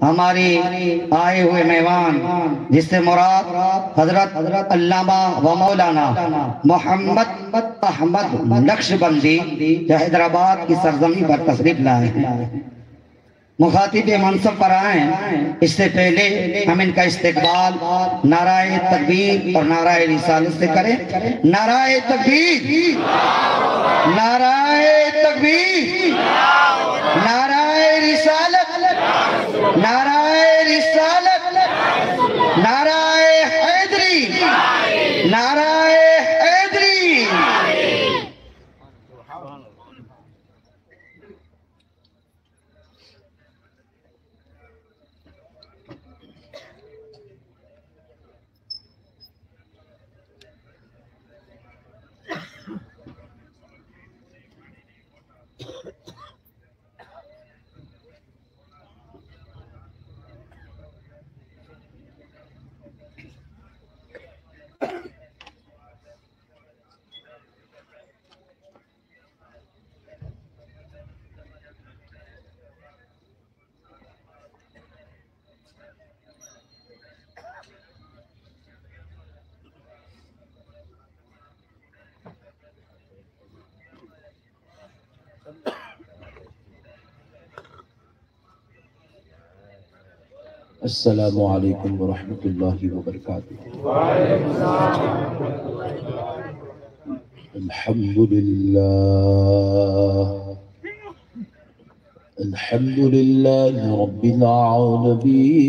ہماری آئے ہوئے مہمان جس سے مراد حضرت علامہ و مولانا محمد احمد نقشبندی جو حیدرآباد کی سرزمین پر تشریف لائے ہیں، مخاطب منصب پر آئیں، اس سے پہلے ہم ان کا استقبال نعرہ تکبیر اور نعرہ رسالت سے کریں۔ نعرہ تکبیر، نعرہ تکبیر، نعرہ رسالت، نعرہ رسالت، نعرہ حیدری، نعرہ حیدری۔ السلام علیکم ورحمۃ اللہ وبرکاتہ۔ الحمد للہ، الحمد للہ رب العالمین،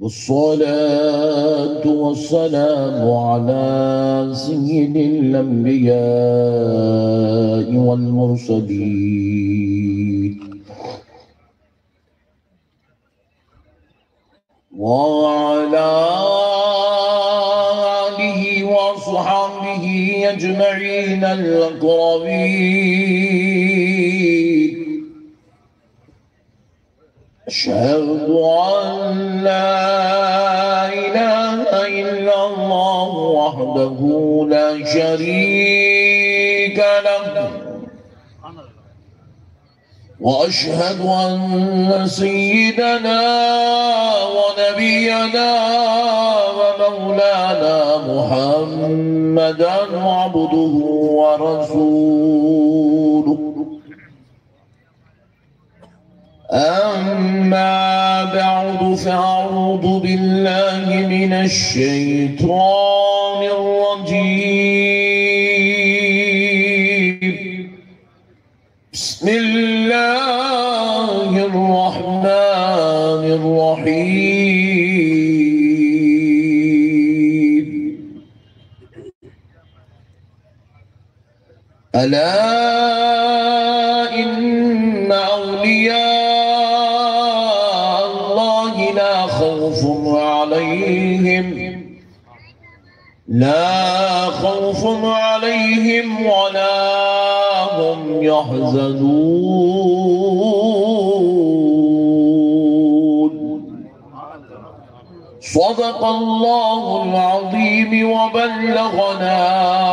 والصلاة والسلام على سيد الأنبياء والمرسلين وعلى آله وصحبه أجمعين الأكرمين. أشهد أن لا إله إلا الله وحده لا شريك له، وأشهد أن سيدنا ونبينا ومولانا محمدا عبده ورسوله. أما بعد فأعوذ بالله من الشيطان الرجيم. بسم الله الرحمن الرحيم. ألا إن أولياء لا خوف عليهم ولا هم يحزنون. صدق الله العظيم وبلغنا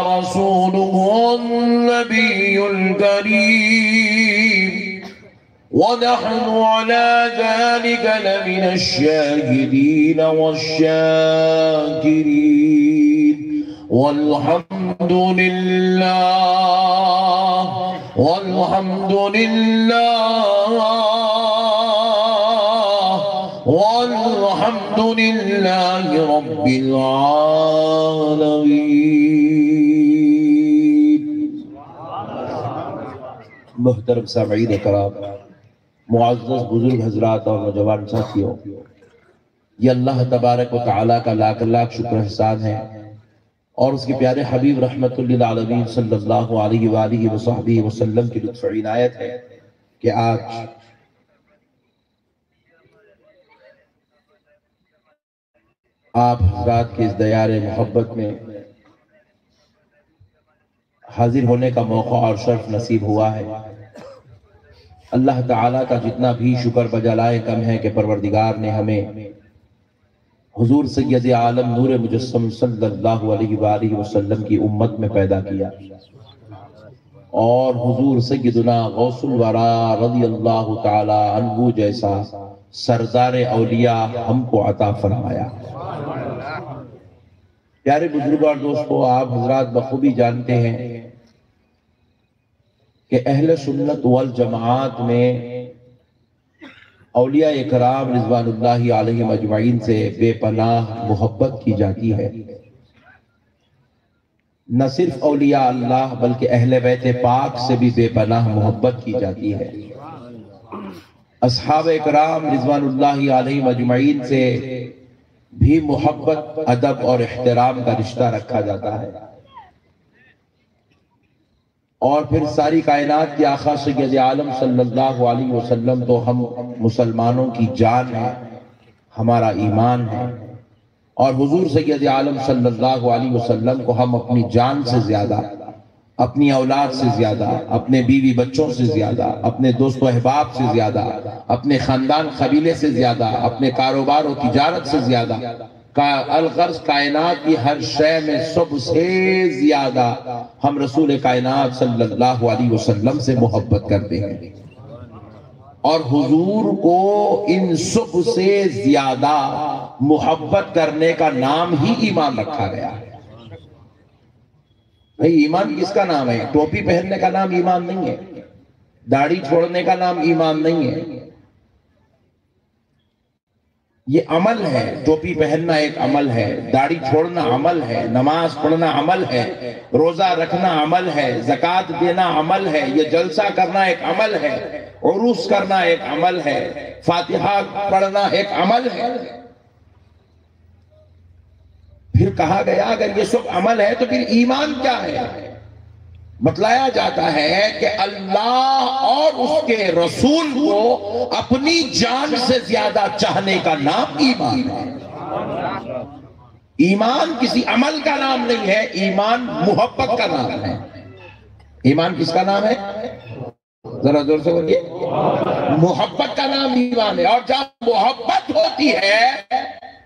رسوله النبي الكريم، ونحن على ذلك لمن الشاهدين والشاكرين. والحمد لله، والحمد لله، والحمد لله رب العالمين. محترم سامعین کرام، معزز بزرگ حضرات اور نوجوان ساتھیوں، یہ اللہ تبارک و تعالیٰ کا لاکھ لاکھ شکر احسان ہے، اور اس کے پیارے حبیب رحمت للعالمین صلی اللہ علیہ وآلہ وصحبہ وسلم کی لطف عنایت ہے کہ آج آپ حضرات کے اس دیار محبت میں حاضر ہونے کا موقع اور شرف نصیب ہوا ہے۔ اللہ تعالیٰ کا جتنا بھی شکر بجلائے کم ہے کہ پروردگار نے ہمیں حضور سید عالم نور مجسم صلی اللہ علیہ وآلہ وسلم کی امت میں پیدا کیا۔ اور حضور سیدنا غوث الورا رضی اللہ تعالی عنہ جیسا سردار اولیاء ہم کو عطا فرمایا۔ پیارے بزرگوں اور دوستو، آپ حضرات بخوبی جانتے ہیں کہ اہل سنت والجماعت میں اولیاء اکرام رضوان اللہ علیہم اجمعین سے بے پناہ محبت کی جاتی ہے۔ نہ صرف اولیاء اللہ بلکہ اہل بیت پاک سے بھی بے پناہ محبت کی جاتی ہے۔ اصحاب اکرام رضوان اللہ علیہم اجمعین سے بھی محبت، ادب اور احترام کا رشتہ رکھا جاتا ہے۔ اور پھر ساری کائنات کے آقا سید عالم صلی اللہ علیہ وسلم تو ہم مسلمانوں کی جان ہے، ہمارا ایمان ہے، اور حضور سید عالم صلی اللہ علیہ وسلم کو ہم اپنی جان سے زیادہ، اپنی اولاد سے زیادہ، اپنے بیوی بچوں سے زیادہ، اپنے دوست و احباب سے زیادہ، اپنے خاندان قبیلے سے زیادہ، اپنے کاروبار و تجارت سے زیادہ، الغرض کائنات کی ہر شے میں سب سے زیادہ ہم رسول کائنات صلی اللہ علیہ وسلم سے محبت کرتے ہیں، اور حضور کو ان سب سے زیادہ محبت کرنے کا نام ہی ایمان رکھا گیا ہے۔ بھئی ایمان کس کا نام ہے؟ ٹوپی پہننے کا نام ایمان نہیں ہے، داڑھی چھوڑنے کا نام ایمان نہیں ہے، یہ عمل ہے۔ ٹوپی پہننا ایک عمل ہے، داڑھی چھوڑنا عمل ہے، نماز پڑھنا عمل ہے، روزہ رکھنا عمل ہے، زکوٰۃ دینا عمل ہے، یہ جلسہ کرنا ایک عمل ہے، عروس کرنا ایک عمل ہے، فاتحہ پڑھنا ایک عمل ہے۔ پھر کہا گیا اگر یہ سب عمل ہے تو پھر ایمان کیا ہے؟ بتلایا جاتا ہے کہ اللہ اور اس کے رسول کو اپنی جان سے زیادہ چاہنے کا نام ایمان ہے۔ ایمان کسی عمل کا نام نہیں ہے، ایمان محبت کا نام ہے۔ ایمان کس کا نام ہے؟ ذرا زور سے بولیے۔ محبت کا نام ایمان ہے، اور جب محبت ہوتی ہے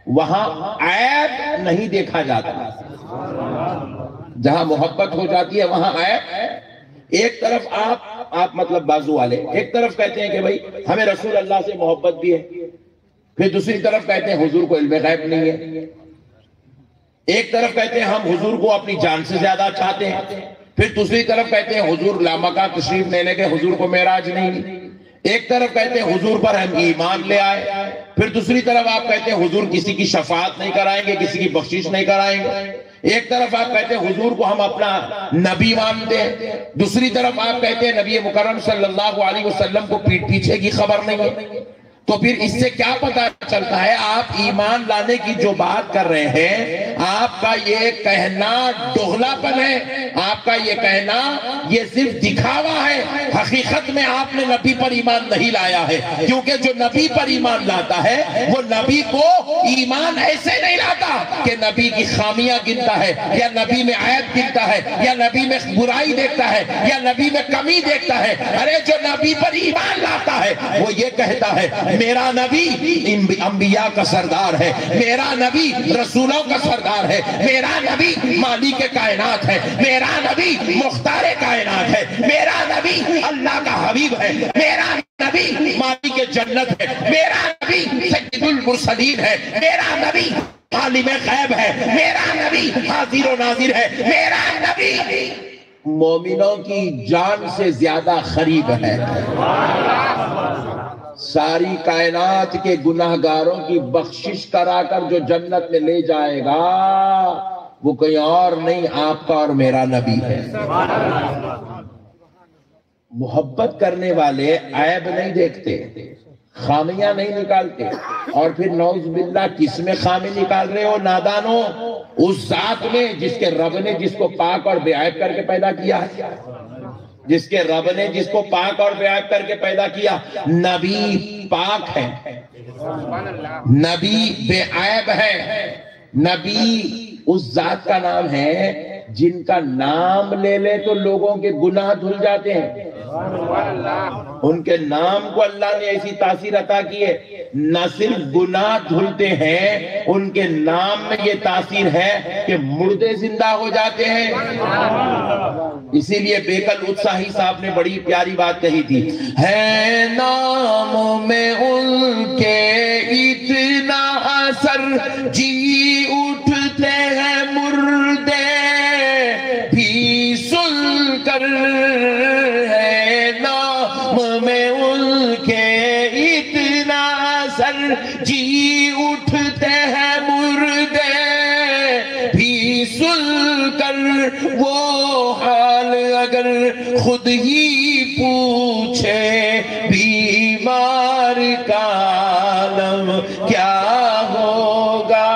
وہاں عیب نہیں دیکھا جاتا۔ جہاں محبت ہو جاتی ہے وہاں عیب، ایک طرف آپ مطلب بازو والے ایک طرف کہتے ہیں کہ بھئی ہمیں رسول اللہ سے محبت بھی ہے، پھر دوسری طرف کہتے ہیں حضور کو علم غیب نہیں ہے، ایک طرف کہتے ہیں ہم حضور کو اپنی جان سے زیادہ چاہتے ہیں، پھر دوسری طرف کہتے ہیں حضور لامکان تشریف لینے کے حضور کو معراج نہیں، ایک طرف کہتے ہیں حضور پر ہم ایمان لے آئے، پھر دوسری طرف آپ کہتے ہیں حضور کسی کی شفاعت نہیں کرائیں گے، کسی کی بخشش نہیں کرائیں گے، ایک طرف آپ کہتے ہیں حضور کو ہم اپنا نبی مانتے ہیں، دوسری طرف آپ کہتے ہیں نبی مکرم صلی اللہ علیہ وسلم کو پیٹھ پیچھے کی خبر نہیں ہے۔ تو پھر اس سے کیا پتہ چلتا ہے؟ آپ ایمان لانے کی جو بات کر رہے ہیں، آپ کا یہ کہنا دغلا پن ہے، آپ کا یہ کہنا یہ صرف دکھاوا ہے۔ حقیقت میں آپ نے نبی پر ایمان نہیں لایا ہے، کیونکہ جو نبی پر ایمان لاتا ہے وہ نبی کو ایمان ایسے نہیں لاتا کہ نبی کی خامیاں گنتا ہے، یا نبی میں عیب گنتا ہے، یا نبی میں برائی دیکھتا ہے، یا نبی میں کمی دیکھتا ہے۔ ارے جو نبی پر ایمان لاتا ہے وہ یہ کہتا ہے میرا نبی انبیاء کا سردار ہے، میرا نبی رسولوں کا سردار ہے، میرا نبی مالک کائنات ہے، میرا نبی مختار کائنات ہے، میرا نبی اللہ کا حبیب ہے، میرا نبی مالک جنت ہے، میرا نبی سید المرسلین ہے، میرا نبی عالم غیب ہے، میرا نبی حاضر و ناظر ہے، میرا نبی مومنوں کی جان سے زیادہ قریب ہے۔ ساری کائنات کے گناہگاروں کی بخشش کرا کر جو جنت میں لے جائے گا وہ کوئی اور نہیں، آپ کا اور میرا نبی ہے۔ محبت کرنے والے عیب نہیں دیکھتے، خامیاں نہیں نکالتے، اور پھر نعوذ باللہ کس میں خامی نکال رہے ہو نادانوں؟ اس ذات میں جس کے رب نے جس کو پاک اور بے عیب کر کے پیدا کیا ہے، جس کے رب نے جس کو پاک اور بے عیب کر کے پیدا کیا۔ نبی پاک ہے، نبی بے عیب ہے، نبی اس ذات کا نام ہے جن کا نام لے لے تو لوگوں کے گناہ دھل جاتے ہیں. ان کے نام کو اللہ نے ایسی تاثیر عطا کی ہے، نہ صرف گناہ دھلتے ہیں، ان کے نام میں یہ تاثیر ہے کہ مردے زندہ ہو جاتے ہیں. اسی لیے بیکل اتساہی صاحب نے بڑی پیاری بات کہی تھی، ہے نام میں ان کے اتنا اثر، جی اٹھتے ہیں مردے بھی سن کر. ہے نام میں ان کے اتنا اثر، جی اٹھتے ہیں مردے بھی سن کر. وہ حال اگر خود ہی پوچھے بیمار کا عالم کیا ہوگا.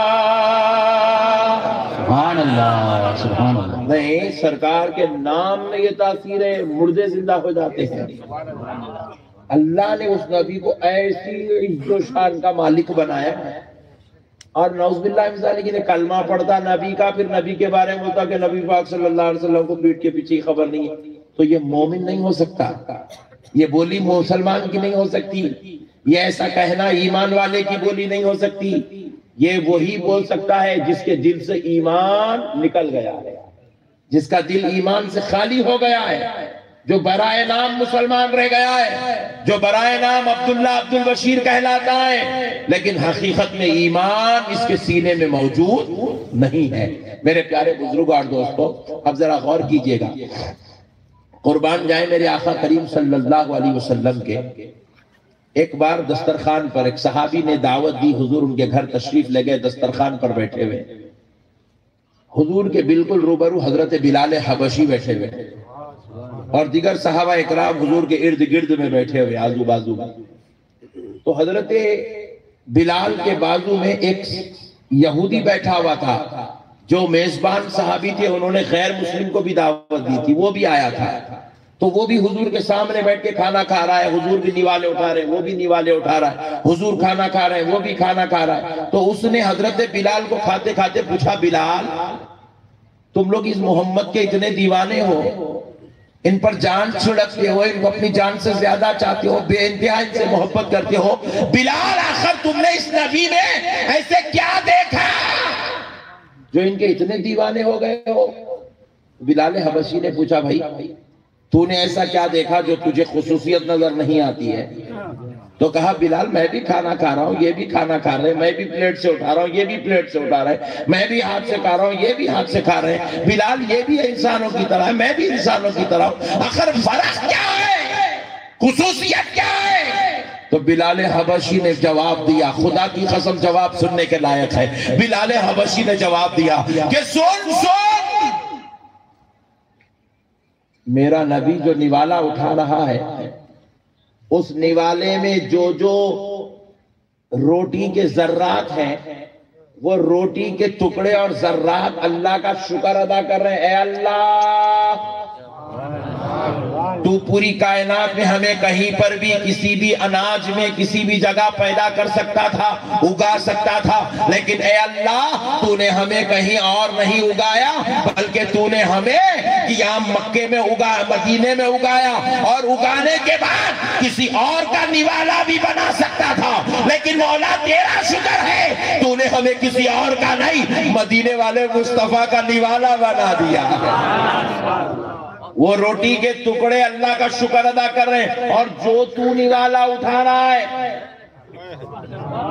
سبحان اللہ، سبحان اللہ. نہیں، سرکار کے نام میں یہ تاثیر ہے، مردے زندہ ہو جاتے ہیں. اللہ نے اس نبی کو ایسی عزت و شان کا مالک بنایا، اور نعوذ باللہ من ذالک نے کلمہ پڑھتا نبی کا، پھر نبی کے بارے میں ہوتا کہ نبی پاک صلی اللہ علیہ وسلم کو پیٹ کے پیچھے خبر نہیں ہے، تو یہ مومن نہیں ہو سکتا. یہ بولی مسلمان کی نہیں ہو سکتی، یہ ایسا کہنا ایمان والے کی بولی نہیں ہو سکتی. یہ وہی بول سکتا ہے جس کے دل سے ایمان نکل گیا ہے، جس کا دل ایمان سے خالی ہو گیا ہے، جو برائے نام مسلمان رہ گیا ہے، جو برائے نام عبداللہ عبد البشیر کہلاتا ہے، لیکن حقیقت میں ایمان اس کے سینے میں موجود نہیں ہے. میرے پیارے بزرگوں اور دوستوں، اب ذرا غور کیجئے گا. قربان جائیں میرے آقا کریم صلی اللہ علیہ وسلم کے، ایک بار دسترخوان پر ایک صحابی نے دعوت دی، حضور ان کے گھر تشریف لے گئے، دسترخوان پر بیٹھے ہوئے. حضور کے بالکل روبرو حضرت بلال حبشی بیٹھے ہوئے اور دیگر صحابہ اکرام حضور کے ارد گرد میں بیٹھے ہوئے آزو بازو میں. تو حضرت بلال کے بازو میں ایک یہودی بیٹھا ہوا تھا جو میزبان صحابی تھے، انہوں نے غیر مسلم کو بھی دعوت دی تھی، وہ بھی آیا تھا. تو وہ بھی حضور کے سامنے بیٹھ کے کھانا کھا رہا ہے، حضور بھی نیوالے اٹھا رہے ہیں، وہ بھی نیوالے اٹھا رہا ہے، حضور کھانا کھا رہے ہیں، وہ بھی کھانا کھا رہا ہے. تو اس نے حضرت بلال کو کھاتے کھاتے پوچھا، بلال تم لوگ اس محمد کے اتنے دیوانے ہو، ان پر جان چھڑکتے ہو، ان کو اپنی جان سے زیادہ چاہتے ہو، بے انتہا ان سے محبت کرتے ہو، بلال آخر تم نے اس نبی میں ایسے کیا دیکھا جو ان کے اتنے دیوانے ہو گئے ہو؟ بلال حبشی نے پوچھا، بھائی تو نے ایسا کیا دیکھا جو تجھے خصوصیت نظر نہیں آتی ہے؟ تو کہا، بلال میں بھی کھانا کھا رہا ہوں، یہ بھی کھانا کھا رہے ہیں، میں بھی پلیٹ سے اٹھا رہا ہوں، یہ بھی پلیٹ سے اٹھا رہے ہیں، میں بھی ہاتھ سے کھا رہا ہوں، یہ بھی ہاتھ سے کھا رہے ہیں. بلال یہ بھی انسانوں کی طرح ہے، میں بھی انسانوں کی طرح ہوں، آخر فرق کیا ہے، خصوصیت کیا ہے؟ تو بلال حبشی نے جواب دیا، خدا کی قسم جواب سننے کے لائق ہے. بلال حبشی نے جواب دیا کہ سن میرا نبی جو نوالا اٹھا رہا ہے، اس نوالے میں جو روٹی کے ذرات ہیں، وہ روٹی کے ٹکڑے اور ذرات اللہ کا شکر ادا کر رہے ہیں. اے اللہ، تو پوری کائنات میں ہمیں کہیں پر بھی کسی بھی اناج میں کسی بھی جگہ پیدا کر سکتا تھا، اگا سکتا تھا، لیکن اے اللہ تو نے ہمیں کہیں اور نہیں اگایا، بلکہ تو نے ہمیں یہاں مکے میں مدینے میں اگایا، اور اگانے کے بعد کسی اور کا نوالا بھی بنا سکتا تھا، لیکن مولا تیرا شکر ہے تو نے ہمیں کسی اور کا نہیں، مدینے والے مصطفیٰ کا نوالا بنا دیا. وہ روٹی کے ٹکڑے اللہ کا شکر ادا کر رہے ہیں، اور جو تو نوالا اٹھا رہا ہے،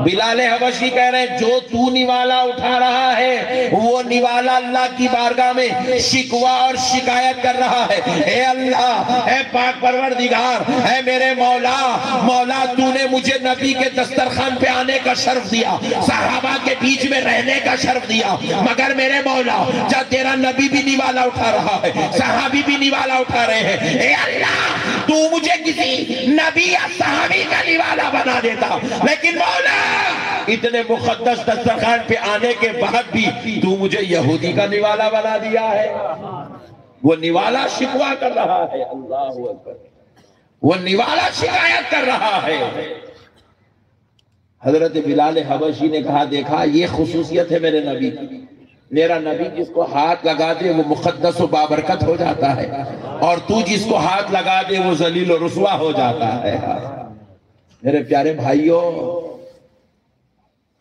بلال حبشی کہہ رہے ہیں جو تو نوالا اٹھا رہا ہے وہ نوالا اللہ کی بارگاہ میں شکوہ اور شکایت کر رہا ہے. اے اللہ، اے پاک پروردگار، اے میرے مولا، مولا تو نے مجھے نبی کے دسترخوان پہ آنے کا شرف دیا، صحابہ کے بیچ میں رہنے کا شرف دیا، مگر میرے مولا جب تیرا نبی بھی نوالا اٹھا رہا ہے، صحابی بھی نوالا اٹھا رہے ہیں، اے اللہ تو مجھے کسی نبی یا صحابی کا نوالا بنا دیتا، لیکن مولا اتنے مقدس دسترخوان پہ آنے کے بعد بھی تو مجھے یہودی کا نوالا بنا دیا ہے. وہ نوالا شکوہ کر رہا ہے، اللہ اکبر، وہ نوالا شکایت کر رہا ہے. حضرت بلال حبشی نے کہا، دیکھا یہ خصوصیت ہے میرے نبی کی، میرا نبی جس کو ہاتھ لگا دے وہ مقدس و بابرکت ہو جاتا ہے، اور تو جس کو ہاتھ لگا دے وہ ذلیل و رسوا ہو جاتا ہے۔ میرے پیارے بھائیوں،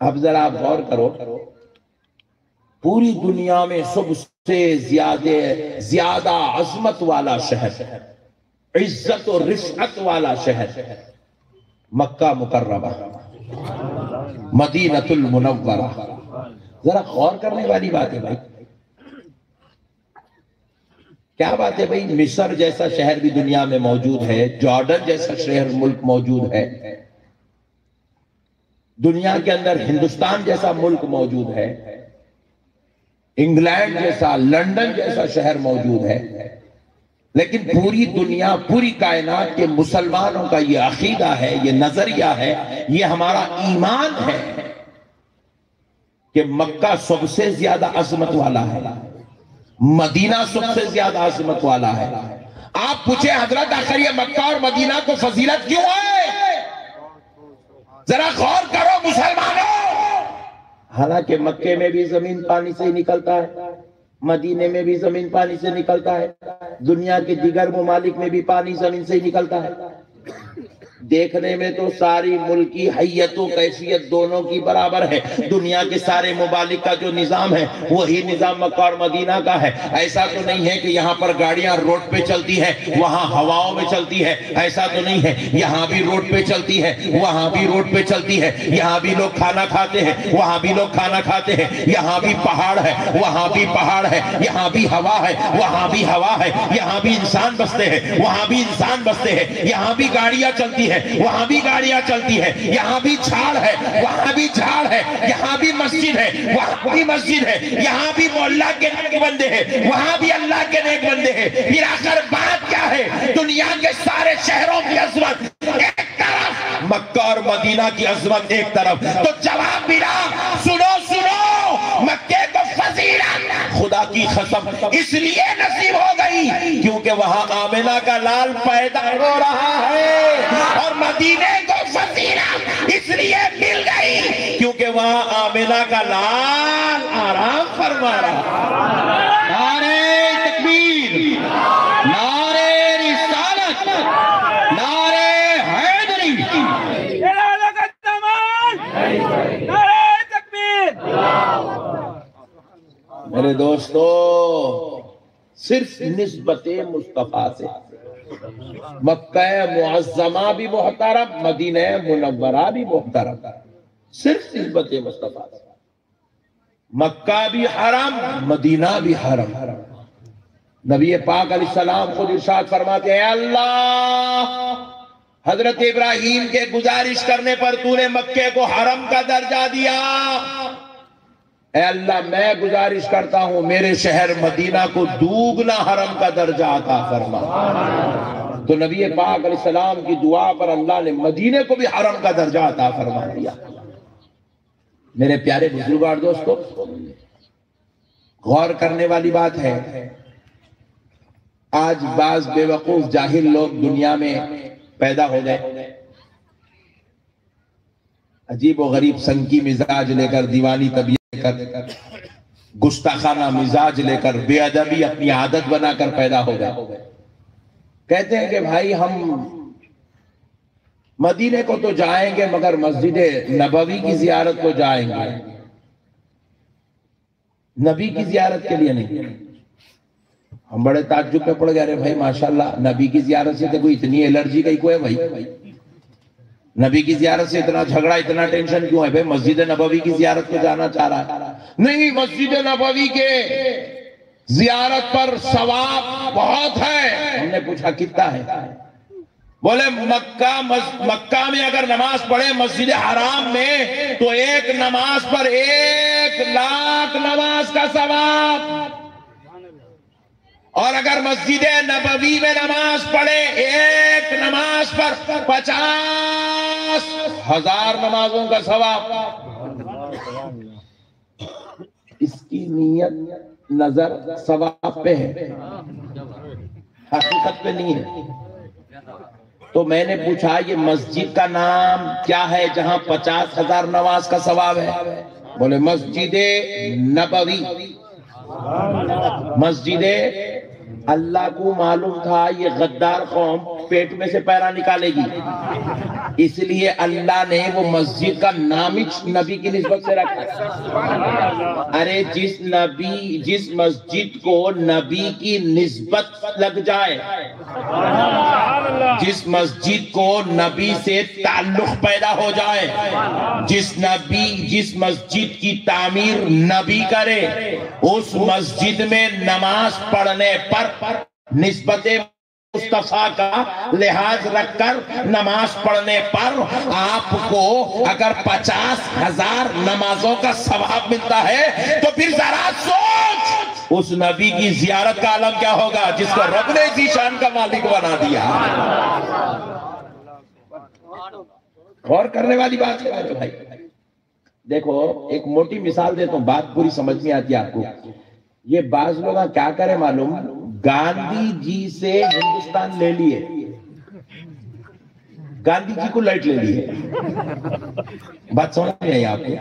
اب ذرا آپ غور کرو، پوری دنیا میں سب سے زیادہ عظمت والا شہر، عزت و رفعت والا شہر مکہ مکرمہ، مدینہ المنورہ۔ ذرا غور کرنے والی بات ہے بھائی، کیا بات ہے بھائی؟ مصر جیسا شہر بھی دنیا میں موجود ہے، جارڈن جیسا شہر ملک موجود ہے، دنیا کے اندر ہندوستان جیسا ملک موجود ہے، انگلینڈ جیسا، لندن جیسا شہر موجود ہے، لیکن پوری دنیا، پوری کائنات کے مسلمانوں کا یہ عقیدہ ہے، یہ نظریہ ہے، یہ ہمارا ایمان ہے کہ مکہ سب سے زیادہ عظمت والا ہے، مدینہ سب سے زیادہ عظمت والا ہے۔ آپ پوچھیں حضرت آخر یہ مکہ اور مدینہ کو فضیلت کیوں ہے؟ ذرا غور کرو مسلمانوں۔ حالانکہ مکے میں بھی زمین پانی سے ہی نکلتا ہے، مدینے میں بھی زمین پانی سے نکلتا ہے، دنیا کے دیگر ممالک میں بھی پانی زمین سے ہی نکلتا ہے۔ دیکھنے میں تو ساری ملک کی حیت و کیفیت دونوں کی برابر ہے، دنیا کے سارے ممالک کا جو نظام ہے وہی نظام مکہ اور مدینہ کا ہے۔ ایسا تو نہیں ہے کہ یہاں پر گاڑیاں روڈ پہ چلتی ہے وہاں ہواؤں میں چلتی ہے، ایسا تو نہیں ہے، یہاں بھی روڈ پہ چلتی ہے وہاں بھی روڈ پہ چلتی ہے، یہاں بھی لوگ کھانا کھاتے ہیں وہاں بھی لوگ کھانا کھاتے ہیں، یہاں بھی پہاڑ ہے وہاں بھی پہاڑ ہے، یہاں بھی ہوا ہے وہاں بھی ہوا ہے، یہاں بھی انسان بستے ہیں وہاں بھی انسان بستے ہیں، یہاں بھی گاڑیاں چلتی ہے وہاں بھی گاڑیاں چلتی ہے، یہاں بھی جھاڑ ہے وہاں بھی جھاڑ ہے، یہاں بھی مسجد ہے وہاں بھی مسجد ہے، یہاں بھی وہ اللہ کے نیک بندے ہیں وہاں بھی اللہ کے نیک بندے ہیں۔ پھر آخر بات کیا ہے؟ دنیا کے سارے شہروں کی عظمت ایک طرف، مکہ اور مدینہ کی عظمت ایک طرف، تو جواب ملا، سنو سنو، مکے کو فضیلت خدا کی قسم اس لیے نصیب ہو گئی کیونکہ وہاں آمنہ کا لال پیدا ہو رہا ہے، اور مدینے کو فضیلت اس لیے مل گئی کیونکہ وہاں آمنہ کا لال آرام فرما رہا ہے۔ نعرہ تکبیر، نعرہ رسالت، نعرہ حیدری، میرے دوستو، صرف نسبت مصطفیٰ سے مکہ معظمہ بھی محترم، مدینہ منورہ بھی محترم، صرف نسبت مصطفیٰ سے۔ مکہ بھی حرم، مدینہ بھی حرم۔ نبی پاک علیہ السلام خود ارشاد فرماتے ہیں، اللہ حضرت ابراہیم کے گزارش کرنے پر تو نے مکے کو حرم کا درجہ دیا، اے اللہ میں گزارش کرتا ہوں میرے شہر مدینہ کو دوگنا حرم کا درجہ عطا فرما۔ تو نبی پاک علیہ السلام کی دعا پر اللہ نے مدینے کو بھی حرم کا درجہ عطا فرما دیا۔ میرے پیارے بزرگار دوستو، غور کرنے والی بات ہے، آج بعض بے وقوف جاہل لوگ دنیا میں پیدا ہو گئے، عجیب و غریب سنکی مزاج لے کر، دیوانی طبیعت لے کر، گستاخانہ مزاج لے کر، بے ادبی اپنی عادت بنا کر پیدا ہو گئے۔ کہتے ہیں کہ بھائی ہم مدینے کو تو جائیں گے مگر مسجد نبوی کی زیارت کو جائیں گے، نبی کی زیارت کے لیے نہیں۔ ہم بڑے تعجب میں پڑ گئے، رہے بھائی ماشاءاللہ نبی کی زیارت سے تو کوئی اتنی الرجی کئی کو ہے بھائی، نبی کی زیارت سے اتنا جھگڑا اتنا ٹینشن کیوں ہے بھائی؟ مسجد نبوی کی زیارت کو جانا چاہ رہا ہے۔ نہیں، مسجد نبوی کے زیارت پر ثواب بہت ہے۔ ہم نے پوچھا کتنا ہے؟ بولے مکہ میں اگر نماز پڑھے مسجد حرام میں تو ایک نماز پر 1,00,000 نماز کا ثواب، اور اگر مسجد نبوی میں نماز پڑھے ایک نماز پر 50,000 نمازوں کا ثواب۔ اس کی نیت نظر ثواب پہ ہے، حقیقت پہ نہیں ہے۔ تو میں نے پوچھا یہ مسجد کا نام کیا ہے جہاں 50,000 نماز کا ثواب ہے؟ بولے مسجد نبوی۔ مسجدیں اللہ کو معلوم تھا یہ غدار قوم پیٹ میں سے پیرا نکالے گی، اس لیے اللہ نے وہ مسجد کا نام نبی کی نسبت سے رکھا۔ ارے جس مسجد کو نبی کی نسبت لگ جائے، جس مسجد کو نبی سے تعلق پیدا ہو جائے، جس مسجد کی تعمیر نبی کرے، اس مسجد میں نماز پڑھنے پر نسبت مصطفیٰ کا لحاظ رکھ کر نماز پڑھنے پر آپ کو اگر 50,000 نمازوں کا ثواب ملتا ہے تو پھر ذرا سوچ اس نبی کی زیارت کا عالم کیا ہوگا جس کو رب نے اسی شان کا مالک بنا دیا۔ غور کرنے والی بات ہے بھائی۔ دیکھو ایک موٹی مثال دیتا ہوں، بات پوری سمجھ میں آتی ہے آپ کو۔ یہ بعض لوگ کیا کرے معلوم، گاندھی جی سے ہندوستان لے لیے، گاندھی جی کو لائٹ لے لیے، بات سمجھ میں آئی آپ کو؟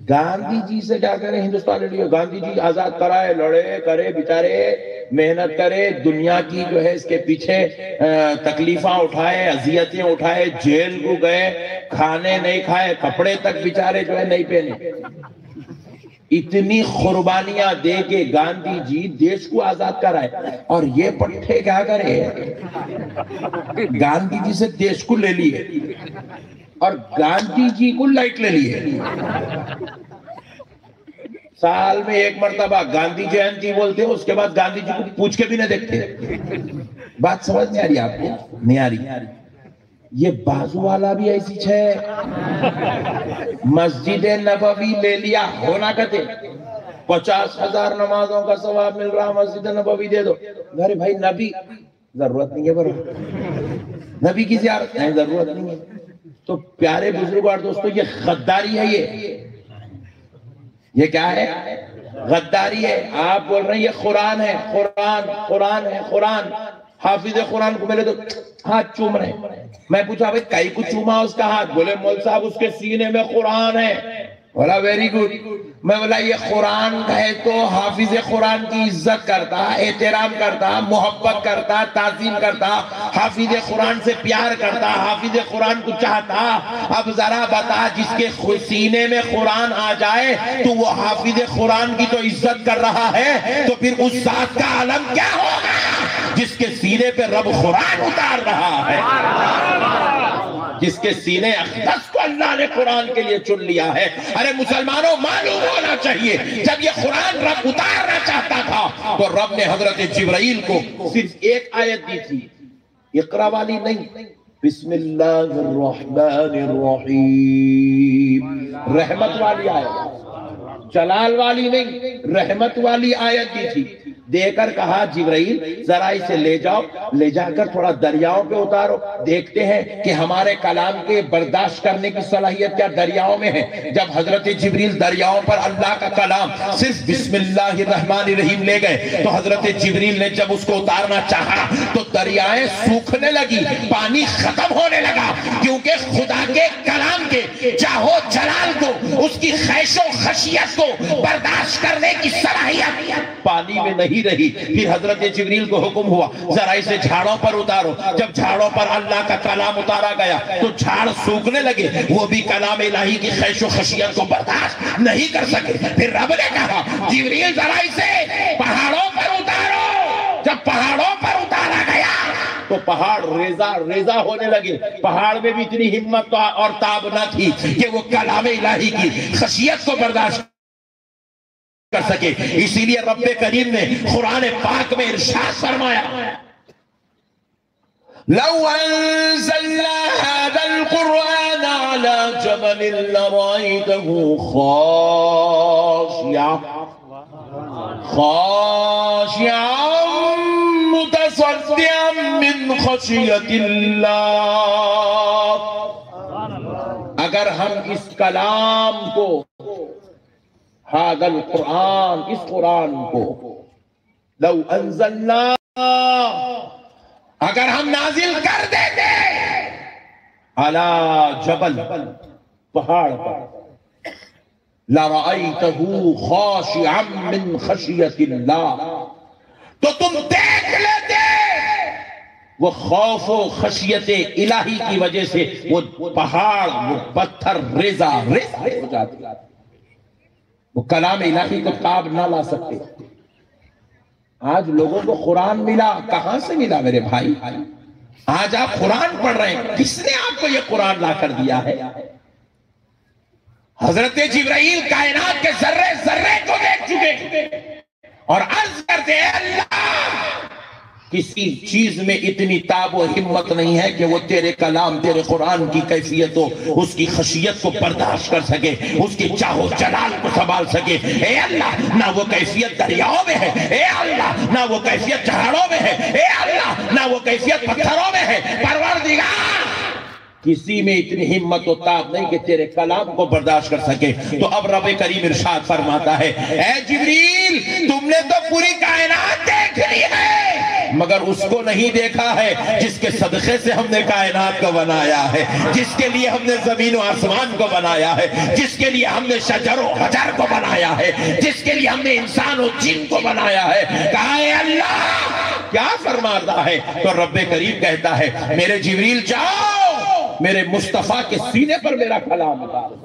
گاندھی جی سے کیا کرے، ہندوستان لے لیے، گاندھی جی آزاد کرائے، لڑے کرے، بیچارے محنت کرے، دنیا کی جو ہے اس کے پیچھے تکلیفاں اٹھائے، اذیتیں اٹھائے، جیل کو گئے، کھانے نہیں کھائے، کپڑے تک بیچارے جو ہے نہیں پہنے، اتنی قربانیاں دے کے گاندھی جی دیش کو آزاد کرائے، اور یہ پٹھے کیا کرے، گاندھی جی سے دیش کو لے لیے اور گاندھی جی کو لائٹ لے لیے۔ سال میں ایک مرتبہ گاندھی جینتی بولتے، اس کے بعد گاندھی جی کو پوچھ کے بھی نہ دیکھتے۔ بات سمجھ میں آ رہی آپ کو؟ نہیں آ رہی؟ یہ بازو والا بھی ایسی ہے، مسجد نبوی لے لیا، ہونا کہتے 50,000 نمازوں کا ثواب مل رہا، مسجد نبوی دے دو۔ ارے بھائی نبی ضرورت نہیں ہے، برو نبی کی زیارت نہیں ضرورت نہیں ہے۔ تو پیارے بزرگ اور دوستو یہ غداری ہے، یہ کیا ہے؟ غداری ہے۔ آپ بول رہے ہیں یہ قرآن ہے، قرآن ہے، قرآن۔ حافظ قرآن کو ملے تو ہاتھ چوم رہے ہیں۔ میں پوچھا بھائی کئی کو چوما اس کا ہاتھ؟ بولے مول صاحب اس کے سینے میں قرآن ہے۔ بولا ویری گڈ۔ میں بولا یہ قرآن ہے تو حافظ قرآن کی عزت کرتا، احترام کرتا، محبت کرتا، تعظیم کرتا، حافظ قرآن سے پیار کرتا، حافظ قرآن کو چاہتا۔ اب ذرا بتا جس کے سینے میں قرآن آ جائے تو وہ حافظ قرآن کی تو عزت کر رہا ہے، تو پھر اس ذات کا عالم کیا ہوگا جس کے سینے پہ رب قرآن اتار رہا ہے، جس کے سینے اقدس کو اللہ نے قرآن کے لیے چن لیا ہے۔ ارے مسلمانوں معلوم ہونا چاہیے جب یہ قرآن رب اتارنا چاہتا تھا تو رب نے حضرت جبرائیل کو صرف ایک آیت دی تھی، اقرا والی نہیں، بسم اللہ الرحمن الرحیم، رحمت والی آیت، جلال والی نہیں، رحمت والی آیت دی تھی۔ دے کر کہا جبرائیل ذرا اسے لے جاؤ، لے جا کر تھوڑا دریاؤں پہ اتارو، دیکھتے ہیں کہ ہمارے کلام کے برداشت کرنے کی صلاحیت کیا دریاؤں میں ہے۔ جب حضرت جبرائیل دریاؤں پر اللہ کا کلام صرف بسم اللہ الرحمن الرحیم لے گئے تو حضرت جبرائیل نے جب اس کو اتارنا چاہا تو دریائیں سوکھنے لگی، پانی ختم ہونے لگا، کیونکہ خدا کے کلام کے چاہو جلال کو، اس کی خیش و خشیت کو برداشت کرنے کی صلاحیت پانی میں نہیں رہی۔ پھر حضرت جبرائیل کو حکم ہوا ذرا اسے جھاڑوں پر اتارو۔ جب جھاڑوں پر اللہ کا کلام اتارا گیا تو جھاڑ سوکھنے لگے، وہ بھی کلام الہی کی خیش و خشیت کو برداشت نہیں کر سکے۔ پھر رب نے کہا جبرائیل ذرا اسے پہاڑوں پر اتارو۔ جب پہاڑوں پر اتارا گیا تو پہاڑ ریزہ ہونے لگے۔ پہاڑ میں بھی اتنی ہمت اور تاب نہ تھی کہ وہ کلام الہی کی خشیت کو برداشت کر سکے۔ اسی لیے رب کریم نے قرآن پاک میں ارشاد فرمایا لو انزلنا هذا القرآن على جبل لرأيته خاشعا متصدعا من خشية الله۔ اگر ہم اس کلام کو، هذا القرآن، اس قرآن کو، لو انزلنا، اگر ہم نازل کر دیتے علی جبل، پہاڑ پر، لَرَأَيْتَهُ خَاشِعًا مِّن خَشْيَةِ اللَّهِ، تو تم دیکھ لیتے وہ خوف و خشیت الہی کی وجہ سے وہ پہاڑ، وہ پتھر ریزہ ہو جاتے، وہ کلام الہی کو تاب نہ لا سکتے۔ آج لوگوں کو قرآن ملا، کہاں سے ملا میرے بھائی؟ آج آپ قرآن پڑھ رہے ہیں، کس نے آپ کو یہ قرآن لا کر دیا ہے؟ حضرت جبرائیل کائنات کے ذرے ذرے کو دیکھ چکے اور عرض کرتے ہیں اللہ، کسی چیز میں اتنی تاب و ہمت نہیں ہے کہ وہ تیرے کلام، تیرے قرآن کی کیفیت ہو، اس کی خشیت کو برداشت کر سکے، اس کی چاہو جلال کو سنبھال سکے۔ اے اللہ، نہ وہ کیفیت دریاؤں میں ہے، اے اللہ نہ وہ کیفیت چہاڑوں میں ہے، اے اللہ نہ وہ کیفیت پتھروں میں ہے۔ پروردگار، کسی میں اتنی ہمت و تاب نہیں کہ تیرے کلام کو برداشت کر سکے۔ تو اب رب کریم ارشاد فرماتا ہے، اے جبریل، تم نے تو پوری کائنات دیکھ لی ہے، مگر اس کو نہیں دیکھا ہے جس کے صدقے سے ہم نے کائنات کو بنایا ہے، جس کے لیے ہم نے زمین و آسمان کو بنایا ہے، جس کے لیے ہم نے شجر و حجر کو بنایا ہے، جس کے لیے ہم نے انسان و جن کو بنایا ہے۔ کہا اے اللہ کیا فرماتا ہے؟ تو رب کریم کہتا ہے، میرے جبریل جاؤ، میرے مصطفیٰ کے سینے پر میرا کلام اتارو۔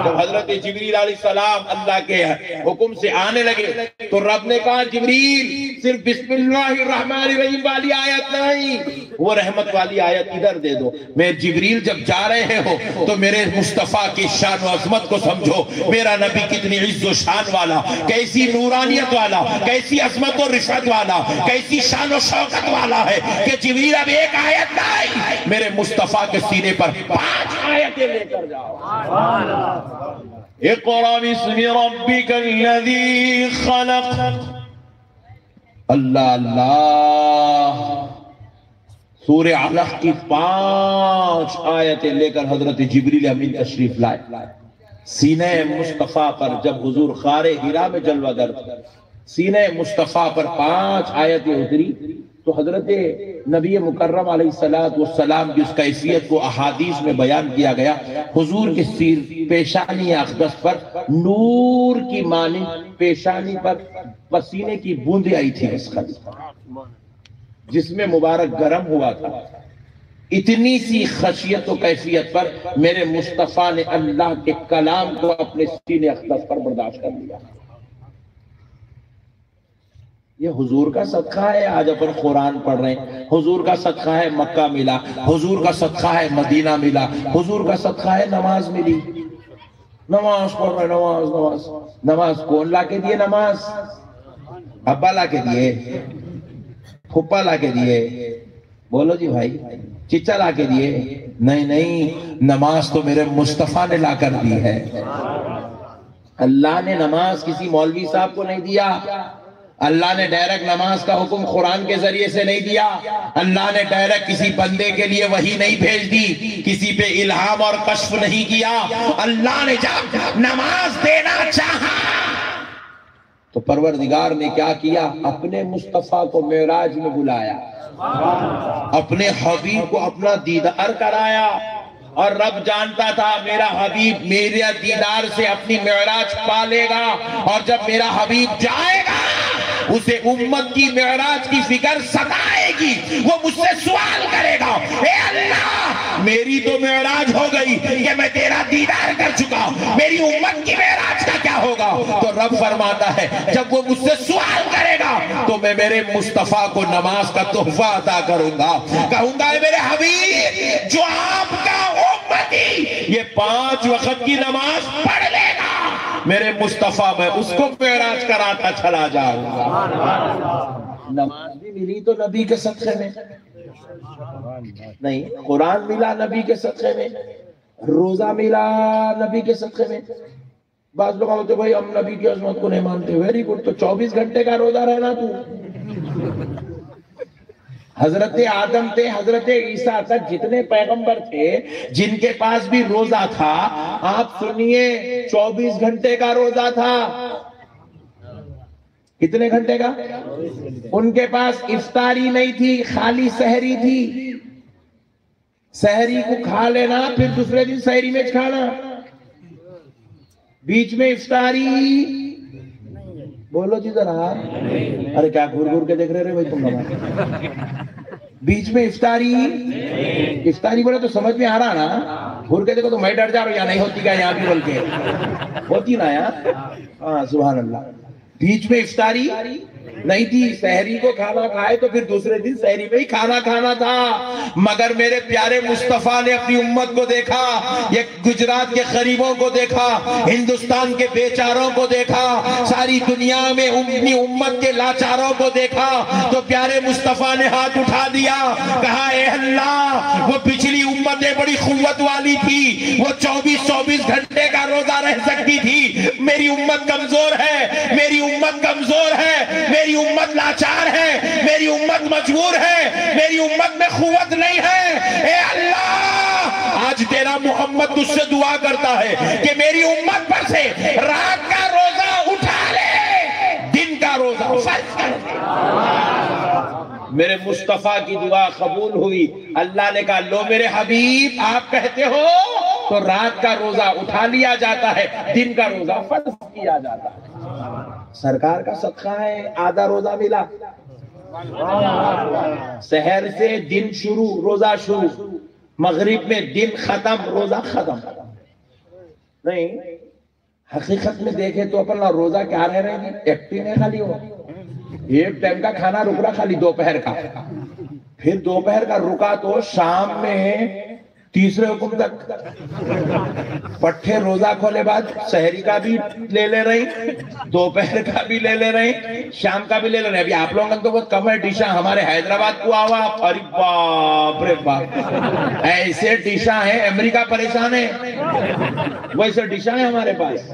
جب حضرت جبریل علیہ السلام اللہ کے حکم سے آنے لگے تو رب نے کہا، جبریل صرف بسم اللہ الرحمن الرحیم والی آیت نہیں، وہ رحمت والی آیت ادھر دے دو۔ میں جبریل جب جا رہے ہو تو میرے مصطفیٰ کی شان و عظمت کو سمجھو، میرا نبی کتنی عز و شان والا، کیسی نورانیت والا، کیسی عظمت و رفعت والا، کیسی شان و شوکت والا ہے کہ جبریل اب ایک آیت نہیں، میرے مصطفیٰ کے سینے پر 5 آیتیں لے کر جاؤ۔ اقرأ باسم ربک الذی خلق۔ اللہ اللہ، سورہ علق کی 5 آیتیں لے کر حضرت جبریل امین تشریف لائے۔ سینہ مصطفیٰ پر جب حضور غار حرا میں جلوہ گر، سینہ مصطفیٰ پر 5 آیتیں اتری تو حضرت نبی مکرم علیہ السلام کی اس کیفیت کو احادیث میں بیان کیا گیا۔ حضور کے سیر پیشانی اقدس پر نور کی مانند پیشانی پر پسینے کی بوندیں آئی تھی، اس خط جس میں مبارک گرم ہوا تھا۔ اتنی سی خشیت و کیفیت پر میرے مصطفیٰ نے اللہ کے کلام کو اپنے سینے اقدس پر برداشت کر لیا۔ یہ حضور کا صدقہ ہے، آج اپن قرآن پڑھ رہے ہیں، حضور کا صدقہ ہے مکہ ملا، حضور کا صدقہ ہے مدینہ ملا، حضور کا صدقہ ہے نماز ملی۔ نماز پڑھ رہے، نماز کون لا کے دیے؟ نماز ابا لا کے دیے، پھپا لا کے دیے، بولو جی بھائی، چچا لا کے دیے؟ نہیں، نماز تو میرے مصطفیٰ نے لا کر دی ہے۔ اللہ نے نماز کسی مولوی صاحب کو نہیں دیا، اللہ نے ڈائریکٹ نماز کا حکم قرآن کے ذریعے سے نہیں دیا، اللہ نے ڈائریکٹ کسی بندے کے لیے وحی نہیں بھیج دی، کسی پہ الہام اور کشف نہیں کیا۔ اللہ نے جب نماز دینا چاہا تو پروردگار نے کیا کیا؟ اپنے مصطفیٰ کو معراج میں بلایا، اپنے حبیب کو اپنا دیدار کرایا، اور رب جانتا تھا میرا حبیب میرے دیدار سے اپنی معراج پا لے گا، اور جب میرا حبیب جائے گا اسے امت کی معراج کی فکر ستائے گی، وہ مجھ سے سوال کرے گا، اے اللہ میری تو معراج ہو گئی کہ میں تیرا دیدار کر چکا، میری امت کی معراج کا کیا ہوگا؟ تو رب فرماتا ہے جب وہ مجھ سے سوال کرے گا تو میں میرے مصطفیٰ کو نماز کا تحفہ عطا کروں گا، کہوں گا اے میرے حبیب جو آپ کا امتی یہ 5 وقت کی نماز پڑھ لے گا، میرے مصطفیٰ میں اس کو معراج کراتا چلا جاؤں گا۔ نماز بھی ملی تو نبی کے صدقے میں نہیں، قرآن ملا نبی کے صدقے میں، روزہ ملا نبی کے صدقے میں۔ بعض لوگ ہوتے بھائی ہم نبی کی عظمت کو نہیں مانتے، ویری گڈ، تو 24 گھنٹے کا روزہ رہنا تو۔ حضرت آدم تھے، حضرت عیسیٰ تک جتنے پیغمبر تھے جن کے پاس بھی روزہ تھا، آپ سنیے 24 گھنٹے کا روزہ تھا۔ کتنے گھنٹے کا؟ ان کے پاس افطاری نہیں تھی، خالی سحری تھی، سحری کو کھا لینا پھر دوسرے دن سحری میں کھانا۔ بیچ میں افطاری، بولو جی ذرا، ارے کیا گھور گھور کے دیکھ رہے بھائی تم نماز؟ بیچ میں افطاری، افطاری بولے تو سمجھ میں آ رہا نا، گھور کے دیکھو تو میں ڈر جا رہا ہوں، یا نہیں ہوتی کیا یہاں بھی بول کے ہوتی نا یار، ہاں سبحان اللہ۔ بیچ میں افطاری نہیں تھی، سحری کو کھانا کھائے تو پھر دوسرے دن سحری میں ہی کھانا کھانا تھا، مگر میرے پیارے مصطفیٰ نے اپنی امت کو دیکھا، یہ گجرات کے غریبوں کو دیکھا، ہندوستان کے بیچاروں کو دیکھا، ساری دنیا میں اپنی امت کے لاچاروں کو دیکھا، تو پیارے مصطفیٰ نے ہاتھ اٹھا دیا، کہا اے اللہ، وہ پچھلی امتیں بڑی قوت والی تھی، وہ 24 گھنٹے کا روزہ رہ سکتی تھی، میری امت کمزور ہے، میری امت کمزور ہے، میری امت لاچار ہے، میری امت مجبور ہے، میری امت میں قوت نہیں ہے، اے اللہ آج تیرا محمد تجھ سے دعا کرتا ہے کہ میری امت پر سے رات کا روزہ اٹھا لے، دن کا روزہ فرض کر دے۔ میرے مصطفیٰ کی دعا قبول ہوئی، اللہ نے کہا لو میرے حبیب آپ کہتے ہو تو رات کا روزہ اٹھا لیا جاتا ہے، دن کا روزہ فرض کیا جاتا ہے۔ سرکار کا صدقہ ہے، آدھا روزہ ملا، سحر سے دن شروع روزہ شروع، مغرب میں دن ختم روزہ ختم۔ نہیں حقیقت میں دیکھیں تو اپنا روزہ کیا رہ رہے ہیں، ایکٹنگ ہے خالی، ہو ایک ٹائم کا کھانا رک رہا خالی دوپہر کا، پھر دوپہر کا رکا تو شام میں تیسرے حکم تک پٹھے روزہ کھولے بعد سحری کا بھی لے لے رہی، دوپہر کا بھی لے لے رہی، شام کا بھی لے لے رہی۔ ابھی آپ لوگوں کا تو بہت کم ہے ڈشاں، ہمارے حیدرآباد کو آوا، ارے باپ رے باپ، ایسے ڈشاں ہیں، امریکہ پریشان ہے، ویسے ڈشاں ہیں ہمارے پاس۔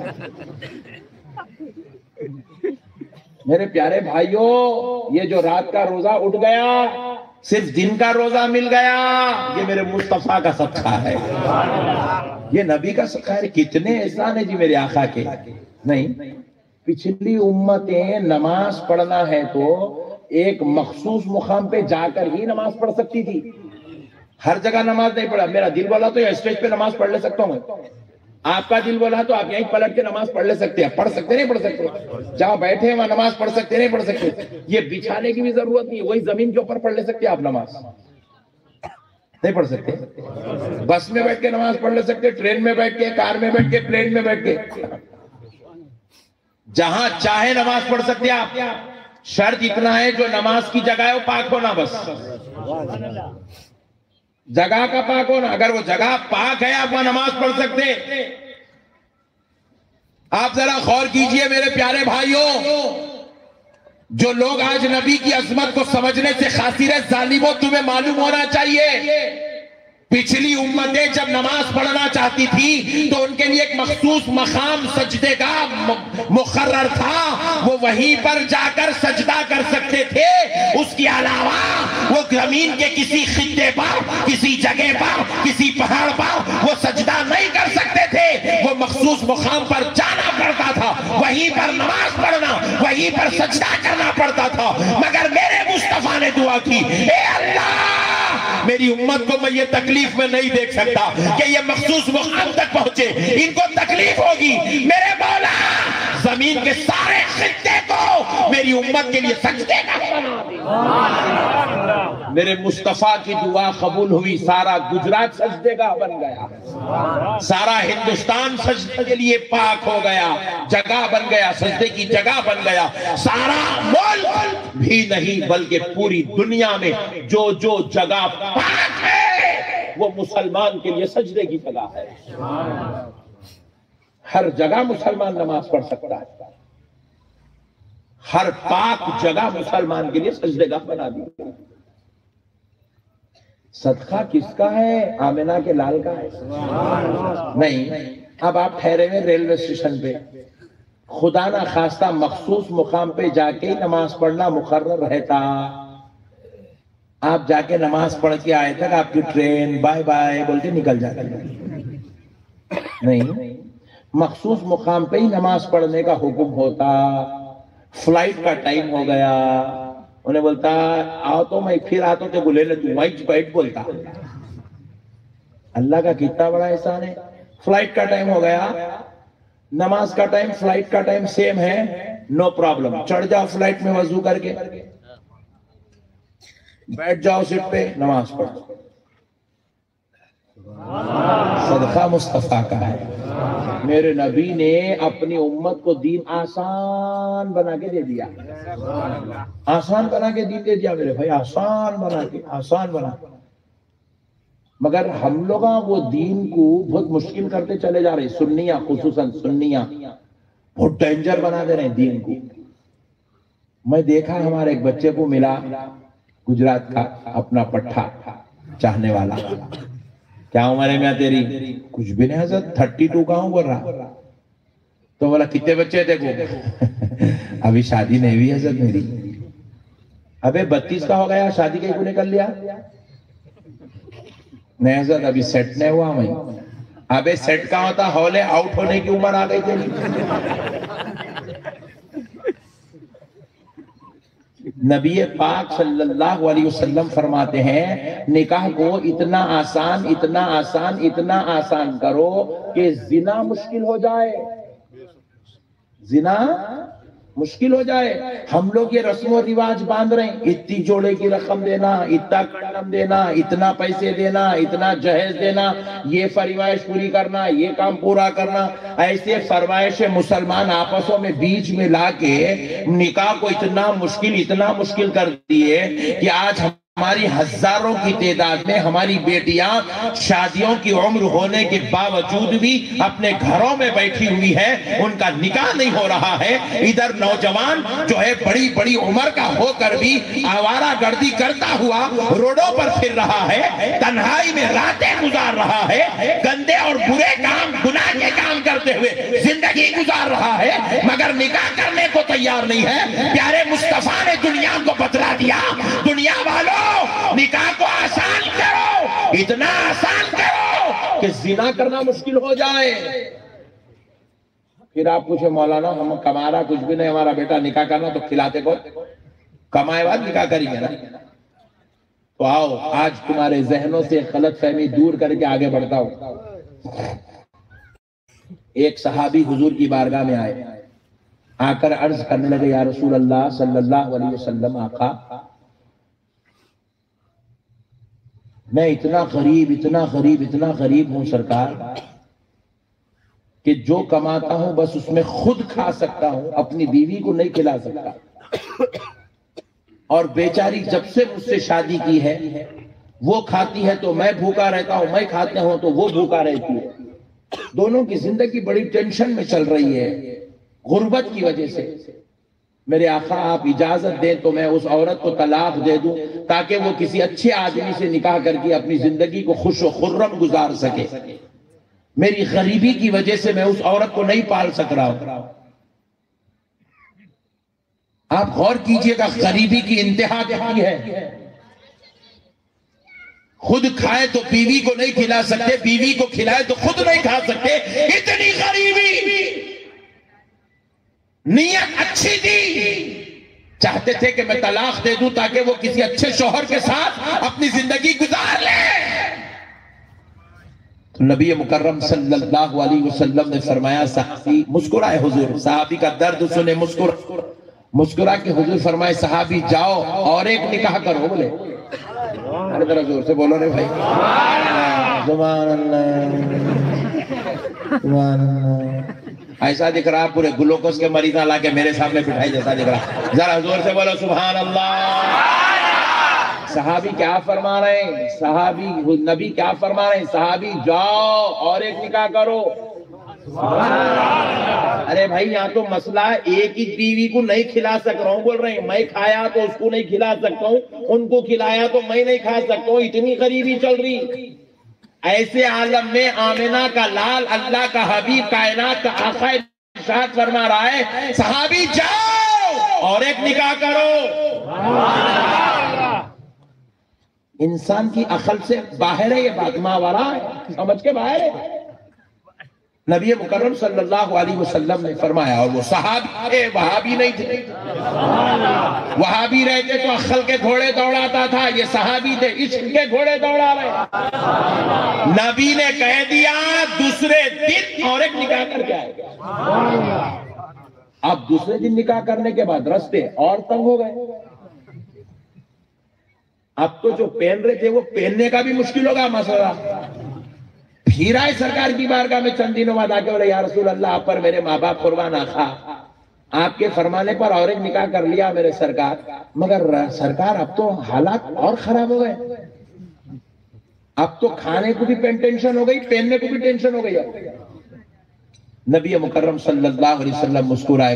میرے پیارے بھائیوں، یہ جو رات کا روزہ اٹھ گیا، صرف دن کا روزہ مل گیا، یہ میرے مصطفیٰ کا صدقہ ہے، یہ نبی کا صدقہ ہے۔ کتنے احسان ہے جی میرے آقا کے۔ نہیں پچھلی امتیں نماز پڑھنا ہے تو ایک مخصوص مقام پہ جا کر ہی نماز پڑھ سکتی تھی، ہر جگہ نماز نہیں پڑھا۔ میرا دل بولا تو یہ اسٹیج پہ نماز پڑھ لے سکتا ہوں، آپ کا دل بولا تو آپ یہیں پلٹ کے نماز پڑھ لے سکتے ہیں، پڑھ سکتے نہیں پڑھ سکتے، جہاں بیٹھے ہیں وہاں نماز پڑھ سکتے نہیں پڑھ سکتے، یہ بچھانے کی بھی ضرورت نہیں، وہی زمین کے اوپر پڑھ لے سکتے آپ نماز، نہیں پڑھ سکتے، بس میں بیٹھ کے نماز پڑھ لے سکتے، ٹرین میں بیٹھ کے، کار میں بیٹھ کے، پلین میں بیٹھ کے، جہاں چاہے نماز پڑھ سکتے آپ، شرط اتنا ہے جو نماز کی جگہ ہے وہ پاک ہونا، بس جگہ کا پاک ہونا، اگر وہ جگہ پاک ہے آپ وہاں نماز پڑھ سکتے۔ آپ ذرا غور کیجئے میرے پیارے بھائیوں، جو لوگ آج نبی کی عظمت کو سمجھنے سے قاصر ہیں، ظالموں تمہیں معلوم ہونا چاہیے، پچھلی امتیں جب نماز پڑھنا چاہتی تھی تو ان کے لیے ایک مخصوص مقام سجدے کا مقرر تھا، وہ وہیں پر جا کر سجدہ کر سکتے تھے، اس کے علاوہ وہ زمین کے کسی خطے پر، کسی جگہ پر، کسی پہاڑ پر وہ سجدہ نہیں کر سکتے تھے، وہ مخصوص مقام پر جانا پڑتا تھا، وہیں پر نماز پڑھنا، وہیں پر سجدہ کرنا پڑتا تھا۔ مگر میرے مصطفیٰ نے دعا کی، اے اللہ میری امت کو میں یہ تکلیف میں نہیں دیکھ سکتا کہ یہ مخصوص مقام تک پہنچے، ان کو تکلیف ہوگی، میرے مولا زمین کے سارے خطے کو میری امت کے لیے سجدے کا بنا دے۔ میرے مصطفیٰ کی دعا قبول ہوئی، سارا گجرات سجدے کا بن گیا، سارا ہندوستان سجدے کے لیے پاک ہو گیا، جگہ بن گیا، سجدے کی جگہ بن گیا، سارا ملک بھی نہیں بلکہ پوری دنیا میں جو جو جگہ پاک ہے وہ مسلمان کے لیے سجدے کی جگہ ہے، ہر جگہ مسلمان نماز پڑھ سکتا ہے، ہر پاک جگہ مسلمان کے لیے سجدے گاہ بنا دی۔ صدقہ کس کا ہے؟ آمنہ کے لال کا ہے؟ نہیں، اب آپ ٹھہرے ہوئے ریلوے اسٹیشن پہ، خدا نہ خواستہ مخصوص مقام پہ جا کے نماز پڑھنا مقرر رہتا، آپ جا کے نماز پڑھ کے آئے تک آپ کی ٹرین بائے بائے بول کے نکل جاتی، نہیں، مخصوص مقام پہ ہی نماز پڑھنے کا حکم ہوتا۔ فلائٹ کا ٹائم ہو گیا، انہیں بولتا آؤ تو میں پھر آتا ہوں، بولے لے تو وائٹ بیٹ بولتا۔ اللہ کا کتنا بڑا احسان ہے، فلائٹ کا ٹائم ہو گیا، نماز کا ٹائم فلائٹ کا ٹائم سیم ہے، نو پرابلم، چڑھ جاؤ فلائٹ میں وضو کر کے، بیٹھ جاؤ سیٹ پہ، نماز پڑھو۔ صدقہ مصطفیٰ کا ہے۔ میرے نبی نے اپنی امت کو دین آسان بنا کے دے دیا، آسان بنا کے دین دے دیا میرے بھائی، آسان بنا کے، آسان بنا کے۔ مگر ہم لوگ وہ دین کو بہت مشکل کرتے چلے جا رہے، سنیاں خصوصاً سنیاں بہت ڈینجر بنا دے رہے ہیں دین کو۔ میں دیکھا ہمارے ایک بچے کو ملا گجرات کا، اپنا پٹھا چاہنے والا، کیا عمر ہے میاں تیری؟ کچھ بھی نہیں حضرت، 32 کا ہوں بول رہا۔ تو بولا کتنے بچے تھے کو؟ ابھی شادی نہیں ہوئی حضرت میری۔ ابے 32 کا ہو گیا، شادی کے کو نکل لیا؟ نہیں حضرت ابھی سیٹ نہیں ہوا میں۔ ابے سیٹ کا ہوتا ہولے آؤٹ ہونے کی عمر آ گئی تھی۔ نبی پاک صلی اللہ علیہ وسلم فرماتے ہیں نکاح کو اتنا آسان اتنا آسان اتنا آسان کرو کہ زنا مشکل ہو جائے، زنا مشکل ہو جائے۔ ہم لوگ یہ رسم و رواج باندھ رہے ہیں، اتنی جوڑے کی رقم دینا، اتنا کنڈم دینا، اتنا پیسے دینا، اتنا جہیز دینا، یہ فرمائش پوری کرنا، یہ کام پورا کرنا۔ ایسے فرمائش مسلمان آپسوں میں بیچ میں لا کے نکاح کو اتنا مشکل کر دیے کہ آج ہماری ہزاروں کی تعداد میں ہماری بیٹیاں شادیوں کی عمر ہونے کے باوجود بھی اپنے گھروں میں بیٹھی ہوئی ہے، ان کا نکاح نہیں ہو رہا ہے۔ ادھر نوجوان جو ہے بڑی بڑی عمر کا ہو کر بھی آوارہ گردی کرتا ہوا روڈوں پر پھر رہا ہے، تنہائی میں راتیں گزار رہا ہے، گندے اور برے کام گناہ کے کام کرتے ہوئے زندگی گزار رہا ہے، مگر نکاح کرنے کو تیار نہیں ہے۔ پیارے مصطفیٰ نے دنیا کو بتلا دیا، دنیا والوں نکاح کو آسان کرو، اتنا آسان کرو کہ زنا کرنا مشکل ہو جائے۔ پھر آپ پوچھے مولانا ہم کمارا کچھ بھی نہیں، ہمارا بیٹا نکاح کرنا تو کھلاتے کو کمائے بعد نکاح کریں گے نا۔ تو آؤ آج تمہارے ذہنوں سے غلط فہمی دور کر کے آگے بڑھتا ہوں۔ ایک صحابی حضور کی بارگاہ میں آئے، آ کر عرض کرنے لگے یا رسول اللہ صلی اللہ علیہ وسلم، آقا میں اتنا غریب ہوں سرکار کہ جو کماتا ہوں بس اس میں خود کھا سکتا ہوں، اپنی بیوی کو نہیں کھلا سکتا، اور بیچاری جب سے مجھ سے شادی کی ہے وہ کھاتی ہے تو میں بھوکا رہتا ہوں، میں کھاتا ہوں تو وہ بھوکا رہتی ہے۔ دونوں کی زندگی بڑی ٹینشن میں چل رہی ہے غربت کی وجہ سے۔ میرے آقا آپ اجازت دیں تو میں اس عورت کو طلاق دے دوں تاکہ وہ کسی اچھے آدمی سے نکاح کر کے اپنی زندگی کو خوش و خرم گزار سکے، میری غریبی کی وجہ سے میں اس عورت کو نہیں پال سک رہا ہوں۔ آپ غور کیجئے گا غریبی کی انتہا کتنی ہے۔ خود کھائے تو بیوی کو نہیں کھلا سکتے، بیوی کو کھلائے تو خود نہیں کھا سکتے، اتنی غریبی۔ نیت اچھی تھی، چاہتے تھے کہ میں طلاق دے دوں تاکہ وہ کسی اچھے شوہر کے ساتھ اپنی زندگی گزار لے۔ نبی مکرم صلی اللہ علیہ وسلم نے فرمایا، صحابی مسکرائے، حضور صحابی کا درد سنے، مسکرا کے حضور فرمائے صحابی جاؤ اور ایک نکاح کرو۔ بولے ارے ذرا زور سے بولو رے بھائی، سبحان اللہ سبحان اللہ۔ ایسا دکھ رہا پورے گلوکوز کے مریضاں لا کے میرے سامنے بٹھائی جیسا دکھ رہا، ذرا زور سے بولو سبحان اللہ۔ صحابی کیا فرما رہے ہیں؟ صحابی نبی کیا فرما رہے ہیں؟ صحابی جاؤ اور ایک نکاح کرو۔ ارے بھائی یہاں تو مسئلہ ہے ایک ہی بیوی کو نہیں کھلا سک رہا ہوں، بول رہے ہیں میں کھایا تو اس کو نہیں کھلا سکتا ہوں، ان کو کھلایا تو میں نہیں کھا سکتا ہوں، اتنی غریبی چل رہی۔ ایسے عالم میں آمنہ کا لال، اللہ کا حبیب، کائنات کا آقا ارشاد فرما رہا ہے صحابی جاؤ اور ایک نکاح کرو۔ انسان کی عقل سے باہر ہے یہ بات، ماورا ہے، سمجھ کے باہر ہے۔ نبی مکرم صلی اللہ علیہ وسلم نے فرمایا، اور وہ صحابی تھے، وہابی نہیں تھے۔ وہابی رہتے تو اخل کے گھوڑے دوڑاتا تھا، یہ صحابی تھے، عشق کے گھوڑے دوڑا رہے۔ نبی نے کہہ دیا دوسرے دن اور ایک نکاح کر کے آئے گا۔ اب دوسرے دن نکاح کرنے کے بعد رستے اور تنگ ہو گئے۔ اب تو جو پہن رہے تھے وہ پہننے کا بھی مشکل ہوگا مسئلہ۔ پھر آئے سرکار کی بارگاہ میں چند دنوں بعد آ کے بولے یا رسول اللہ آپ پر میرے ماں باپ قربان آقا، آپ کے فرمانے پر اور ایک نکاح کر لیا میرے سرکار، مگر سرکار اب تو حالات اور خراب ہو گئے، اب تو کھانے کو بھی ٹینشن ہو گئی، پہننے کو بھی ٹینشن ہو گئی۔ نبی مکرم صلی اللہ علیہ وسلم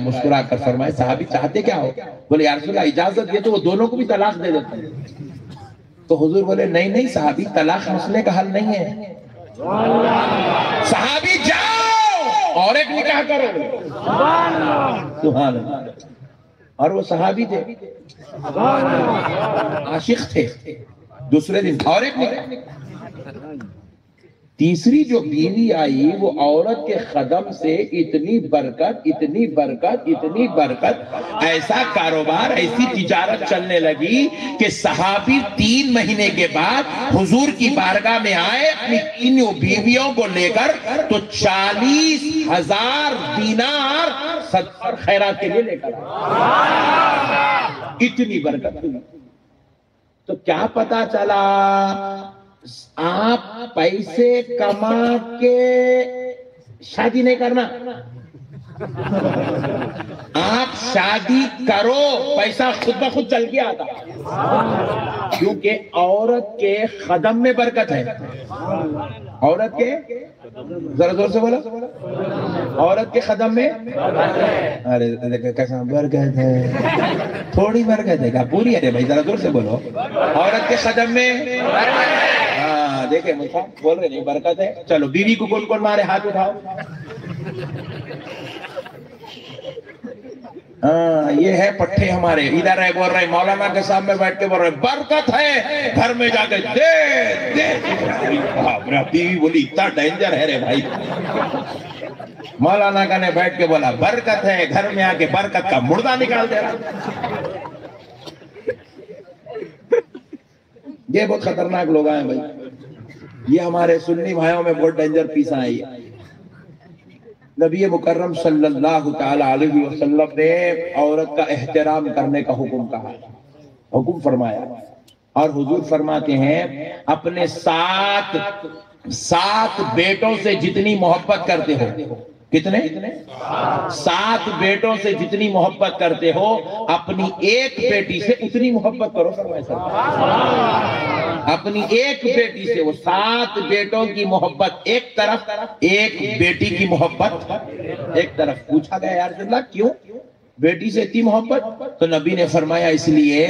مسکرا کر فرمائے صحابی چاہتے کیا ہو؟ بولے یا رسول اللہ اجازت دے تو وہ دونوں کو بھی طلاق دے دیتے ہیں۔ تو حضور بولے نہیں صحابی، طلاق مسئلے کا حل نہیں ہے، صحابی جاؤ اور ایک نکاح کرو۔ سبحان اللہ۔ اور وہ صحابی تھے، عاشق تھے، دوسرے دن اور ایک نکاح۔ تیسری جو بیوی آئی وہ عورت کے قدم سے اتنی برکت، اتنی برکت، اتنی برکت، ایسا کاروبار، ایسی تجارت چلنے لگی کہ صحابی 3 مہینے کے بعد حضور کی بارگاہ میں آئے اپنی تینوں بیویوں کو لے کر، تو 40,000 دینار صدقہ اور خیرات کے لیے لے کر آئے۔ اتنی برکت ہوئی۔ تو کیا پتا چلا؟ آپ پیسے کما کے شادی نہیں کرنا، آپ شادی کرو، پیسہ خود بخود چل کے آتا، کیونکہ عورت کے قدم میں برکت ہے۔ عورت کے، ذرا زور سے بولا، عورت کے قدم میں، ارے کیسا برکت ہے، تھوڑی برکت ہے کیا پوری ہے بھائی؟ ذرا زور سے بولو، عورت کے قدم میں، ہاں دیکھیں مصعب بول رہے نہیں برکت ہے۔ چلو بیوی کو کون کون مارے ہاتھ اٹھاؤ۔ ہاں یہ ہے پٹھے ہمارے، ادھر ہے بول رہے مولانا کے سامنے بیٹھ کے بول رہے برکت ہے، گھر میں جا کے دے۔ بیوی بولی اتنا ڈینجر ہے رے بھائی۔ مولانا کا نے بیٹھ کے بولا برکت ہے، گھر میں آ کے برکت کا مردہ نکال دے رہا۔ یہ بہت خطرناک لوگ ہیں بھائی، یہ ہمارے سنی بھائیوں میں بہت ڈینجر پیس آئی ہے۔ نبی مکرم صلی اللہ تعالی علیہ وسلم نے عورت کا احترام کرنے کا حکم کہا، حکم فرمایا، اور حضور فرماتے ہیں اپنے 7 بیٹوں سے جتنی محبت کرتے ہو، کتنے؟ 7 بیٹوں سے جتنی محبت کرتے ہو اپنی ایک بیٹی سے اتنی محبت کرو۔ اپنی ایک بیٹی سے، وہ 7 بیٹوں کی محبت ایک طرف، ایک بیٹی کی محبت ایک طرف۔ پوچھا گیا یا رسول اللہ کیوں بیٹی سے اتنی محبت؟ تو نبی نے فرمایا اس لیے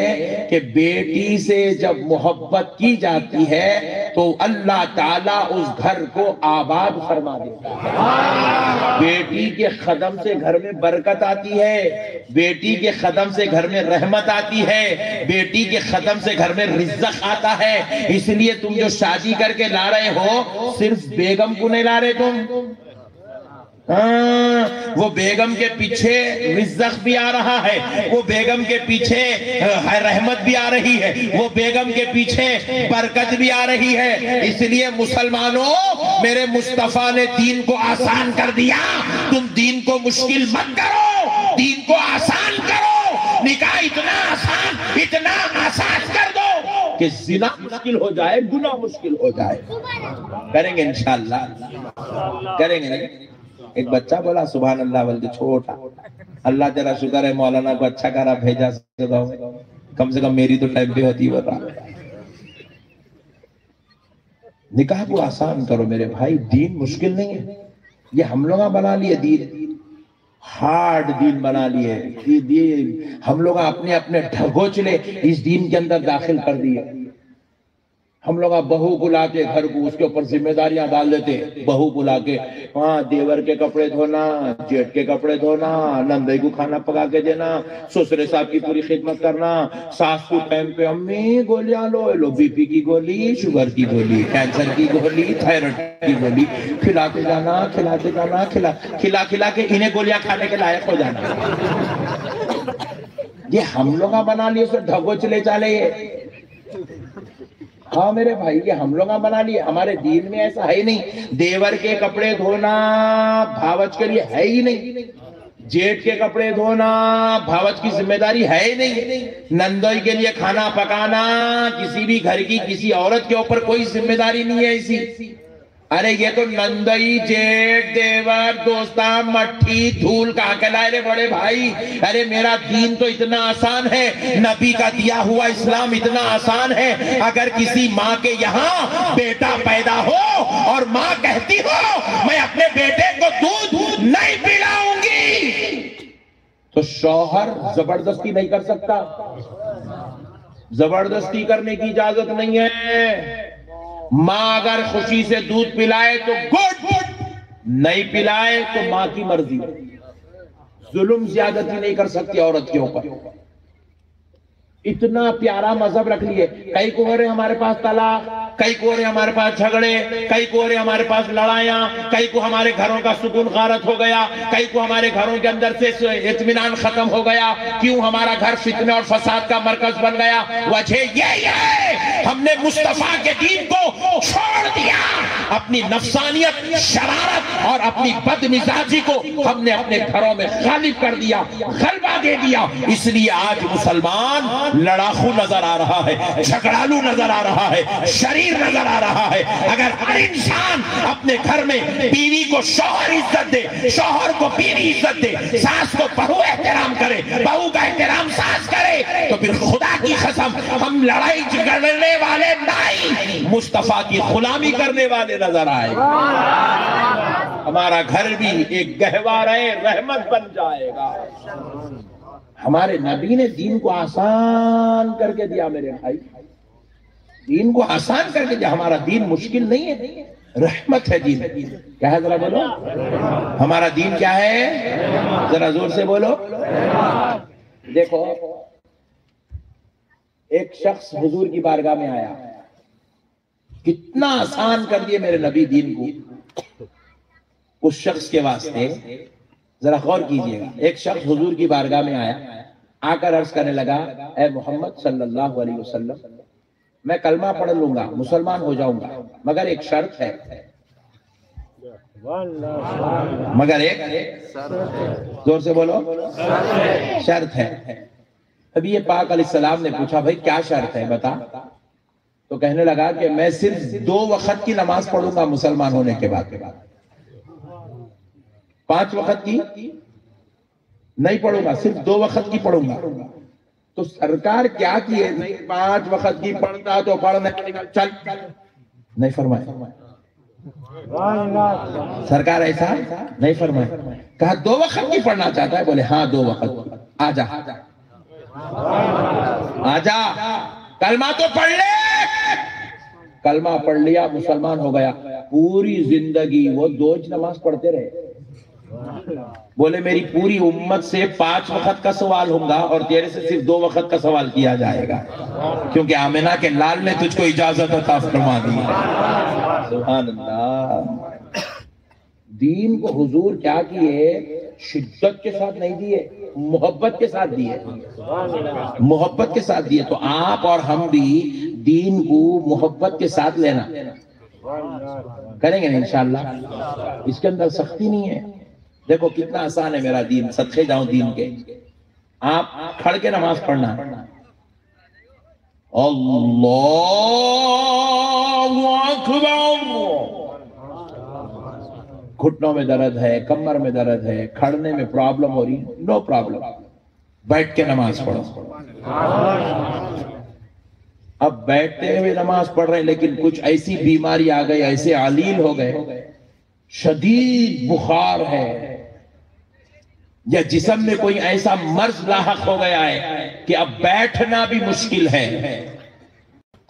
کہ بیٹی سے جب محبت کی جاتی ہے تو اللہ تعالیٰ اس گھر کو آباد فرما دیتا ہے۔ بیٹی کے قدم سے گھر میں برکت آتی ہے، بیٹی کے قدم سے گھر میں رحمت آتی ہے، بیٹی کے قدم سے گھر میں رزق آتا ہے۔ اس لیے تم جو شادی کر کے لا رہے ہو صرف بیگم کو نہیں لا رہے تم، وہ بیگم کے پیچھے رزق بھی آ رہا ہے، وہ بیگم کے پیچھے رحمت بھی آ رہی ہے، وہ بیگم کے پیچھے برکت بھی آ رہی ہے۔ اس لیے مسلمانوں، میرے مصطفیٰ نے دین کو آسان کر دیا، تم دین کو مشکل مت کرو، دین کو آسان کرو۔ نکاح اتنا آسان کر دو کہ زنا مشکل ہو جائے، گناہ مشکل ہو جائے۔ کریں گے انشاءاللہ، کریں گے۔ ایک بچہ بولا سبحان اللہ بلکہ چھوٹا، اللہ تیرا شکر ہے مولانا کو اچھا کرا بھیجا، کم سے کم میری تو ٹائم پہ ہوتی بتا۔ نکاح کو آسان کرو میرے بھائی، دین مشکل نہیں ہے، یہ ہم لوگاں بنا لیے دین، ہارڈ دین بنا لیے، ہم لوگ اپنے ڈھگوچلے اس دین کے اندر داخل کر دیے۔ ہم لوگ اب بہو کو لا کے گھر کو اس کے اوپر ذمہ داریاں ڈال دیتے، بہو کو لا کے ہاں دیور کے کپڑے دھونا، جیٹ کے کپڑے دھونا، نندے کو کھانا پکا کے دینا، سسرے صاحب کی پوری خدمت کرنا، ساس کو ٹائم پہ امی گولیاں لو بی پی کی گولی، شوگر کی گولی، کینسر کی گولی، تھائرائڈ کی گولی کھلاتے جانا، کھلاتے جانا، کھلا کے انہیں گولیاں کھانے کے لائق ہو جانا۔ یہ ہم لوگ بنا لیے اسے ڈھگو چلے چالے یہ۔ ہاں میرے بھائی یہ ہم لوگ بنا لیے، ہمارے دین میں ایسا ہے ہی نہیں۔ دیور کے کپڑے دھونا بھاوچ کے لیے ہے ہی نہیں، جیٹ کے کپڑے دھونا بھاوچ کی ذمہ داری ہے ہی نہیں، نندوئی کے لیے کھانا پکانا کسی بھی گھر کی کسی عورت کے اوپر کوئی ذمہ داری نہیں ہے ایسی۔ ارے یہ تو نندوئی، جیٹ، دیور، دوستان، مٹھی، دھول کہاں کے لائے رے بڑے بھائی؟ ارے میرا دین تو اتنا آسان ہے، نبی کا دیا ہوا اسلام اتنا آسان ہے۔ اگر کسی ماں کے یہاں بیٹا پیدا ہو اور ماں کہتی ہو میں اپنے بیٹے کو دودھ نہیں پلاؤں گی، تو شوہر زبردستی نہیں کر سکتا، زبردستی کرنے کی اجازت نہیں ہے۔ ماں اگر خوشی سے دودھ پلائے تو گڈ، نہیں پلائے تو ماں کی مرضی، ظلم زیادتی نہیں کر سکتی عورت کے اوپر۔ اتنا پیارا مذہب رکھ لیے، کئی کو ہو رہے ہمارے پاس طلاق، کئی کو ہو رہے ہمارے پاس جھگڑے، کئی کو ہو رہے ہمارے پاس لڑائیاں، کئی کو ہمارے گھروں کا سکون غارت ہو گیا، کئی کو ہمارے گھروں کے اندر سے اطمینان ختم ہو گیا۔ کیوں ہمارا گھر فتنے اور فساد کا مرکز بن گیا؟ وجہ یہی ہے ہم نے مصطفیٰ کے دین کو چھوڑ دیا، اپنی نفسانیت، شرارت اور اپنی بد مزاجی کو ہم نے اپنے گھروں میں غالب کر دیا، غلبہ دے دیا۔ اس لیے آج مسلمان لڑاخو نظر آ رہا ہے، جھگڑالو نظر آ رہا ہے، شریر نظر آ رہا ہے۔ اگر ہر انسان اپنے گھر میں بیوی کو شوہر عزت دے، شوہر کو بیوی عزت دے، ساس کو بہو احترام کرے، بہو کا احترام ساس کرے، تو پھر خدا کی قسم ہم لڑائی جھگڑنے والے نہیں، مصطفیٰ کی غلامی کرنے والے نظر آئے۔ ہمارا گھر بھی ایک گہوارہ رحمت بن جائے گا۔ ہمارے نبی نے دین کو آسان کر کے دیا میرے بھائی، دین کو آسان کر کے دیا۔ ہمارا دین مشکل نہیں ہے، رحمت ہے دین۔ کیا ہے ذرا بولو، ہمارا دین کیا ہے؟ ذرا زور سے بولو۔ دیکھو ایک شخص حضور کی بارگاہ میں آیا، کتنا آسان کر دیے میرے نبی دین کو۔ اس شخص کے واسطے ذرا غور کیجئے گا، ایک شخص حضور کی بارگاہ میں آیا، آ کر عرض کرنے لگا اے محمد صلی اللہ علیہ وسلم میں کلمہ پڑھ لوں گا، مسلمان ہو جاؤں گا، مگر ایک شرط ہے، مگر ایک زور سے بولو، شرط ہے۔ ابھی یہ پاک علیہ السلام نے پوچھا بھائی کیا شرط ہے بتا؟ تو کہنے لگا کہ میں صرف 2 وقت کی نماز پڑھوں گا مسلمان ہونے کے بعد، 5 وقت کی نہیں پڑھوں گا، صرف 2 وقت کی پڑھوں گا۔ تو سرکار کیا کیے؟ نہیں 5 وقت کی پڑھتا تو پڑھنے چل، نہیں فرمائے سرکار، ایسا نہیں فرمائے۔ کہا 2 وقت کی پڑھنا چاہتا ہے؟ بولے ہاں 2 وقت۔ آجا آجا کلمہ تو پڑھ لے۔ کلمہ پڑھ لیا، مسلمان ہو گیا۔ پوری زندگی وہ 2 نماز پڑھتے رہے۔ بولے میری پوری امت سے 5 وقت کا سوال ہوگا اور تیرے سے صرف 2 وقت کا سوال کیا جائے گا، کیونکہ آمنہ کے لال نے تجھ کو اجازت عطا فرما دی۔ سبحان اللہ۔ دین کو حضور کیا کیے؟ شدت کے ساتھ نہیں دیے، محبت کے ساتھ دیے، محبت کے ساتھ دیے۔ تو آپ اور ہم بھی دین کو محبت کے ساتھ لینا کریں گے انشاءاللہ، اس کے اندر سختی نہیں ہے۔ دیکھو کتنا آسان ہے میرا دین، صدقے جاؤں دین کے۔ آپ کھڑ کے نماز پڑھنا، اللہ اکبر، گھٹنوں میں درد ہے، کمر میں درد ہے، کھڑنے میں پرابلم ہو رہی، نو پرابلم، بیٹھ کے نماز پڑھو۔ اب بیٹھتے ہوئے نماز پڑھ رہے ہیں لیکن کچھ ایسی بیماری آ گئی، ایسے علیل ہو گئے، شدید بخار ہے، یا جسم میں کوئی ایسا مرض لاحق ہو گیا ہے کہ اب بیٹھنا بھی مشکل ہے،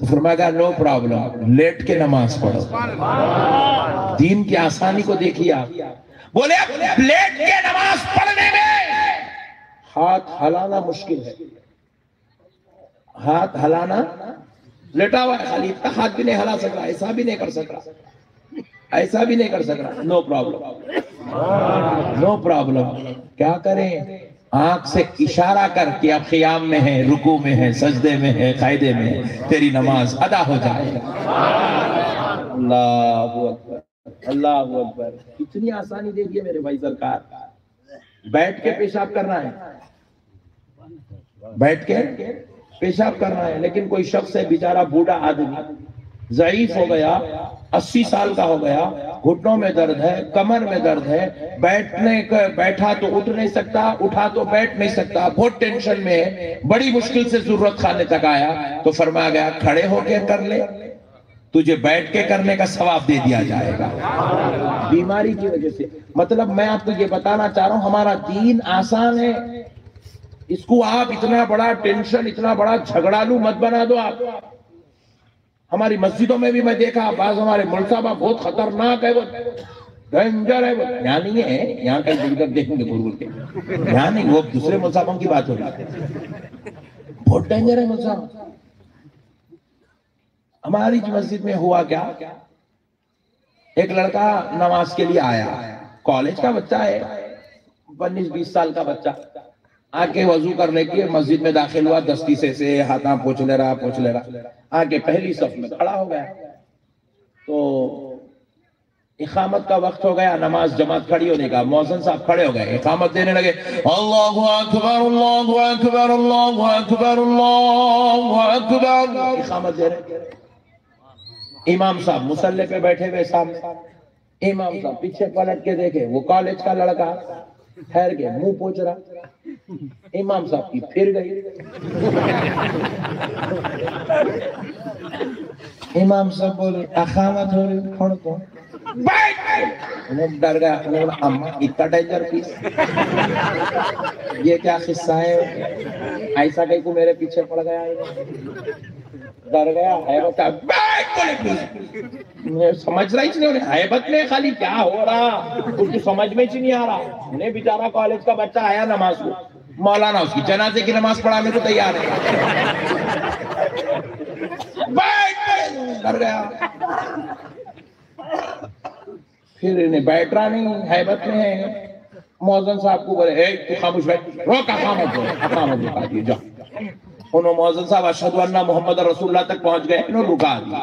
تو فرمایا گیا نو پرابلم، لیٹ کے نماز پڑھو۔ دین کی آسانی کو دیکھیے آپ، بولے اب لیٹ کے نماز پڑھنے میں ہاتھ ہلانا مشکل ہے، ہاتھ ہلانا، لیٹا ہوا ہے خالی، اتنا ہاتھ بھی نہیں ہلا سک رہا، ایسا بھی نہیں کر سک رہا، ایسا بھی نہیں کر سک رہا، نو پرابلم، نو پرابلم۔ کیا کریں؟ آنکھ سے اشارہ کر کے اب قیام میں ہے، رکوع میں ہے، سجدے میں ہے، قاعدے میں ہے، تیری نماز ادا ہو جائے۔ اللہ اکبر، اللہ اکبر، کتنی آسانی دیکھیے میرے بھائی سرکار۔ بیٹھ کے پیشاب کرنا ہے، بیٹھ کے پیشاب کرنا ہے، لیکن کوئی شخص ہے بیچارہ بوڑھا آدمی، ضعیف ہو گیا، 80 سال کا ہو گیا، گھٹنوں میں درد ہے، کمر میں درد ہے، بیٹھا تو اٹھ نہیں سکتا، اٹھا تو بیٹھ نہیں سکتا، بہت ٹینشن میں ہے، بڑی مشکل سے ضرورت خانے تک آیا تو فرمایا گیا کھڑے ہو کے کر لے، تجھے بیٹھ کے کرنے کا ثواب دے دیا جائے گا، بیماری کی وجہ سے۔ مطلب میں آپ کو یہ بتانا چاہ رہا ہوں ہمارا دین آسان ہے، اس کو آپ اتنا بڑا ٹینشن، اتنا بڑا جھگڑالو مت بنا دو آپ۔ ہماری مسجدوں میں بھی میں دیکھا، بعض ہمارے مول صاحبہ بہت خطرناک ہے، وہ ڈینجر ہے، وہ یہاں نہیں ہے، یہاں کہیں گزر دیکھیں گے گھر کے، یہاں نہیں، وہ دوسرے مول صاحبوں کی بات ہو رہی ہے، بہت ڈینجر ہے مول صاحب۔ ہماری مسجد میں ہوا کیا، ایک لڑکا نماز کے لیے آیا، کالج کا بچہ ہے، 19-20 سال کا بچہ، آ کے وضو کرنے کے مسجد میں داخل ہوا، دستی سے ہاتھاں پوچھ لے رہا، آ کے پہلی صف میں کھڑا ہو گیا۔ تو اقامت کا وقت ہو گیا، نماز جماعت کھڑی ہونے کا، مؤذن صاحب کھڑے ہو گئے، اقامت دینے لگے، اللہ اکبر اللہ اکبر اللہ اکبر اللہ اکبر، اقامت دے رہے۔ امام صاحب مصلی پہ بیٹھے ہوئے سامنے، امام صاحب پیچھے پلٹ کے دیکھے، وہ کالج کا لڑکا ٹھہر کے منہ پوچھ رہا، امام صاحب کی پھر گئی، امام صاحب بولے اقامت ہو رہی، کھڑ کو ڈر گیا، اماں اتنا ڈینجر پیس، یہ کیا قصہ ہے، ایسا کہیں کو میرے پیچھے پڑ گیا، ڈر گیا، حیبت سمجھ رہا ہی نہیں، حیبت میں خالی کیا ہو رہا اس کو سمجھ میں نہیں آ رہا، انہیں بیچارہ کالج کا بچہ آیا نماز کو، مولانا اس کی جنازے کی نماز پڑھانے کو تیار ہے، ڈر گیا، پھر انہیں بیٹھ رہا نہیں، حیبت میں ہے، مؤذن صاحب کو بولے اے تو خاموش بیٹھ، روک اقامت دو، اقامت رکا دیے، جا۔ انہوں مؤذن صاحب اشہد ان محمد رسول اللہ تک پہنچ گئے، انہوں رکا دیا،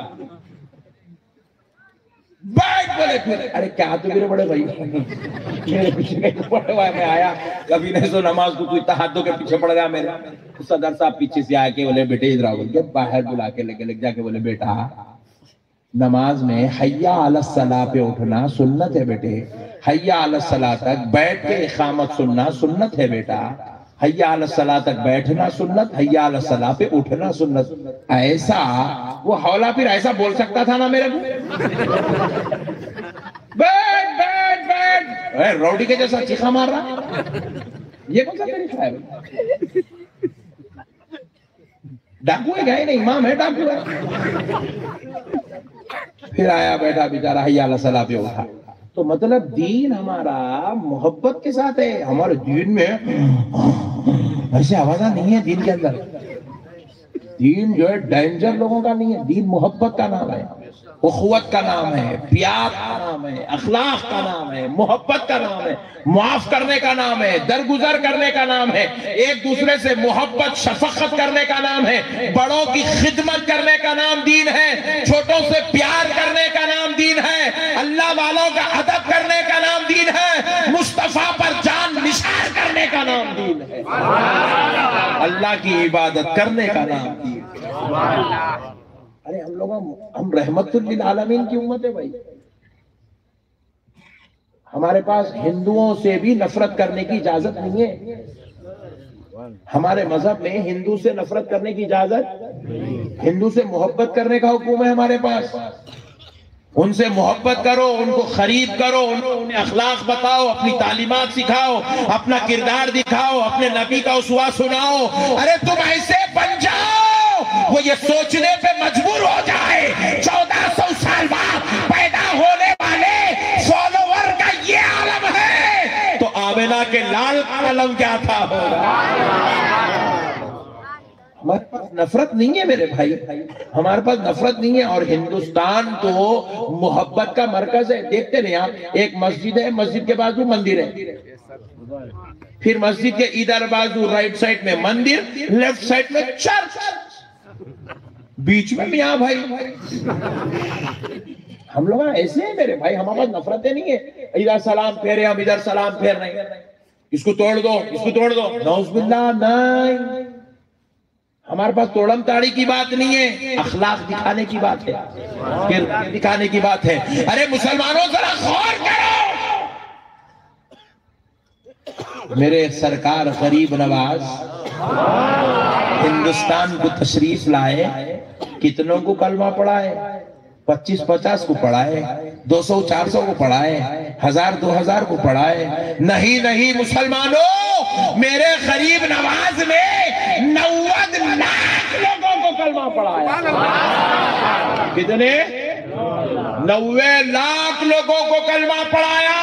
بیٹھ بولے پھر، ارے کیا تو میرے بڑے بھائی میرے پیچھے نہیں پڑے ہوا ہے، میں آیا کبھی نہیں سو نماز کو، تو اتنا ہاتھوں کے پیچھے پڑ گیا میرے۔ صدر صاحب پیچھے سے آئے کے بولے بیٹے ادھر آؤ، بول کے باہر بلا کے لے جا کے بولے بیٹا نماز میں حیا علی الصلاۃ پہ اٹھنا سنت ہے بیٹے، حیا علی الصلاۃ تک بیٹھ کے اقامت سننا سنت ہے بیٹا، حیا علی الصلاۃ تک بیٹھنا سنت، حیا علی الصلاۃ پہ اٹھنا سنت۔ ایسا وہ حولا پھر ایسا بول سکتا تھا نا میرے کو، بیٹھ بیٹھ بیٹھ، روڈی کے جیسا چیخا مار رہا، یہ کون سا طریقہ ہے؟ ڈاکو ہے گئے نہیں، امام ہے ڈاکو ہے۔ پھر آیا بیٹھا بیچارہ حیا علی الصلاۃ پہ اٹھا۔ تو مطلب دین ہمارا محبت کے ساتھ ہے، ہمارے دین میں ایسے آوازہ نہیں ہے، دین کے اندر دین جو ہے ڈینجر لوگوں کا نہیں ہے، دین محبت کا نام ہے، اخوت کا نام ہے، پیار کا نام ہے، اخلاق کا نام ہے، محبت کا نام ہے، معاف کرنے کا نام ہے، درگزر کرنے کا نام ہے، ایک دوسرے سے محبت شفقت کرنے کا نام ہے، بڑوں کی خدمت کرنے کا نام دین ہے، چھوٹوں سے پیار کرنے کا نام دین ہے، اللہ والوں کا ادب کرنے کا نام دین ہے، مصطفیٰ پر جان نثار کرنے کا نام دین ہے، اللہ کی عبادت کرنے کا نام دین ہے۔ ارے ہم رحمت للعالمین کی امت ہے بھائی، ہمارے پاس ہندوؤں سے بھی نفرت کرنے کی اجازت نہیں ہے، ہمارے مذہب میں ہندو سے نفرت کرنے کی اجازت، ہندو سے محبت کرنے کا حکم ہے ہمارے پاس، ان سے محبت کرو، ان کو خرید کرو، انہیں اخلاق بتاؤ، اپنی تعلیمات سکھاؤ، اپنا کردار دکھاؤ، اپنے نبی کا اسوہ سناؤ۔ ارے تم ایسے بن جاؤ وہ یہ سوچنے پہ مجبور ہو جائے 1400 سال بعد پیدا ہونے والے فالوور کا یہ عالم ہے تو آمنہ کے لال کا عالم کیا تھا ہوگا؟ ہمارے پاس نفرت نہیں ہے میرے بھائی، ہمارے پاس نفرت نہیں ہے. اور ہندوستان تو محبت کا مرکز ہے. دیکھتے نہیں آپ، ایک مسجد ہے، مسجد کے بازو مندر ہے، پھر مسجد کے ادھر بازو رائٹ سائڈ میں مندر، لیفٹ سائڈ میں چرچ، بیچ میں میاں بھائی. ہم لوگ ایسے ہیں میرے بھائی، ہمارے پاس نفرتیں نہیں ہے. ادھر سلام پھیرے، ہم ادھر سلام پھیر رہے ہیں، اس کو توڑ دو، اس کو توڑ دو، نعوذ باللہ. نہیں، ہمارے پاس توڑم تاڑی کی بات نہیں ہے، اخلاق دکھانے کی بات ہے، کردار دکھانے کی بات ہے. ارے مسلمانوں ذرا غور کرو، میرے سرکار غریب نواز ہندوستان کو تشریف لائے، کتنوں کو کلمہ پڑھائے؟ 25-50 کو پڑھائے، 200-400 کو پڑھائے، 1000-2000 کو پڑھائے. نہیں مسلمانوں، میرے غریب نواز نے 90 لاکھ لوگوں کو کلمہ پڑھایا. کتنے؟ 90 لاکھ لوگوں کو کلمہ پڑھایا.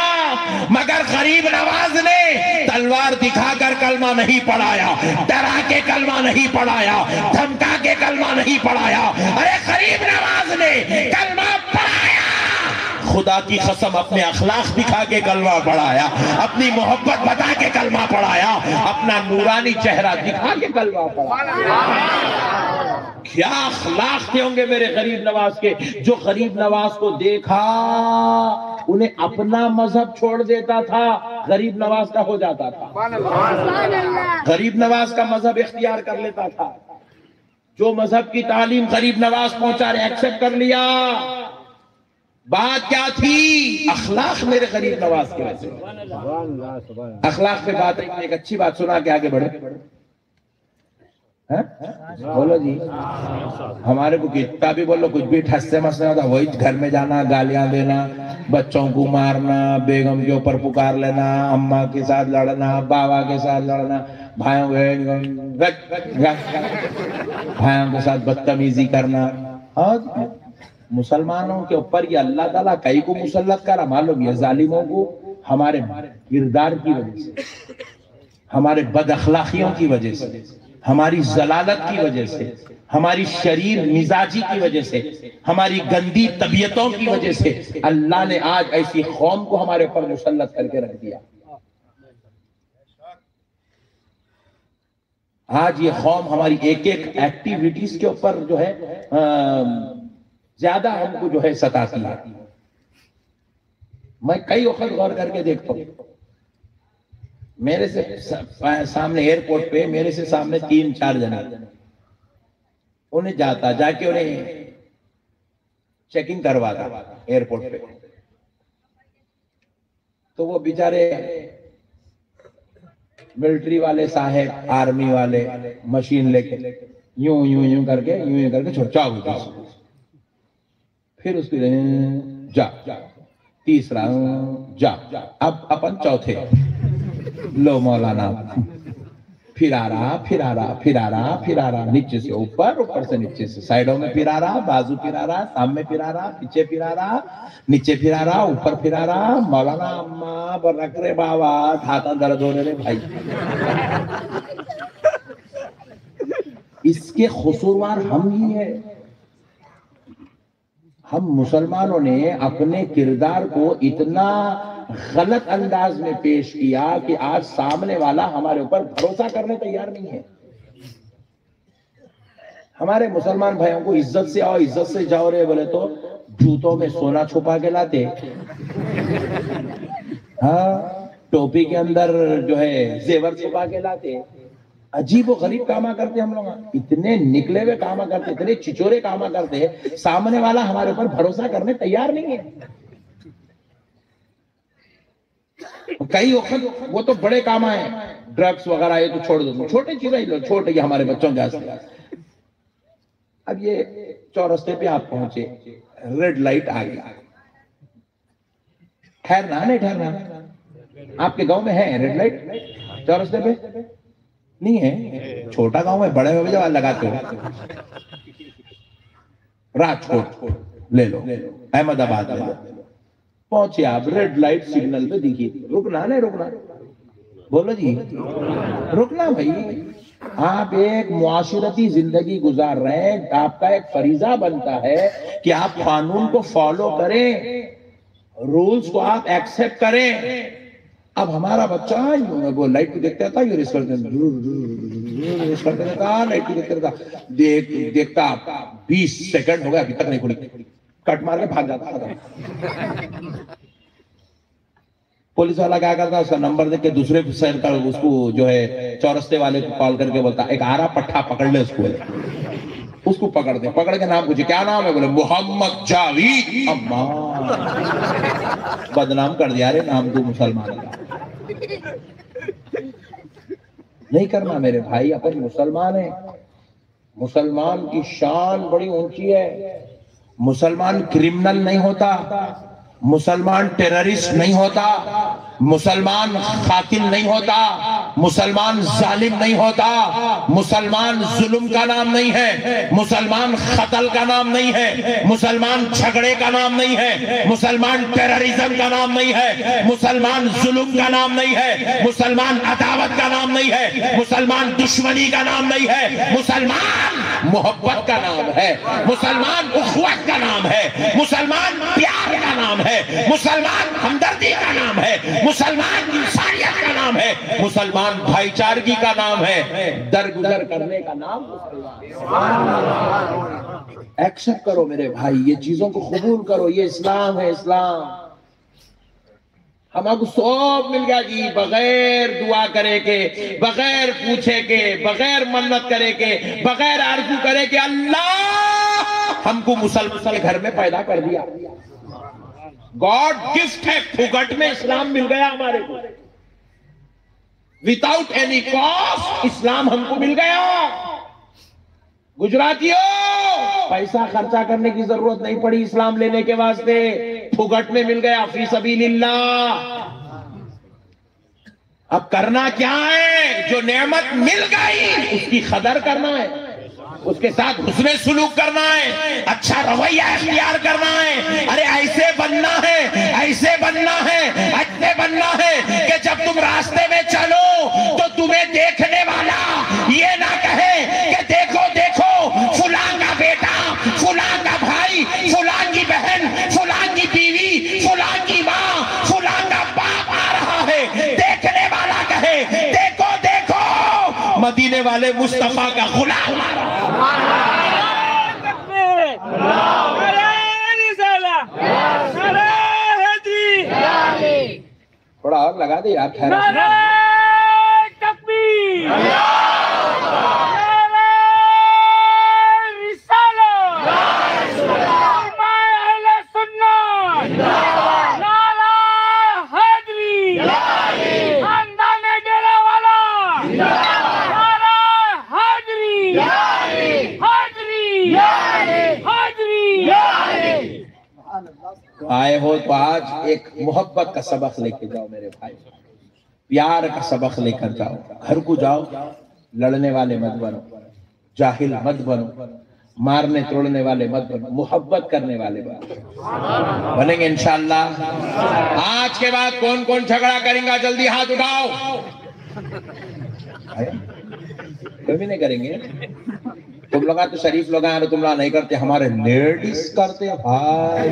مگر غریب نواز نے تلوار دکھا کر کلمہ نہیں پڑھایا، ڈرا کے کلمہ نہیں پڑھایا، دھمکا کے کلمہ نہیں پڑھایا. ارے غریب نواز نے کلمہ پڑھایا، خدا کی قسم اپنے اخلاق دکھا کے کلمہ پڑھایا، اپنی محبت بتا کے کلمہ پڑھایا، اپنا نورانی چہرہ دکھا کے کلمہ پڑھایا. کیا اخلاق تھے ہوں گے میرے غریب نواز کے. جو غریب نواز کو دیکھا انہیں اپنا مذہب چھوڑ دیتا تھا، غریب نواز کا ہو جاتا تھا. غریب نواز کا مذہب اختیار کر لیتا تھا. جو مذہب کی تعلیم غریب نواز پہنچا رہے ایکسپٹ کر لیا. بات کیا تھی؟ اخلاق میرے غریب نواز کی وجہ سے. اخلاق پہ بات ایک اچھی بات سنا کے آگے بڑھے. بولو جی، ہمارے کو کتنا بھی بولو، کچھ بھی ٹھسے مسئلہ ہوتا وہی گھر میں جانا، گالیاں دینا، بچوں کو مارنا، بیگم کے اوپر پکار لینا، اماں کے ساتھ لڑنا، بابا کے ساتھ لڑنا، بھائیوں کے ساتھ بدتمیزی کرنا. مسلمانوں کے اوپر یہ اللہ تعالیٰ کئی کو مسلط کرا معلوم، یہ ظالموں کو ہمارے کردار کی وجہ سے، ہمارے بد اخلاقیوں کی وجہ سے، ہماری ضلالت کی وجہ سے، ہماری شریر مزاجی کی وجہ سے، ہماری گندی طبیعتوں کی وجہ سے اللہ نے آج ایسی قوم کو ہمارے اوپر مسلط کر کے رکھ دیا. آج یہ قوم ہماری ایک ایک ایکٹیویٹیز کے اوپر جو ہے زیادہ ہم کو جو ہے ستاتی ہے. میں کئی وقت غور کر کے دیکھتا ہوں، میرے سے سامنے ایئرپورٹ پہ میرے سے سامنے 3-4 جنے، انہیں جاتا جا کے انہیں چیکنگ کرواتا ایئرپورٹ پہ، تو وہ بیچارے ملٹری والے صاحب، آرمی والے مشین لے کے یوں کر کے چھوڑا ہوتا، پھر اس کی جا، تیسرا جا، اب اپن چوتھے لو مولانا، پھر آ رہا نیچے سے اوپر، اوپر سے نیچے سے، سائیڈوں میں پھر آ رہا، بازو پھر آ رہا، سامنے پھر آ رہا، پیچھے پھر آ رہا، نیچے پھر آ رہا، اوپر پھر آ رہا. مولانا اماں برک رے بابا، دھاتا درد ہونے رے بھائی. اس کے قصوروار ہم ہی ہیں. ہم مسلمانوں نے اپنے کردار کو اتنا غلط انداز میں پیش کیا کہ آج سامنے والا ہمارے اوپر بھروسہ کرنے تیار نہیں ہے. ہمارے مسلمان بھائیوں کو عزت سے آؤ، عزت سے جاؤ رہے بولے تو جوتوں میں سونا چھپا کے لاتے، ہاں ٹوپی کے اندر جو ہے زیور چھپا کے لاتے. عجیب و غریب کاما کرتے ہم لوگ، اتنے نکلے ہوئے کاما کرتے، اتنے چچورے کاما کرتے، سامنے والا ہمارے اوپر بھروسہ کرنے تیار نہیں ہے. کئی وقت وہ تو بڑے کاما ہیں، ڈرگس وغیرہ یہ تو چھوڑ دو، چھوٹے چیزیں چھوٹے یہ ہمارے بچوں کے واسطے. اب یہ چورستے پہ آپ پہنچے، ریڈ لائٹ آ گئی، ٹھہرنا نہیں ٹھہرنا؟ آپ کے گاؤں میں ہے ریڈ لائٹ چورستے پہ؟ نہیں ہے, چھوٹا گاؤں ہے, بڑے میں جب لگاتے ہو. راجکوٹ لے لو, احمد آباد لے لو, پہنچے آپ, ریڈ لائٹ سگنل پہ دیکھیے, رکنا نہیں رکنا, بولو جی رکنا بھائی. آپ ایک معاشرتی زندگی گزار رہے ہیں, آپ کا ایک فریضہ بنتا ہے کہ آپ قانون کو فالو کریں, رولز کو آپ ایکسپٹ کریں. اب ہمارا بچہ وہ لائٹ کو دیکھتا تھا, یہ ریس کرتے تھا, لائٹ کو دیکھتا تھا, دیکھتا 20 سیکنڈ ہو گیا ابھی تک نہیں کھلی, کٹ مار کے بھاگ جاتا تھا. پولیس والا کیا کرتا, اس کا نمبر دیکھ کے دوسرے شہر کا اس کو جو ہے چورستے والے کو کال کر کے بولتا, ایک آرا پٹھا پکڑ لے اس کو پکڑ دے, پکڑ کے نام پوچھے کیا نام ہے, بولے محمد جاوید. اماں بدنام کر دیا رے نام تو مسلمان کا. نہیں کرنا میرے بھائی, اپن مسلمان ہیں, مسلمان کی شان بڑی اونچی ہے. مسلمان کرمنل نہیں ہوتا, مسلمان ٹیررسٹ نہیں ہوتا, مسلمان قاتل نہیں ہوتا, مسلمان ظالم نہیں ہوتا, مسلمان ظلم کا نام نہیں ہے, مسلمان قتل کا نام نہیں ہے, مسلمان جھگڑے کا نام نہیں ہے, مسلمان ٹیررزم کا نام نہیں ہے, مسلمان ظلم کا نام نہیں ہے, مسلمان عداوت کا نام نہیں ہے, مسلمان دشمنی کا نام نہیں ہے, مسلمان محبت کا نام ہے, مسلمان اخوت کا نام ہے, مسلمان پیار کا نام ہے, مسلمان ہمدردی کا نام ہے, مسلمان انسانیت کا نام ہے, مسلمان بھائی چارگی کا نام ہے, درگزر کرنے کا نام مسلمان. ایکسپٹ کرو میرے بھائی, یہ چیزوں کو قبول کرو, یہ اسلام ہے. اسلام ہمارے کو سب مل گیا جی, بغیر دعا کرے کے, بغیر پوچھے کے, بغیر منت کرے کے, بغیر آرزو کرے کے, اللہ ہم کو مسلمان کے گھر میں پیدا کر دیا. گاڈ گفٹ ہے, پھوگٹ میں اسلام مل گیا ہمارے کو, without any cost اسلام ہم کو مل گیا. گجراتیوں, پیسہ خرچہ کرنے کی ضرورت نہیں پڑی اسلام لینے کے واسطے, پھوگٹ میں مل گیا, فی سبیل اللہ. اب کرنا کیا ہے, جو نعمت مل گئی اس کی قدر کرنا ہے, اس کے ساتھ حسن سلوک کرنا ہے, اچھا رویہ اختیار کرنا ہے. ارے ایسے بننا ہے, ایسے بننا ہے, ایسے بننا ہے کہ جب تم راستے میں چلو تو تمہیں دیکھنے والا یہ نہ کہے کہ دیکھو دیکھو فلاں کا بیٹا, فلاں کا بھائی, فلاں کی بہن, فلاں کی بیوی, فلاں کی ماں, فلاں کا باپ آ رہا ہے. دیکھنے والا کہے دیکھو دیکھو مدینے والے مصطفیٰ کا غلام آ رہا ہے. تھوڑا اور لگا دے یار, آئے ہو تو آج ایک محبت کا سبق لے کے جاؤ میرے بھائی, پیار کا سبق لے کر جاؤ. گھر کو جاؤ, لڑنے والے مت بنو, جاہل مت بنو, مارنے توڑنے والے مت بنو, محبت کرنے والے بنیں گے انشاءاللہ. آج کے بعد کون کون جھگڑا کریں گا, جلدی ہاتھ اٹھاؤ. کبھی نہیں کریں گے. تم لوگ تو شریف لوگ ہیں, تم لوگ نہیں کرتے, ہمارے لیڈیز کرتے بھائی.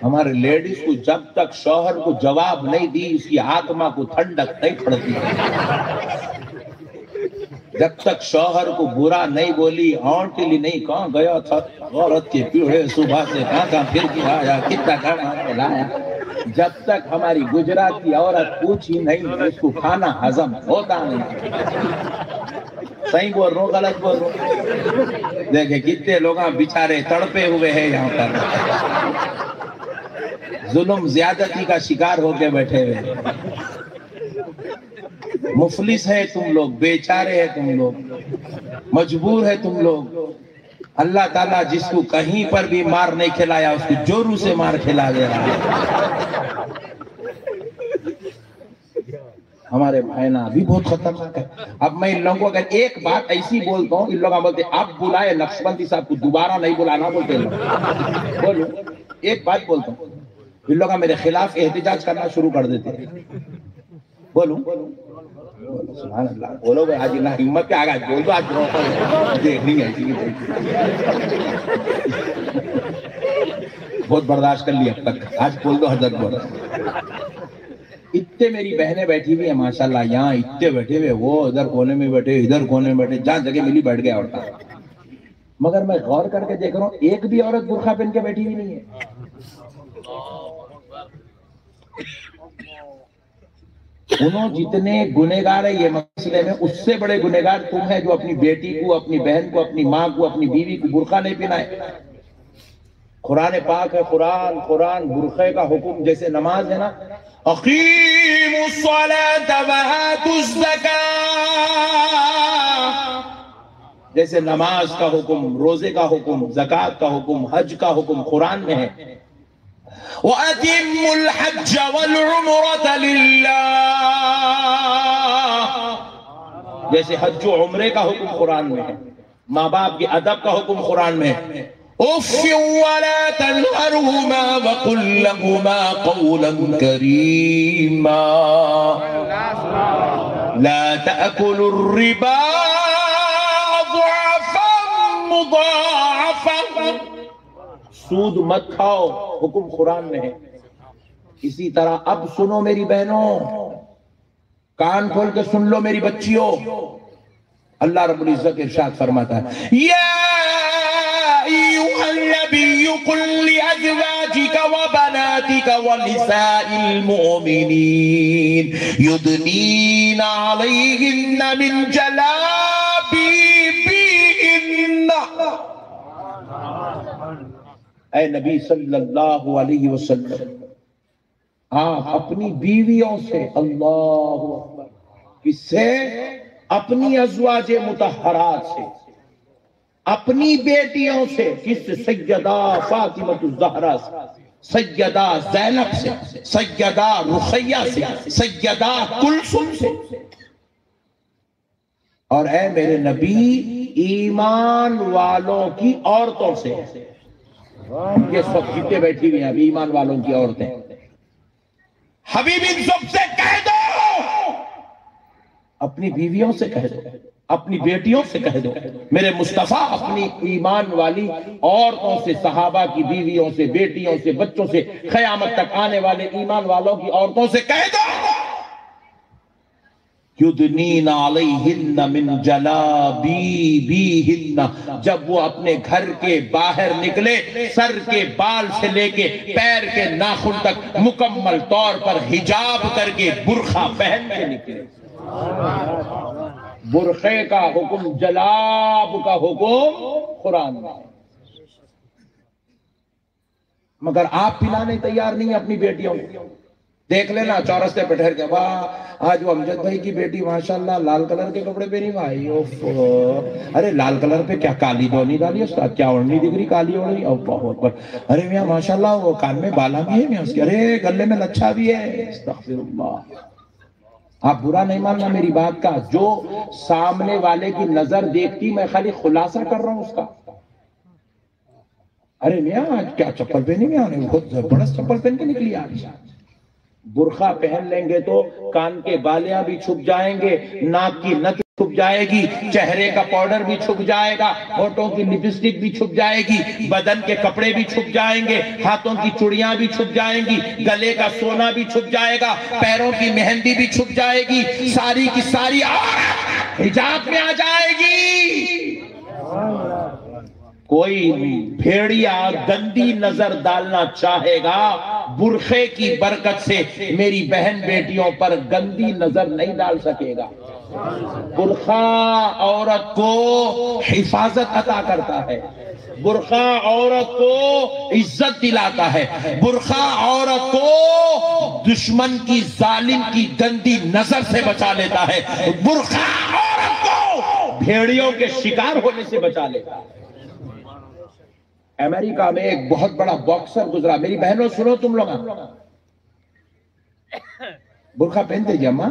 ہمارے لیڈیز کو جب تک شوہر کو جواب نہیں دی اس کی آتما کو ٹھنڈک نہیں پڑتی. جب تک شوہر کو برا نہیں بولی, اونٹلی نہیں, کہاں گیا تھا عورت کے پیڑے صبح سے, کہاں پھر کے آیا, کتنا کھانا کھلایا, جب تک ہماری گجراتی عورت پوچھی نہیں اس کو کھانا ہضم ہوتا نہیں. صحیح بول رہا ہوں غلط بول رہا ہوں؟ دیکھیں کتنے لوگ بیچارے تڑپے ہوئے ہیں یہاں پر, ظلم زیادتی کا شکار ہو کے بیٹھے ہوئے. مفلس ہے تم لوگ, بیچارے ہیں تم لوگ, مجبور ہے تم لوگ. اللہ تعالیٰ جس کو کہیں پر بھی مار نہیں کھلایا اس کو جورو سے مار کھلا دے رہا ہے. ہمارے بہنا بھی بہت خطرناک ہے. اب میں ان لوگوں کو اگر ایک بات ایسی بولتا ہوں، ان لوگ بولتے اب بلائے نقشبندی صاحب کو، دوبارہ نہیں بلانا بولتے ہیں لوگ. بولو ایک بات بولتا ہوں، ان لوگ میرے خلاف احتجاج کرنا شروع کر دیتے ہیں. بولو سبحان اللہ، بولو بھائی آج اللہ ہمت پہ آگا بول دو. آج دیکھنی ہے بہت برداشت کر لی اب تک، آج بول دو حضرت بول. اتنے میری بہنیں بیٹھی ہوئی ہیں ماشاءاللہ، یہاں اتنے بیٹھے ہوئے، وہ ادھر کونے میں بیٹھے، ادھر کونے میں بیٹھے، جہاں جگہ ملی بیٹھ گیا عورتیں. مگر میں غور کر کے دیکھ رہا ہوں ایک بھی عورت برقع پہن کے بیٹھی ہوئی نہیں ہے. انہوں جتنے گنہگار ہیں یہ مسئلے میں، اس سے بڑے گنہگار تم ہیں جو اپنی بیٹی کو، اپنی بہن کو، اپنی ماں کو، اپنی بیوی کو برقع نہیں پہنائے. قرآن پاک ہے، قرآن برقعے کا حکم جیسے نماز ہے نا، اقیموا الصلاة وآتوا الزکاة، جیسے نماز کا حکم، روزے کا حکم، زکوٰۃ کا حکم، حج کا حکم قرآن میں ہے. وَأَتِمُّوا الْحَجَّ وَالْعُمْرَةَ لِلَّهِ، جیسے حج و عمرے کا حکم قرآن میں ہے، ماں باپ کے ادب کا حکم قرآن میں ہے. اُفٍّ وَلَا تَنْهَرْهُمَا وَقُلْ لَهُمَا قَوْلًا كَرِيمًا لَا تَأْكُلُوا الرِّبَا أَضْعَافًا مُضَاعَفًا، سود مت کھاؤ، حکم قرآن میں ہے. اسی طرح اب سنو میری بہنوں، کان کھول کے سن لو میری بچیوں، اللہ رب العزت ارشاد فرماتا ہے یا ایھا النبی قل لأزواجک وبناتک ونساء المؤمنین یدنین علیہن من جلابیبہن. اے نبی صلی اللہ علیہ وسلم، آپ اپنی بیویوں سے، اللہ اکبر، کس سے؟ اپنی ازواج مطہرات سے، اپنی بیٹیوں سے. کس سے؟ سیدہ فاطمہ الزہرا سے، سیدہ زینب سے، سیدہ رقیہ سے، سیدہ کلثوم سے. اور اے میرے نبی ایمان والوں کی عورتوں سے. یہ سب جتنے بیٹھی ہوئی ہیں ابھی ایمان والوں کی عورتیں، حبیب ان سب سے کہہ دو، اپنی بیویوں سے کہہ دو، اپنی بیٹیوں سے کہہ دو، میرے مصطفیٰ اپنی ایمان والی عورتوں سے، صحابہ کی بیویوں سے، بیٹیوں سے، بچوں سے، قیامت تک آنے والے ایمان والوں کی عورتوں سے کہہ دو یدنین علیہن من جلابیبہن، جب وہ اپنے گھر کے باہر نکلے، سر کے بال سے لے کے پیر کے ناخن تک مکمل طور پر حجاب کر کے برقع پہن کے نکلے. برقعے کا حکم، جلاب کا حکم قرآن میں. مگر آپ پلانے تیار نہیں اپنی بیٹیوں کو. دیکھ لینا چورستے پہ ٹھہر کے، واہ آج وہ امجد بھائی کی بیٹی ماشاءاللہ لال کلر کے کپڑے پہنی، بھائی اوف، ارے لال کلر پہ کیا کالی دونی ڈالی اس کا، کیا اوڑھنی دکھ رہی کالی اوڑھنی، او بہت بڑھ، ارے میاں ماشاءاللہ وہ کان میں بالا بھی ہے میاں اس کے، ارے گلے میں لچھا بھی ہے، استغفر اللہ. آپ برا نہیں ماننا میری بات کا، جو سامنے والے کی نظر دیکھتی، میں خالی خلاصہ کر رہا ہوں اس کا. ارے میاں آج کیا چپل پہنی میاں نے، بہت زبردست چپل پہن کے نکلی آج. برقع پہن لیں گے تو کان کے بالیاں بھی چھپ جائیں گے، ناک کی نک چھپ جائے گی، چہرے کا پاؤڈر بھی چھپ جائے گا، ہونٹوں کی لپسٹک بھی چھپ جائے گی، بدن کے کپڑے بھی چھپ جائیں گے، ہاتھوں کی چوڑیاں بھی چھپ جائیں گی، گلے کا سونا بھی چھپ جائے گا، پیروں کی مہندی بھی چھپ جائے گی، ساری کی ساری عورت حجاب میں آ جائے گی. کوئی بھیڑیا گندی نظر ڈالنا چاہے گا، برقعے کی برکت سے میری بہن بیٹیوں پر گندی نظر نہیں ڈال سکے گا. برقع عورت کو حفاظت عطا کرتا ہے، برقع عورت کو عزت دلاتا ہے، برقع عورت کو دشمن کی، ظالم کی گندی نظر سے بچا لیتا ہے، برقع عورت کو بھیڑیوں کے شکار ہونے سے بچا لیتا ہے. امریکہ میں ایک بہت بڑا باکسر گزرا، میری بہنوں سنو تم لوگ، برقع پہنتے جی اماں،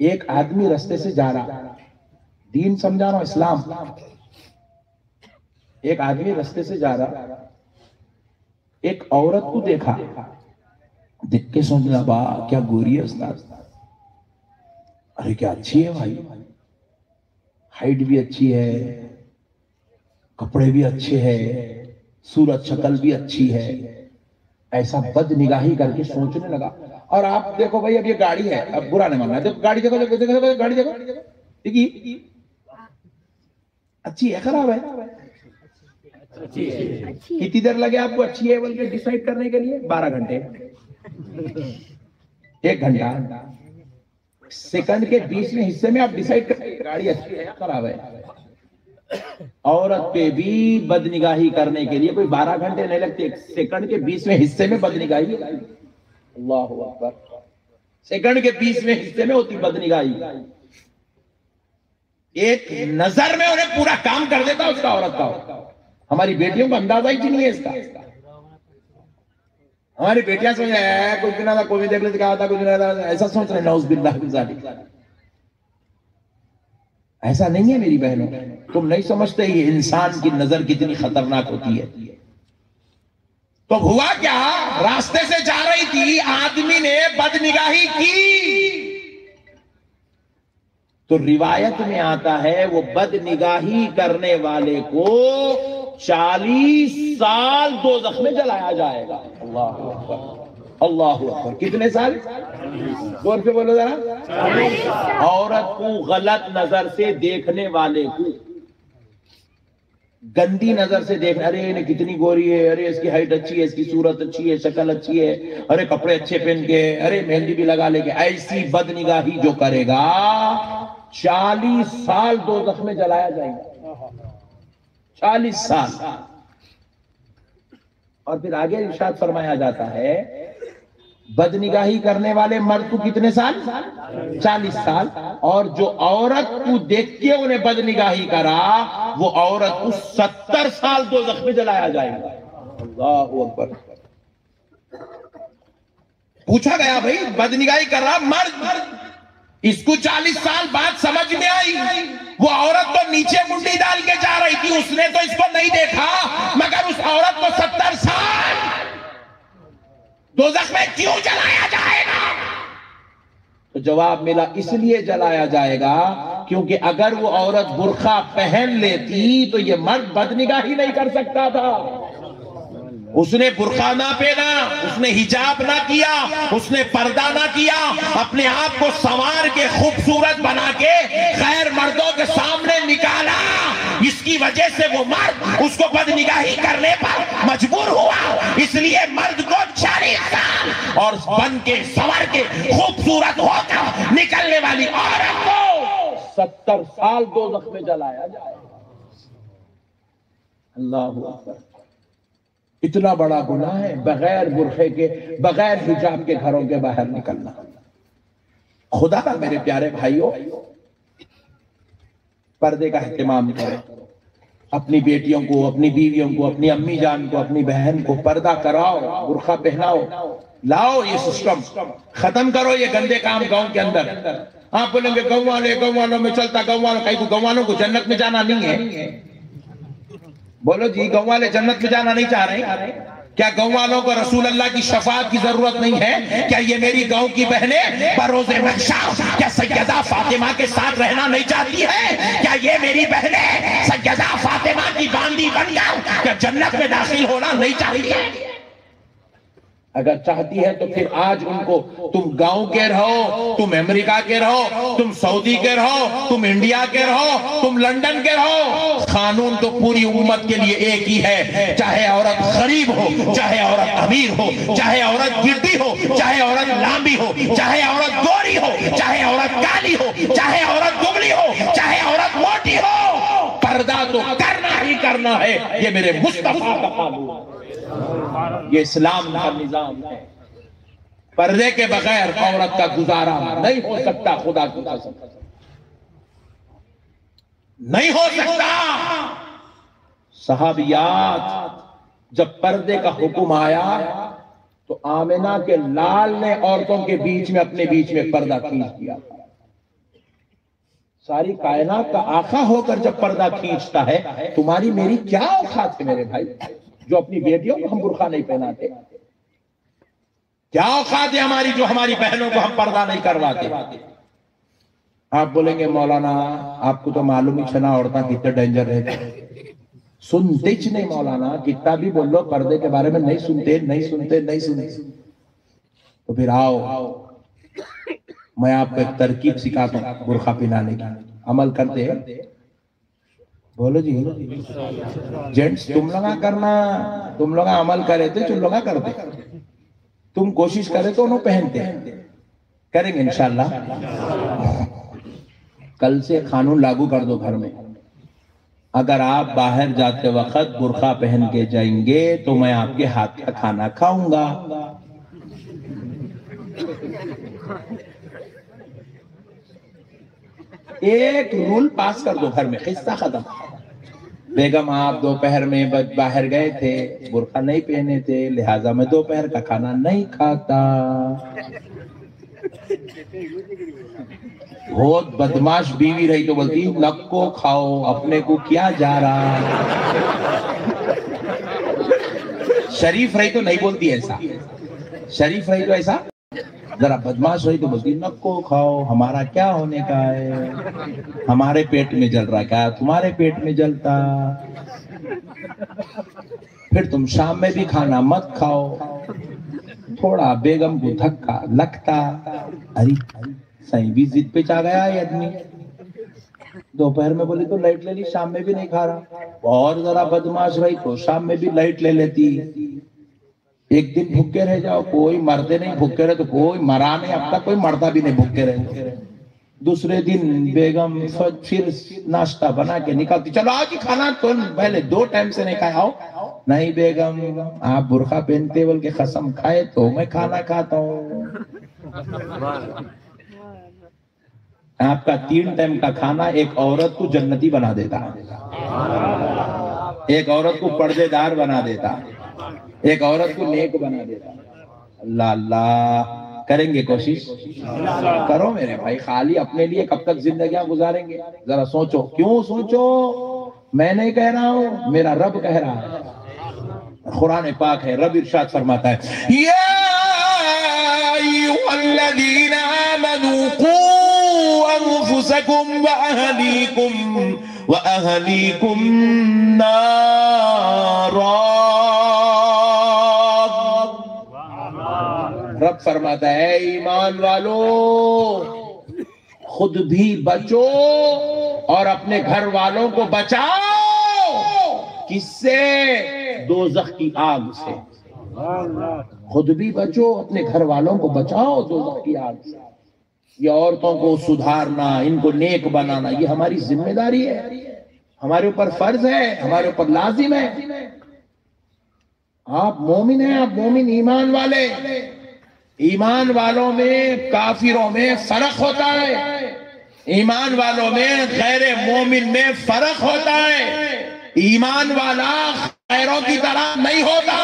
ایک آدمی رستے سے جا رہا، دین سمجھا رہا ہوں، اسلام، ایک آدمی رستے سے جا رہا، ایک عورت کو دیکھا، دیکھ کے سوچنا با کیا گوری ہے استاد، ارے کیا اچھی ہے بھائی، ہائٹ بھی اچھی ہے، کپڑے بھی اچھے ہیں، صورت شکل بھی اچھی ہے، ایسا بد نگاہی کر کے سوچنے لگا۔ اور آپ دیکھو بھائی اب یہ گاڑی ہے، اب برا نہیں ماننا، دیکھو گاڑی، دیکھو گاڑی، دیکھو دیکھیے اچھی ہے خراب ہے؟ کتنی دیر لگے آپ کو اچھی ہے بلکہ ڈیسائیڈ کرنے کے لیے؟ 12 گھنٹے، 1 گھنٹہ، سیکنڈ کے 20ویں حصے میں آپ ڈیسائیڈ کریں گاڑی اچھی ہے یا خراب ہے۔ عورت پہ بھی بد نگاہی کرنے کے لیے کوئی 12 گھنٹے نہیں لگتے، ایک سیکنڈ کے 20ویں حصے میں بد نگاہی، اللہ اکبر، سیکنڈ کے 20ویں حصے میں ہوتی بد نگاہی، ایک نظر میں انہیں پورا کام کر دیتا اس کا، عورت کا۔ ہماری بیٹیوں کو اندازہ ہی نہیں ہے اس کا، ہماری بیٹیاں سمجھ رہے کچھ دن تھا کوئی دیکھ لیتے کہا تھا کچھ دن ایسا سوچ رہے نعوذ باللہ من ذالک، ایسا نہیں ہے میری بہنوں، تم نہیں سمجھتے یہ انسان کی نظر کتنی خطرناک ہوتی ہے۔ تو ہوا کیا، راستے سے جا رہی تھی، آدمی نے بد نگاہی کی، تو روایت میں آتا ہے وہ بد نگاہی کرنے والے کو 40 سال دوزخ میں جلایا جائے گا۔ اللہ اکبر، اللہ اکبر، کتنے سال؟ زور سے بولو ذرا۔ عورت کو غلط نظر سے دیکھنے والے کو، گندی نظر سے دیکھنا، ارے انہیں کتنی گوری ہے، ارے اس کی ہائٹ اچھی ہے، اس کی صورت اچھی ہے، شکل اچھی ہے، ارے کپڑے اچھے پہن کے، ارے مہندی بھی لگا لے کے، ایسی بد نگاہی جو کرے گا 40 سال دوزخ میں جلایا جائے گا، 40 سال۔ اور پھر آگے ارشاد فرمایا جاتا ہے بد نگاہی کرنے والے مرد کو کتنے سال؟ 40 سال، اور جو عورت کو دیکھ کے انہیں بد نگاہی کرا وہ عورت کو 70 سال دوزخ میں جلایا جائے گا۔ اللہ اکبر۔ پوچھا گیا بھائی بد نگاہی کر رہا مرد، اس کو 40 سال بعد سمجھ میں آئی، وہ عورت تو نیچے منڈی ڈال کے جا رہی تھی، اس نے تو اس کو نہیں دیکھا، مگر اس عورت کو 70 سال دوزخ میں کیوں جلایا جائے گا؟ تو جواب ملا اس لیے جلایا جائے گا کیونکہ اگر وہ عورت برقع پہن لیتی تو یہ مرد بد نگاہی نہیں کر سکتا تھا۔ اس نے برقع نہ پہنا، اس نے حجاب نہ کیا، اس نے پردہ نہ کیا، اپنے آپ کو سنوار کے خوبصورت بنا کے غیر مردوں کے سامنے نکالا، اس کی وجہ سے وہ مرد اس کو بد نگاہی کرنے پر مجبور ہوا، اس لیے مرد کو 40 سال اور بن کے سنور کے خوبصورت ہو کر نکلنے والی عورت کو 70 سال دوزخ میں جلایا جائے گا۔ اللہ اکبر۔ اتنا بڑا گناہ ہے بغیر برقعے کے، بغیر حجاب کے گھروں کے باہر نکلنا۔ خدا کا میرے پیارے بھائیوں، پردے کا اہتمام کرو، اپنی بیٹیوں کو، اپنی بیویوں کو، اپنی امی جان کو، اپنی بہن کو پردہ کراؤ، برقع پہناؤ، لاؤ یہ سسٹم ختم کرو، یہ گندے کام گاؤں کے اندر۔ آپ بولیں گے گاؤں والوں میں چلتا، گاؤں والوں کو جنت میں جانا نہیں ہے؟ بولو جی، گاؤں والے جنت میں جانا نہیں چاہ رہے؟ کیا گاؤں والوں کو رسول اللہ کی شفاعت کی ضرورت نہیں ہے؟ کیا یہ میری گاؤں کی بہنیں بروز محشر کیا سیدہ فاطمہ کے ساتھ رہنا نہیں چاہتی ہے؟ کیا یہ میری بہنیں سیدہ فاطمہ کی باندی بن کر کیا جنت میں داخل ہونا نہیں چاہتی ہے؟ اگر چاہتی ہے تو پھر آج ان کو تم گاؤں کے رہو، تم امریکہ کے رہو، تم سعودی کے رہو، تم انڈیا کے رہو، تم لندن کے رہو، قانون تو پوری امت کے لیے ایک ہی ہے، چاہے عورت غریب ہو، چاہے عورت امیر ہو، چاہے عورت گردی ہو، چاہے عورت لامبی ہو، چاہے عورت گوری ہو، چاہے عورت کالی ہو، چاہے عورت دبلی ہو، چاہے عورت موٹی ہو، پردہ تو کرنا ہی کرنا ہے۔ یہ میرے مصطفیٰ کا قانون ہے، یہ اسلام کا نظام ہے۔ پردے کے بغیر عورت کا گزارا نہیں ہو سکتا، خدا کی قسم نہیں ہو سکتا۔ صحابیات جب پردے کا حکم آیا تو آمنہ کے لال نے عورتوں کے بیچ میں اپنے بیچ میں پردہ کھینچ دیا، ساری کائنات کا آقا ہو کر جب پردہ کھینچتا ہے، تمہاری میری کیا اوقات ہے میرے بھائی جو اپنی بیٹیوں کو ہم برقع نہیں پہناتے؟ کیا اوقات ہے ہماری جو ہماری بہنوں کو ہم پردہ نہیں کرواتے؟ آپ بولیں گے مولانا آپ کو تو معلوم ہی چھنا عورتیں کتنے ڈینجر رہتے ہیں۔ سنتے چ نہیں مولانا، کتنا بھی بول لو پردے کے بارے میں نہیں سنتے۔ تو پھر آؤ میں آپ کو ایک ترکیب سکھاتا ہوں برقع پہنانے کی، عمل کرتے ہیں؟ بولو جی جینٹس تم لوگا کرنا، تم لوگا عمل کرے تھے، تم لوگا کرتے، تم کوشش کرے تو انہوں پہنتے کریں گے انشاءاللہ۔ کل سے قانون لاگو کر دو گھر میں، اگر آپ باہر جاتے وقت برقع پہن کے جائیں گے تو میں آپ کے ہاتھ کا کھانا کھاؤں گا۔ ایک رول پاس کر دو گھر میں، قصہ ختم۔ بیگم آپ دوپہر میں باہر گئے تھے، برقع نہیں پہنے تھے، لہٰذا میں دوپہر کا کھانا نہیں کھاتا۔ بہت بدماش بیوی رہی تو بولتی نک کو کھاؤ، اپنے کو کیا جا رہا۔ شریف رہی تو نہیں بولتی ایسا، شریف رہی تو ایسا، ذرا بدماش رہی تو بولتی نک کو کھاؤ، ہمارا کیا ہونے کا ہے، ہمارے پیٹ میں جل رہا کیا تمہارے پیٹ میں جلتا۔ پھر تم شام میں بھی کھانا مت کھاؤ۔ تھوڑا بیگم کو دھکا لگتا، ارے صحیح بھی ضد پہ چاہ گیا یہ آدمی، دوپہر میں بولی تو لائٹ لے لی، شام میں بھی نہیں کھا رہا۔ اور ذرا بدماش رہی تو شام میں بھی لائٹ لے لیتی۔ ایک دن بھوکے رہ جاؤ، کوئی مرتے نہیں، بھوکے رہے تو کوئی مرا نہیں، اب تک کوئی مرتا بھی نہیں بھوکے رہے۔ دوسرے دن بیگم پھر ناشتہ بنا کے نکلتی، چلو آج ہی کھانا، تو پہلے 2 ٹائم سے نہیں کھایا ہو۔ نہیں بیگم آپ برقع پہنتے بول کے قسم کھائے تو میں کھانا کھاتا ہوں۔ آپ کا 3 ٹائم کا کھانا ایک عورت کو جنتی بنا دیتا، ایک عورت کو پردے دار بنا دیتا، ایک عورت کو نیک بنا دیتا۔ اللہ اللہ کریں گے کوشش؟ کرو میرے بھائی، خالی اپنے لیے کب تک زندگیاں گزاریں گے؟ ذرا سوچو۔ کیوں سوچو؟ میں نہیں کہہ رہا ہوں، میرا رب کہہ رہا ہے، قرآن پاک ہے، رب ارشاد فرماتا ہے یا ایھا الذین آمنوا قوا انفسکم واہلیکم نارا۔ رب فرماتا ہے ایمان والو خود بھی بچو اور اپنے گھر والوں کو بچاؤ، کس سے؟ دوزخ کی آگ سے۔ خود بھی بچو، اپنے گھر والوں کو بچاؤ دوزخ کی آگ سے۔ یہ عورتوں کو سدھارنا، ان کو نیک بنانا، یہ ہماری ذمہ داری ہے، ہمارے اوپر فرض ہے، ہمارے اوپر لازم ہے۔ آپ مومن ہیں، آپ مومن ایمان والے، ایمان والوں میں کافروں میں فرق ہوتا ہے، ایمان والوں میں غیر مومن میں فرق ہوتا ہے۔ ایمان والا غیروں کی طرح نہیں ہوتا،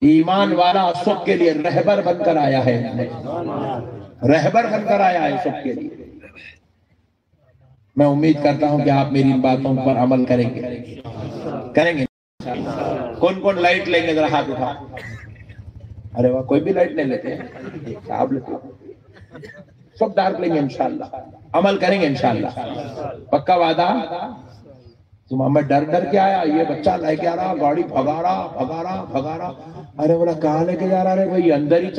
ایمان والا سب کے لیے رہبر بن کر آیا ہے، رہبر بن کر آیا ہے سب کے لیے۔ میں امید کرتا ہوں کہ آپ میری ان باتوں پر عمل کریں گے۔ کون کون لائٹ لیں گے؟ ذرا ہاتھ اٹھا۔ ارے واہ، کوئی بھی لائٹ نہیں لیتے ہیں، آپ لیتے ہیں؟ سب ڈارک لیں گے انشاءاللہ، عمل کریں گے انشاءاللہ، پکا وعدہ۔ تم ہمیں ڈر کے آیا، یہ بچہ لے کے آ رہا، گاڑی بھگا رہا۔ ارے بولا کہاں لے کے جا رہا ہے بھائی؟ اندر ہی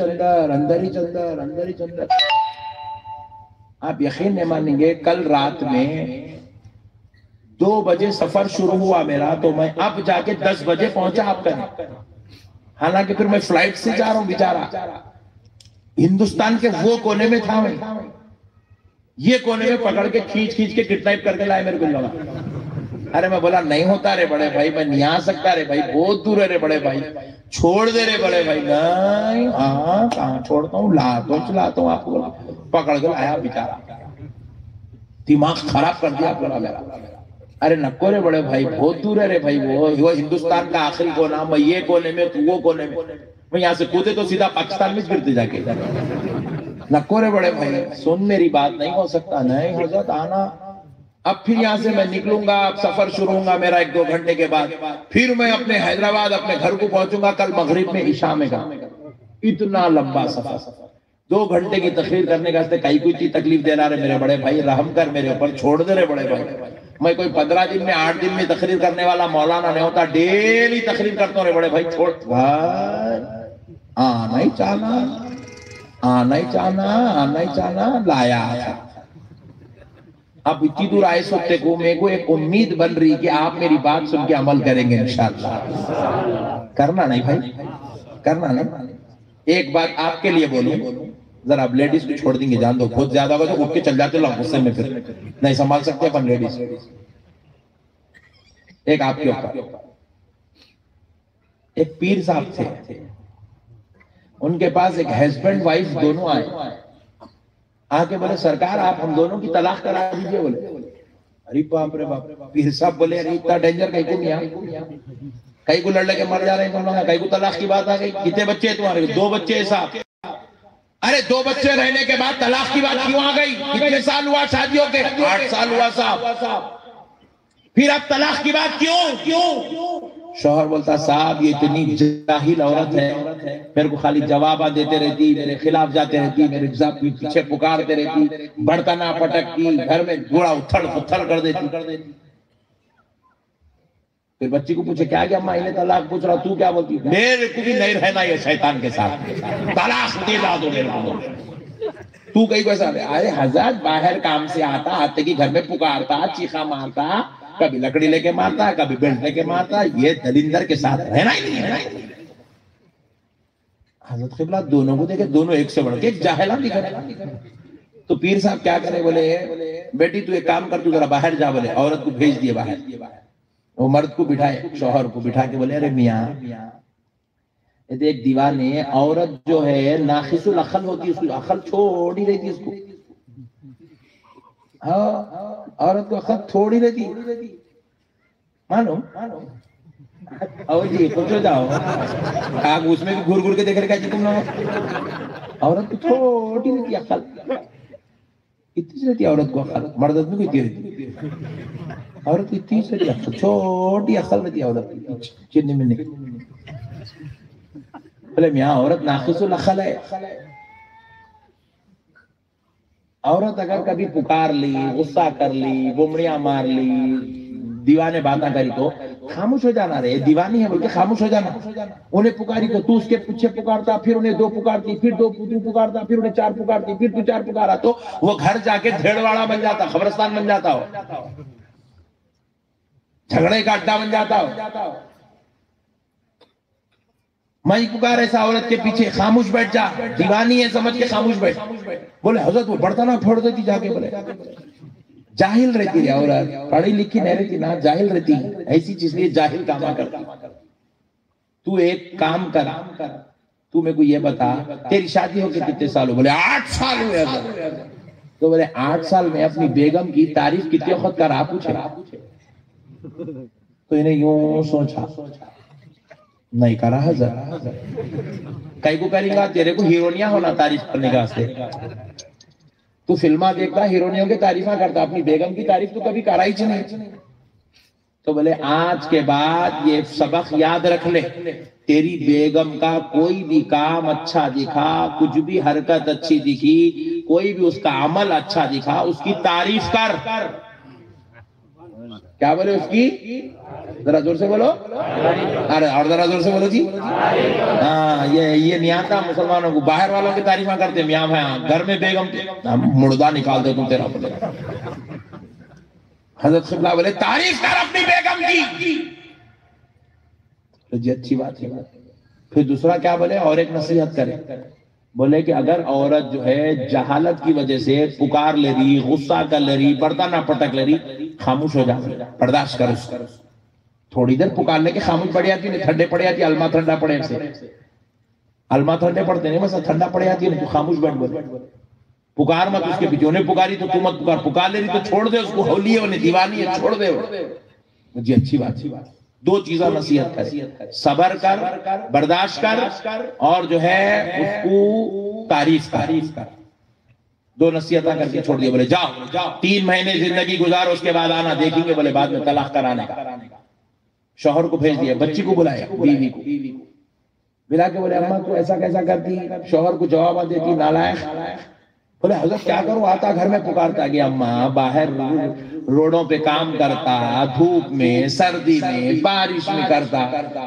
چندر۔ آپ یقین نہیں مانیں گے، کل رات میں 2 بجے سفر شروع ہوا میرا، تو میں اب جا کے 10 بجے پہنچا آپ کا، حالانکہ پھر میں فلائٹ سے جا رہا ہوں بیچارہ، ہندوستان کے وہ کونے میں تھا، میں یہ کونے میں پکڑ کے کھینچ کے کڈنیپ کر کے لائے میرے کو لگا۔ ارے میں بولا نہیں ہوتا رے بڑے بھائی، میں نہیں آ سکتا رے بھائی، بہت دور ہے رے بڑے بھائی، چھوڑ دے رے بڑے بھائی۔ نہیں ہاں کہاں چھوڑتا ہوں، چلاتا ہوں آپ کو، پکڑ کے لایا بیچارہ، دماغ خراب کر دیا آپ میرا۔ ارے نکو رے بڑے بھائی، بہت دور ہے رے بھائی، وہ ہندوستان کا آخری کونا، میں یہ کونے میں تو وہ کونے میں، میں یہاں سے کودے تو سیدھا پاکستان میں گرتے جا کے۔ نکو رے بڑے بھائی، سن میری بات، نہیں ہو سکتا. نہیں حضرت آنا، اب پھر یہاں سے میں نکلوں گا، اب سفر شروع ہوگا میرا 1-2 گھنٹے کے بعد، پھر میں اپنے حیدرآباد اپنے گھر کو پہنچوں گا کل مغرب میں عشاء میں کا. اتنا لمبا سفر، 2 گھنٹے کی تقریر کرنے کا واسطے کئی کوئی اتنی تکلیف دے رہا ہے میرے بڑے بھائی، رحم کر میرے اوپر، چھوڑ دے رہے بڑے بھائی. میں کوئی 15 دن میں 8 دن میں تقریر کرنے والا مولانا نہیں ہوتا، ڈیلی تقریر کرتا ہوں رے بڑے بھائی. چھوڑ آنا ہی چاہنا، آنا ہی چاہنا، آنا ہی چاہنا، لایا تھا. اب اتنی دور آئے سوتے کو میرے کو ایک امید بن رہی کہ آپ میری بات سن کے عمل کریں گے انشاءاللہ. کرنا نہیں بھائی، کرنا نہیں. ایک بات آپ کے لیے بولوں، ذرا اب لیڈیز کو چھوڑ دیں گے، جان دو بہت زیادہ ہوگا تو اٹھ کے چل جاتے لوگ غصے میں، پھر نہیں سنبھال سکتے اپن لیڈیز. ایک آپ کے اوپر ایک پیر صاحب تھے، ان کے پاس ایک ہسبینڈ وائف دونوں آئے، آ کے بولے سرکار آپ ہم دونوں کی طلاق کرا دیجئے. بولے ارے باپ رے باپ. پیر صاحب بولے ارے اتنا ڈینجر کہیں کو میاں، کئی کو لڑ لے کے مر جا رہے ہیں تم لوگ، کئی کو طلاق کی بات آ گئی. کتنے بچے ہیں تمہارے؟ 2 بچے ہیں صاحب. ارے 2 بچے رہنے کے بعد طلاق کی بات کیوں آ گئی؟ کتنے سال ہوا شادیوں کے؟ 8 سال ہوا صاحب. پھر اب طلاق کی بات کیوں؟ شوہر بولتا صاحب یہ اتنی جاہل عورت ہے، میرے کو خالی جوابات دیتے رہتی، میرے خلاف جاتے رہتی، میرے پیچھے پکارتے رہتی، برتنا پٹکتی، گھر میں گوڑا اتھڑ پتھڑ کر دیتی. پھر بچی کو پوچھے کیا اماں انہیں طلاق پوچھ رہا، تو کیا بولتی؟ میرے کو بھی نہیں رہنا یہ شیطان کے ساتھ، طلاق دلا دو میرے کو. تو کہیں کو ایسا ارے حضرت باہر کام سے آتے کی گھر میں پکارتا، چیخا مارتا، کبھی لکڑی لے کے مارتا، کبھی بیلٹ لے کے مارتا، یہ دلندر کے ساتھ رہنا ہی نہیں ہے. حضرت قبلہ دونوں کو دیکھے، دونوں ایک سے بڑھ کے ایک جاہلان دکھ رہے. تو پیر صاحب کیا کرے؟ بولے بیٹی تو ایک کام کر، تو ذرا باہر جا. بولے عورت کو بھیج دیے باہر. وہ مرد کو بٹھائے، شوہر کو بٹھا کے بولے ارے میاں ایک دیوانے، عورت جو ہے ناقص العقل ہوتی ہے، اس کی عقل چھوڑی رہتی ہے. اس کو عورت کو عقل تھوڑی رہتی، معلوم؟ او جی پوچھو جاؤ، آگ اس میں بھی گھر گھر کے دیکھ رہے کہ تم لوگ. عورت کو تھوڑی رہتی عقل، اتنی رہتی عورت کو عقل، مرد میں کتنی رہتی؟ عورت کی 30 رہتی عقل، چھوٹی عقل رہتی عورت کی، چنی منی. بولے میاں عورت ناقص العقل ہے. عورت اگر کبھی پکار لی، غصہ کر لی، بمڑیاں مار لی، دیوانے باتاں کری تو خاموش ہو جانا. رہے دیوانی ہے بول کے خاموش ہو جانا. انہیں پکاری تو اس کے پیچھے پکارتا، پھر انہیں 2 پکارتی، پھر 2 پکارتا، پھر انہیں 4 پکارتی، پھر تو 4 پکارا تو وہ گھر جا کے بھیڑواڑا بن جاتا، قبرستان بن جاتا ہو، جھگڑے کا اڈا بن جاتا ہو. میں پکار ایسا عورت کے پیچھے، خاموش بیٹھ جا، دیوانی ہے سمجھ کے خاموش بیٹھ. بولے حضرت وہ برتنا پھوڑ دیتی جا کے. بولے جاہل رہتی ہے عورت، پڑھی لکھی نہیں رہتی نا، جاہل رہتی. ایسی چیز لیے جاہل کاما کرتی. تو ایک کام کر، تو میرے کو یہ بتا تیری شادی ہو کے کتنے سال ہو؟ بولے 8 سال ہوئے. تو بولے 8 سال میں اپنی بیگم کی تعریف کتنے وقت کرا پوچھے؟ تو انہیں یوں سوچا، نہیں کرا حضرت. کئی کو کریں گا تیرے کو ہیرونیاں ہونا تعریف کرنے کا واسطے. تو فلمہ دیکھتا، ہیرونیوں کی تعریفاں کرتا، اپنی بیگم کی تعریف تو کبھی کرا ہی نہیں. تو بولے آج کے بعد یہ سبق یاد رکھ لے، تیری بیگم کا کوئی بھی کام اچھا دکھا، کچھ بھی حرکت اچھی دکھی، کوئی بھی اس کا عمل اچھا دکھا، اس کی تعریف کر. کیا بولے اس کی؟ ذرا زور سے بولو. ارے اور ذرا زور سے بولو جی. ہاں یہ نہیں آتا مسلمانوں کو، باہر والوں کی تعریفاں کرتے میاں بھائی، گھر میں بیگم مردہ نکال دے تم تیرا. بولے حضرت قبلہ بولے تعریف کر اپنی بیگم کی. جی اچھی بات ہے. پھر دوسرا کیا بولے؟ اور ایک نصیحت کرے. بولے کہ اگر عورت جو ہے جہالت کی وجہ سے پکار لے رہی، غصہ کر لے رہی، برتن پٹک لے رہی، خاموش ہو جا، برداشت کر. اس تھوڑی دیر پکارنے کے خاموش پڑ جاتی، نہیں ٹھنڈے پڑ جاتی، الما ٹھنڈا پڑے سے. الما ٹھنڈے پڑتے نہیں بس ٹھنڈا پڑ جاتی ہے. تو خاموش بیٹھ، بول پکار مت اس کے پیچھے. انہیں پکاری تو مت پکار، پکار لے رہی تو چھوڑ دے اس کو، ہولی ہے انہیں دیوانی ہے، چھوڑ دے. جی اچھی بات. 2 چیزیں نصیحت کرے، صبر کر، برداشت کر، اور جو ہے اس کو تعریف کر. دو نصیحتیں کر کے چھوڑ دیا، بولے جاؤ 3 مہینے زندگی گزارو، اس کے بعد آنا، دیکھیں گے بولے بعد میں طلاق کرانے کا۔ شوہر کو بھیج دیا، بچی کو بلایا، بیوی کو بلا کے بولے اماں تو ایسا کیسا کرتی، شوہر کو جواب دیتی نالائق۔ بولے حضرت کیا کروں، آتا گھر میں پکارتا کہ اماں باہر روڈوں پہ کام کرتا، دھوپ میں سردی میں بارش میں کرتا،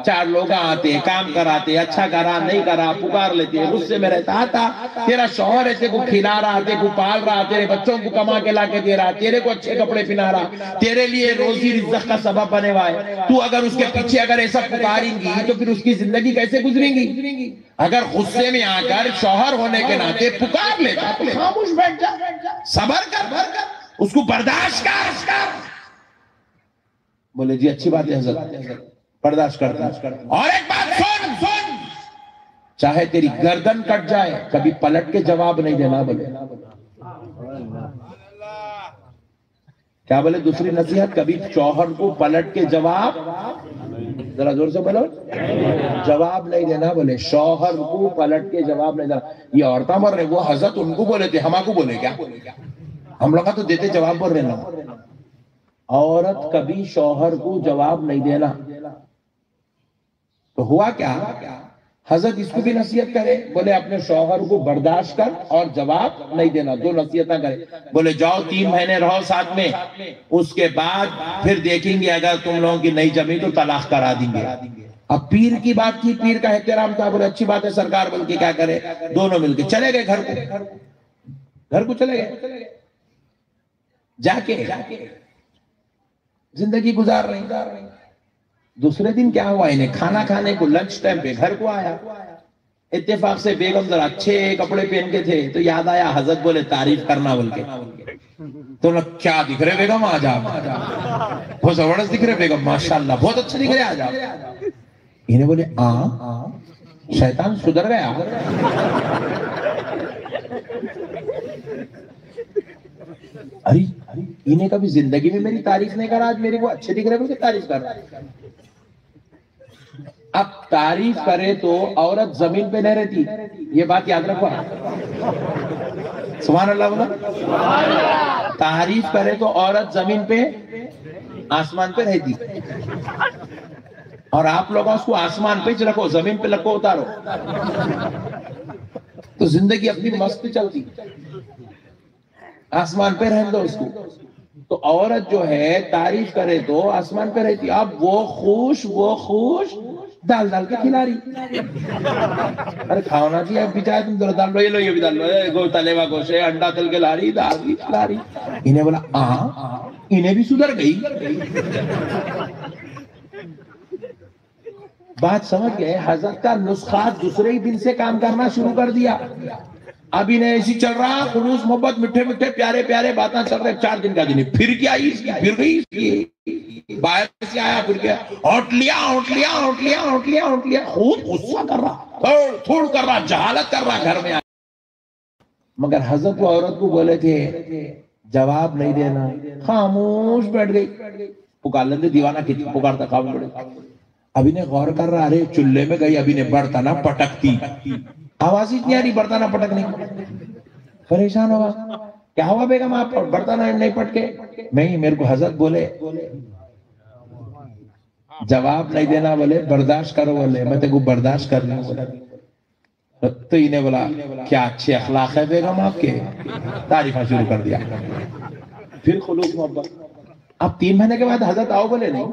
4 لوگ آتے کام کراتے، اچھا کرا نہیں کرا پکار لیتے، غصے میں رہتا، آتا تیرا شوہر ایسے کو کھلا رہا، تیرے کو پال رہا، تیرے بچوں کو کما کے لا کے دے رہا، تیرے کو اچھے کپڑے پہنا رہا، تیرے لیے روزی رزق کا سبب بنے ہوا ہے، تو اگر اس کے پیچھے اگر ایسا پکاریں گی تو پھر اس کی زندگی کیسے گزریں گی؟ اگر غصے میں آ کر شوہر ہونے کے ناطے پکار لیتا تو خاموش بیٹھ جا، صبر کر، اس کو برداشت کر۔ بولے جی اچھی بات ہے حضرت، برداشت کرتا۔ اور ایک بات سن، چاہے تیری گردن کٹ جائے کبھی پلٹ کے جواب نہیں دینا۔ بولے کیا بولے دوسری نصیحت، کبھی شوہر کو پلٹ کے جواب، ذرا زور سے بولو، جواب نہیں دینا۔ بولے شوہر کو پلٹ کے جواب نہیں دینا۔ یہ عورتیں مر رہے، وہ حضرت ان کو بولے تھے، ہما کو بولے کیا؟ ہم لوگا تو دیتے جواب بول رہے نا۔ عورت کبھی شوہر کو جواب نہیں دینا۔ تو ہوا کیا، حضرت اس کو بھی نصیحت کرے، بولے اپنے شوہر کو برداشت کر اور جواب نہیں دینا، 2 نصیحتیں کرے۔ بولے جاؤ 3 مہینے رہو ساتھ میں، اس کے بعد پھر دیکھیں گے اگر تم لوگوں کی نہیں جمی تو طلاق کرا دیں گے۔ اب پیر کی بات تھی، پیر کا احترام تھا، بولے اچھی بات ہے سرکار، بول کے کیا کرے، دونوں مل کے چلے گئے گھر کو چلے گئے، جا کے زندگی گزار رہے۔ دوسرے دن کیا ہوا، انہیں کھانا کھانے کو لنچ ٹائم پہ گھر کو آیا، اتفاق سے بیگم ذرا اچھے کپڑے پہن کے تھے تو یاد آیا، حضرت بولے تعریف کرنا بول کے، تو کیا دکھ رہے بیگم، آ جاؤ، بہت زبردست دکھ رہے بیگم، ماشاءاللہ بہت اچھے دکھ رہے، آ جاؤ۔ انہیں بولے شیطان سدھر گیا۔ ارے انہیں کبھی زندگی میں میری تعریف نہیں کرا، آج میرے کو اچھے دکھ رہے بول کے تعریف کر رہا۔ اب تعریف کرے تو عورت زمین پہ نہیں رہتی، یہ بات یاد رکھو۔ سبحان اللہ بولا، تعریف کرے تو عورت زمین پہ آسمان پہ رہتی، اور آپ لوگ اس کو آسمان پہ رکھو، زمین پہ لکو اتارو تو زندگی اپنی مست چلتی، آسمان پہ رہنے دو اس کو۔ تو عورت جو ہے تعریف کرے تو آسمان پہ رہتی، اب وہ خوش دال کے کھلا رہی۔ ارے کھاؤنا جی، اب بچائے تم ذرا دال لو، یہ بھی دال لو، تلے ہوا گوشت ہے، انڈا تل کے لا رہی، دال بھی کھلا رہی۔ انہیں بولا انہیں بھی سدھر گئی، بات سمجھ گئے۔ حضرت کا نسخہ دوسرے ہی دن سے کام کرنا شروع کر دیا۔ اب انہیں ایسی چل رہا، خلوص محبت، میٹھے پیارے باتیں چل رہے، 4 دن کا دن، پھر کیا آئی اس کی، پھر گئی باہر سے آیا، پھر کیا ہونٹ لیا، خود غصہ کر رہا، تھوڑ کر رہا، جہالت کر رہا گھر میں آیا۔ مگر حضرت کو عورت کو بولے تھے جواب نہیں دینا، خاموش بیٹھ گئی۔ پکار لیتے دیوانہ کتنی پکارتا، خاموش بیٹھ گئی۔ اب انہیں غور کر رہا، ارے چولہے میں گئی، اب انہیں برتنا پٹکتی، آواز ہی نہیں آ رہی، برتنا پٹکنے، پریشان ہوا، کیا ہوا بیگم آپ برتنا نہیں پٹکے؟ نہیں، میرے کو حضرت بولے جواب نہیں دینا، بولے برداشت کرو، بولے میں تے کو برداشت کر لوں۔ تو انہیں بولا کیا اچھے اخلاق ہے بیگم آپ کے، تعریفہ شروع کر دیا۔ پھر خلوص محبت۔ اب 3 مہینے کے بعد حضرت آؤ، بولے نہیں،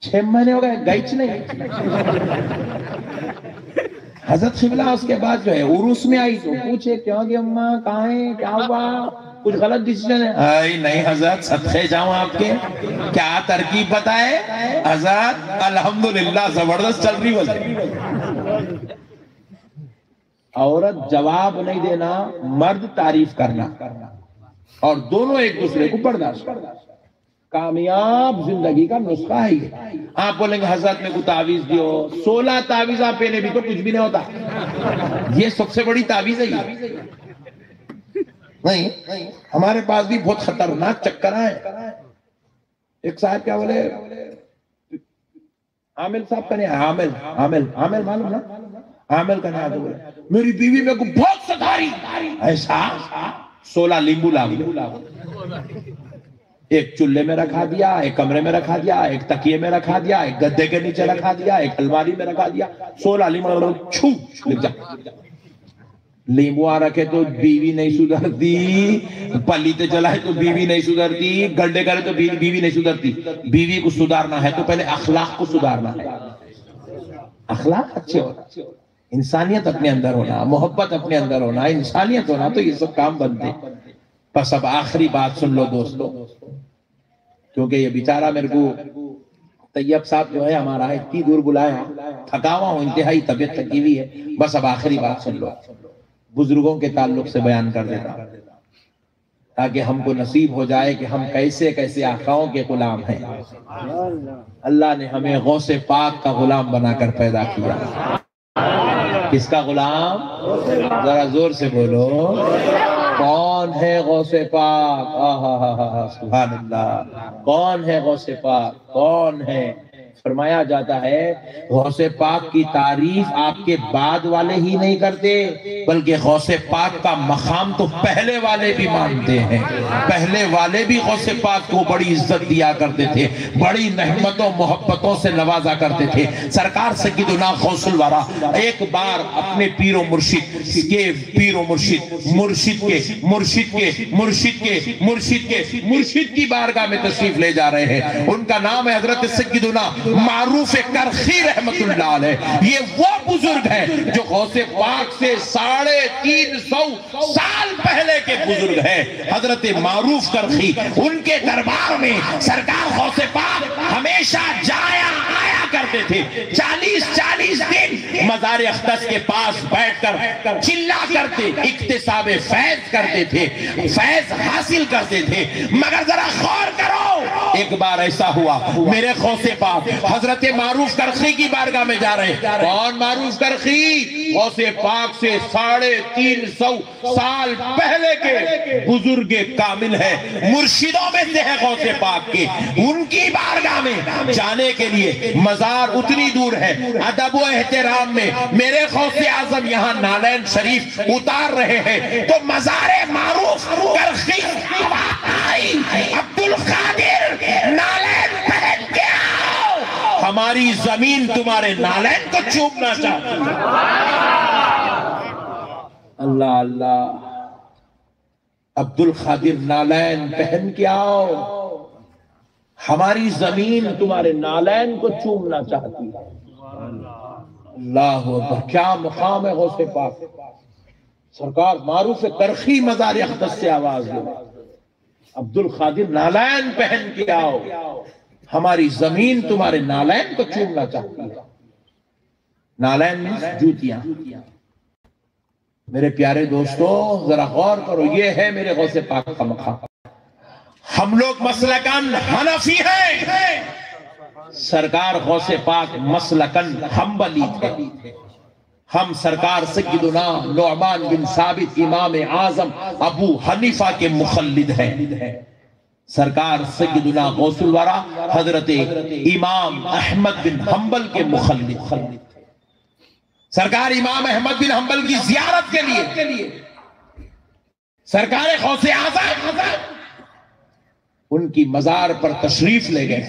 6 مہینے ہو گئے، گئیچ نہیں۔ حضرت قبلہ اس کے بعد جو ہے عروس میں آئی تو پوچھے کیوں گے اماں، کہاں ہیں، کیا ہوا، کچھ غلط ڈیسیجن ہے؟ نہیں حضرت، صدقے جاؤں آپ کے، کیا ترکیب بتائے حضرت؟ الحمدللہ زبردست چل رہی وجہ۔ عورت جواب نہیں دینا، مرد تعریف کرنا، اور دونوں ایک دوسرے کو برداشت کرنا، کامیاب زندگی کا نسخہ ہے یہ۔ آپ بولیں گے حضرت میں کو تعویذ دیو، 16 تعویذ آپ پہنے بھی تو کچھ بھی نہیں ہوتا، یہ سب سے بڑی تعویذ ہے یہ۔ نہیں، ہمارے پاس بھی بہت خطرناک چکر ہے۔ ایک صاحب کیا بولے، عامل صاحب کا نہیں، عامل معلوم نا، عامل کا نام بولے میری بیوی میرے کو بہت ستا رہی. ایسا 16 لیمبو لا ایک چولہے میں رکھا دیا, ایک کمرے میں رکھا دیا, ایک تکیے میں رکھا دیا, ایک گدے کے نیچے رکھا دیا, ایک الماری میں رکھا دیا. 16 لیمبو چھو لکھ جا. لیمبو رکھے تو بیوی نہیں سدھرتی, پلیتے چلائے تو بیوی نہیں سدھرتی, گڈے کرے تو بیوی نہیں سدھرتی. بیوی کو سدھارنا ہے تو پہلے اخلاق کو سدھارنا ہے. اخلاق اچھے ہونا, انسانیت اپنے اندر ہونا, محبت اپنے اندر ہونا, انسانیت ہونا, تو یہ سب کام بنتے. بس اب آخری بات سن لو دوستو, کیونکہ یہ بیچارہ میرے کو طیب صاحب جو ہے ہمارا اتنی دور بلایا, تھکا ہوا ہوں, انتہائی طبیعت تھکی ہوئی ہے. بس اب آخری بات سن لو, بزرگوں کے تعلق سے بیان کر دیتا ہوں تاکہ ہم کو نصیب ہو جائے کہ ہم کیسے کیسے آقاؤں کے غلام ہیں. اللہ نے ہمیں غوث پاک کا غلام بنا کر پیدا کیا. کس کا غلام؟ ذرا زور سے بولو, کون ہے غوث پاک؟ سبحان اللہ, کون ہے غوث پاک؟ کون ہے؟ فرمایا جاتا ہے غوث پاک کی تعریف آپ کے بعد والے ہی نہیں کرتے, بلکہ غوث پاک کا مقام تو پہلے والے بھی مانتے ہیں. پہلے والے بھی غوث پاک کو بڑی عزت دیا کرتے تھے, بڑی نعمتوں محبتوں سے نوازا کرتے تھے. سرکار سیدنا غوث الورا ایک بار اپنے پیر و مرشد کے پیر و مرشد کی بارگاہ میں تشریف لے جا رہے ہیں. ان کا نام ہے حضرت سیدنا معروف کرخی رحمت اللہ علیہ. یہ وہ بزرگ ہیں جو غوث پاک سے 350 سال پہلے کے بزرگ ہیں. حضرت معروف کرخی, ان کے دربار میں سرکار غوث پاک ہمیشہ جایا آیا کرتے تھے. 40 دن مزار اقدس کے پاس بیٹھ کر چلا کرتے, اکتساب فیض کرتے تھے, فیض حاصل کرتے تھے. مگر ذرا غور کرو, ایک بار ایسا ہوا میرے غوث پاک حضرت معروف کرخی کی بارگاہ میں جا رہے ہیں. کون معروف کرخی؟ غوث پاک سے 350 سال پہلے کے بزرگ کامل ہے, مرشدوں میں سے ہے غوث پاک کے. ان کی بارگاہ میں جانے کے لیے مزار اتنی دور ہے. ادب و احترام میں میرے غوث اعظم یہاں نالین شریف اتار رہے ہیں تو مزار معروف کرخی عبد القادر نالین پہن کے آؤ, ہماری زمین تمہارے نالین کو چومنا چاہتی ہے. اللہ اللہ, عبد القادر نالین پہن کے آؤ, ہماری زمین تمہارے نالین کو چومنا چاہتی ہے. اللہ اکبر, کیا مقام ہے غوث پاک. سرکار معروف کرخی مزار اقدس سے آواز دے, عبد القادر نالین پہن کے آؤ, ہماری زمین تمہارے نالین کو چومنا چاہتی ہے. نالین میں جوتیاں. میرے پیارے دوستو ذرا غور کرو, یہ ہے میرے غوث پاک کا مقام. ہم لوگ مسلکن حنفی ہیں, سرکار غوث پاک مسلکن حنبلی تھے. ہم سرکار سیدنا نعمان بن ثابت امام اعظم ابو حنیفہ کے مخلد ہیں. سرکار سیدنا غوث الورا حضرت امام احمد بن حنبل کے مخلد. سرکار امام احمد بن حنبل کی زیارت کے لیے سرکار غوث اعظم ان کی مزار پر تشریف لے گئے.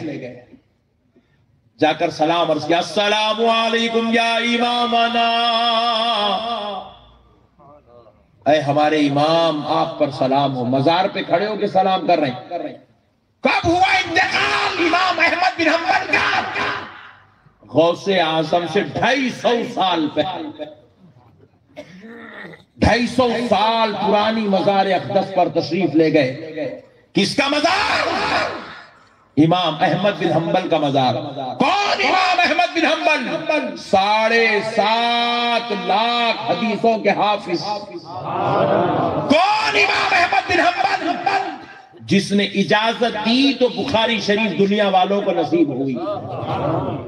جا کر سلام عرض کیا, السلام علیکم یا امامنا, اے ہمارے امام آپ پر سلام ہو. مزار پہ کھڑے ہو کے سلام کر رہے ہیں. کب ہوا انتقال امام احمد بن حنبل کا؟ غوث اعظم سے 250 سال پہلے. 250 سال پرانی مزار اقدس پر تشریف لے گئے. کس کا مزار؟ امام احمد بن حنبل کا مزار. کون امام احمد بن حنبل؟ 7.5 لاکھ حدیثوں کے حافظ. کون امام احمد بن حنبل؟ جس نے اجازت دی تو بخاری شریف دنیا والوں کو نصیب ہوئی.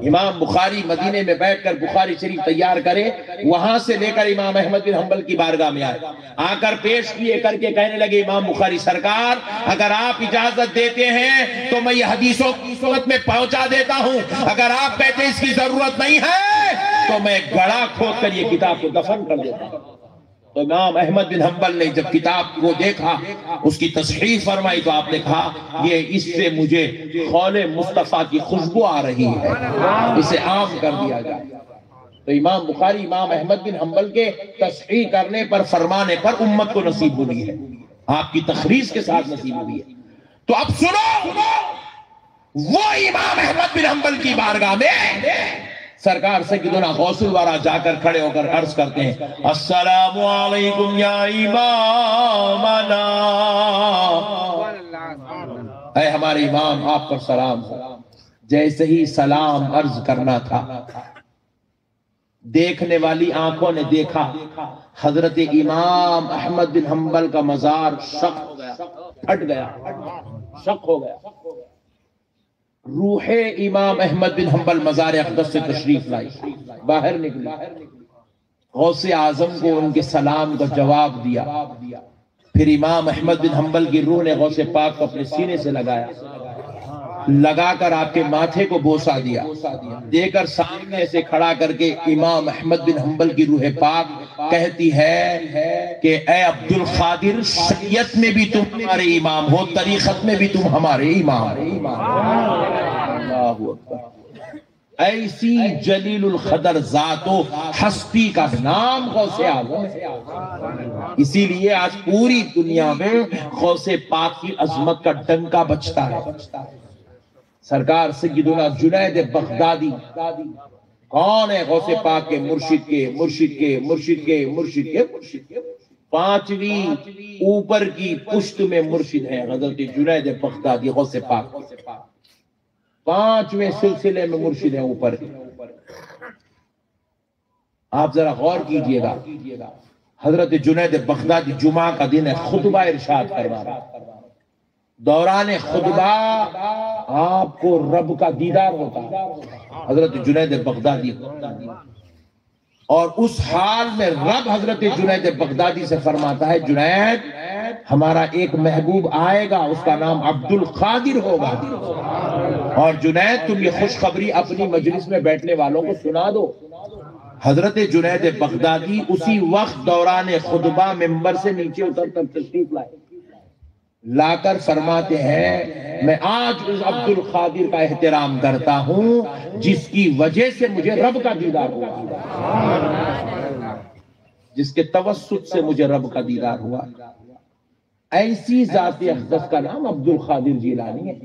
امام بخاری مدینے میں بیٹھ کر بخاری شریف تیار کرے, وہاں سے لے کر امام احمد بن حنبل کی بارگاہ میں آئے, آ کر پیش کیے کر کے کہنے لگے, امام بخاری سرکار اگر آپ اجازت دیتے ہیں تو میں یہ حدیثوں کی صورت میں پہنچا دیتا ہوں, اگر آپ کہتے ہیں اس کی ضرورت نہیں ہے تو میں گڑھا کھود کر یہ کتاب کو دفن کر دیتا ہوں۔ تو امام احمد بن حنبل نے جب کتاب کو دیکھا، اس کی تصحیح فرمائی، تو آپ نے کہا یہ اس سے مجھے خول مصطفیٰ کی خوشبو آ رہی ہے، اسے عام کر دیا جائے۔ تو امام بخاری امام احمد بن حنبل کے تصحیح کرنے پر، فرمانے پر امت کو نصیب ہوئی ہے، آپ کی تخریج کے ساتھ نصیب ہوئی ہے۔ تو اب سنو، وہ امام احمد بن حنبل کی بارگاہ میں سرکار سیدنا غوث الورا جا کر کھڑے ہو کر عرض کرتے ہیں، السلام علیکم یا امامنا، اے ہمارے امام آپ پر سلام ہو۔ جیسے ہی سلام عرض کرنا تھا، دیکھنے والی آنکھوں نے دیکھا حضرت امام احمد بن حنبل کا مزار شق ہو گیا، پھٹ گیا، شق ہو گیا۔ روح امام احمد بن حنبل مزار اقدس سے تشریف لائی، باہر نکلی، غوث اعظم کو ان کے سلام کا جواب دیا۔ پھر امام احمد بن حنبل کی روح نے غوث پاک کو اپنے سینے سے لگایا، لگا کر آپ کے ماتھے کو بوسا دیا، دے کر سامنے سے کھڑا کر کے امام احمد بن حنبل کی روح پاک کہتی ہے کہ اے عبد القادر، شریعت میں بھی تم ہمارے امام ہو، طریقت میں بھی تم ہمارے امام ہو۔ اللہ اکبر۔ ایسی جلیل القدر ذات و ہستی کا نام غوث اعظم ہے۔ اسی لیے آج پوری دنیا میں غوث پاک کی عظمت کا ڈنکا بجتا ہے۔ سرکار سیدنا جنید بغدادی کون ہے؟ غوث پاک کے مرشد کے مرشد کے مرشد کے مرشد کے مرشد کے پانچویں اوپر کی پشت میں مرشد ہے حضرت جنید بغدادی غوث پاک، پانچویں سلسلے میں مرشد ہے اوپر۔ آپ ذرا غور کیجئے گا، حضرت جنید بغدادی جمعہ کا دن ہے، خطبہ ارشاد فرما رہا ہے، دوران خطبہ آپ کو رب کا دیدار ہوتا ہے حضرت جنید بغدادی، اور اس حال میں رب حضرت جنید بغدادی سے فرماتا ہے، جنید ہمارا ایک محبوب آئے گا، اس کا نام عبد القادر ہوگا، اور جنید تم یہ خوشخبری اپنی مجلس میں بیٹھنے والوں کو سنا دو۔ حضرت جنید بغدادی اسی وقت دوران خطبہ منبر سے نیچے اتر کر تشریف لائے، لا کر فرماتے ہیں میں آج اس عبد القادر کا احترام کرتا ہوں جس کی وجہ سے مجھے رب کا دیدار ہوا، جس کے توسط سے مجھے رب کا دیدار ہوا۔ ایسی ذات اقدس کا نام عبد القادر جیلانی ہے۔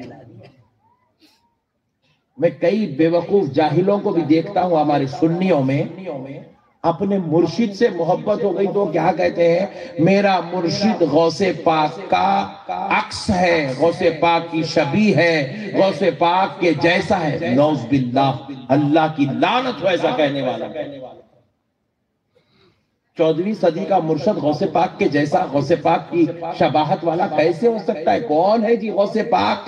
میں کئی بے وقوف جاہلوں کو بھی دیکھتا ہوں ہمارے سنیوں میں، اپنے مرشد سے محبت ہو گئی تو کیا کہتے ہیں، میرا مرشد غوث پاک کا عکس ہے، غوث پاک کی شبیہ ہے، غوث پاک کے جیسا ہے۔ نعوذ باللہ، اللہ کی لعنت ہو ایسا کہنے والا۔ 14ویں صدی کا مرشد غوث پاک کے جیسا، غوث پاک کی شباہت والا کیسے ہو سکتا ہے؟ کون ہے جی غوث پاک؟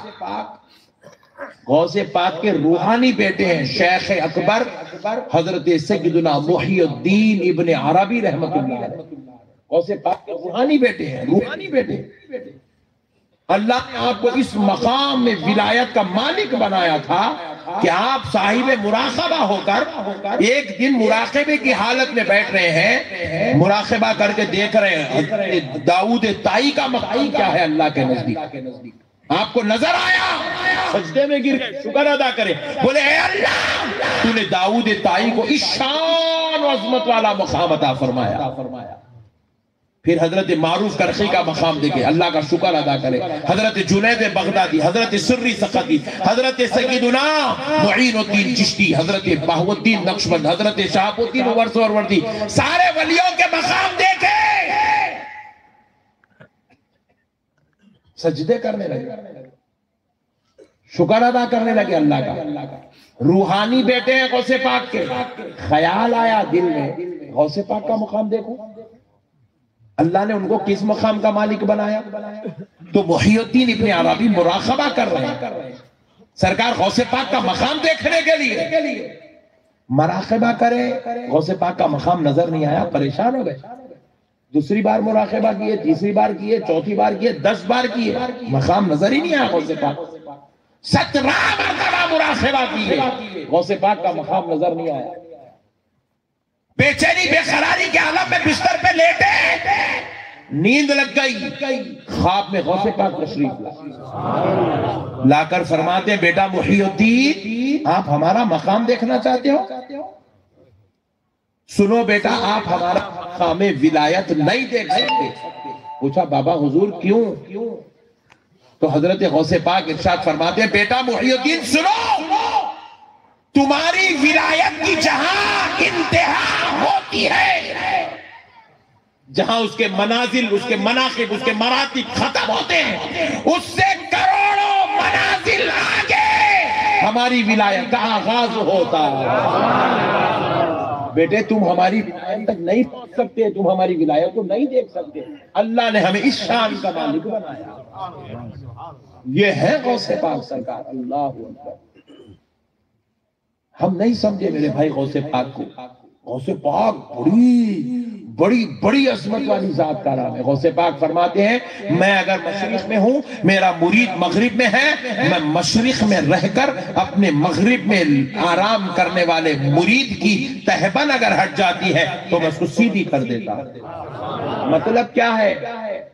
غوث پاک کے روحانی بیٹے ہیں شیخ اکبر حضرت سیدنا محی الدین ابن عربی رحمت اللہ علیہ، غوث پاک کے روحانی بیٹے ہیں، روحانی بیٹے۔ اللہ نے آپ کو اس مقام میں ولایت کا مالک بنایا تھا کہ آپ صاحب مراقبہ ہو کر ایک دن مراقبے کی حالت میں بیٹھ رہے ہیں، مراقبہ کر کے دیکھ رہے ہیں داؤد طائی کا مقام کیا ہے اللہ کے نزدیک۔ آپ کو نظر آیا، سجدے میں گر گئے، شکر ادا کرے، بولے اے اللہ تو نے داؤد طائی کو اس شان و عظمت والا مقام عطا فرمایا۔ پھر حضرت معروف کرخی کا مقام دیکھے، اللہ کا شکر ادا کرے، حضرت جنید بغدادی، حضرت سری سقطی، حضرت سیدنا معین الدین چشتی، حضرت بہاء الدین نقشبند، حضرت شہاب الدین ورسوردی، سارے ولیوں کے مقام دیکھے، سجدے کرنے لگے، شکر ادا کرنے لگے اللہ کا۔ روحانی بیٹے ہیں غوث پاک کے۔ خیال آیا دل میں، غوث پاک کا مقام دیکھو، اللہ نے ان کو کس مقام کا مالک بنایا؟ تو محی الدین ابن عربی مراقبہ کر رہے ہیں، سرکار غوث پاک کا مقام دیکھنے کے لیے مراقبہ کرے، غوث پاک کا مقام نظر نہیں آیا، پریشان ہو گئے، دوسری بار مراقبہ کیے، تیسری بار کیے، چوتھی بار کیے، 10 بار کیے، مقام نظر ہی نہیں آیا غوث پاک۔ 17 مرتبہ مراقبہ کیے، غوث پاک کا مقام نظر نہیں آیا۔ بے چینی بے قراری کے عالم میں بستر پہ لیٹے، نیند لگ گئی، خواب میں غوث پاک تشریف لا کر فرماتے ہیں بیٹا محی الدین آپ ہمارا مقام دیکھنا چاہتے ہو؟ سنو بیٹا آپ ہمارا مقام ولایت نہیں دیکھ سکتے۔ پوچھا بابا حضور کیوں؟ تو حضرت غوث پاک ارشاد فرماتے ہیں بیٹا محی الدین سنو، تمہاری ولایت کی جہاں انتہا ہوتی ہے، جہاں اس کے منازل، اس کے مناقب، اس کے مراتب ختم ہوتے ہیں، اس سے کروڑوں منازل آگے ہماری ولایت کا آغاز ہوتا ہے۔ بیٹے تم ہماری ولایت تک نہیں پہنچ سکتے، تم ہماری ولایت کو نہیں دیکھ سکتے، اللہ نے ہمیں اس شان کا مالک بنایا۔ یہ ہے غوث پاک سرکار، اللہ اکبر۔ ہم نہیں سمجھے میرے بھائی غوث پاک کو۔ غوث پاک بڑی عظمت والی ذات کا نام ہے۔ غوث پاک فرماتے ہیں میں اگر مشرق میں ہوں، میرا مرید مغرب میں ہے، میں مشرق میں رہ کر اپنے مغرب میں آرام کرنے والے مرید کی تہبند اگر ہٹ جاتی ہے تو میں اس کو سیدھی کر دیتا ہوں۔ مطلب کیا ہے؟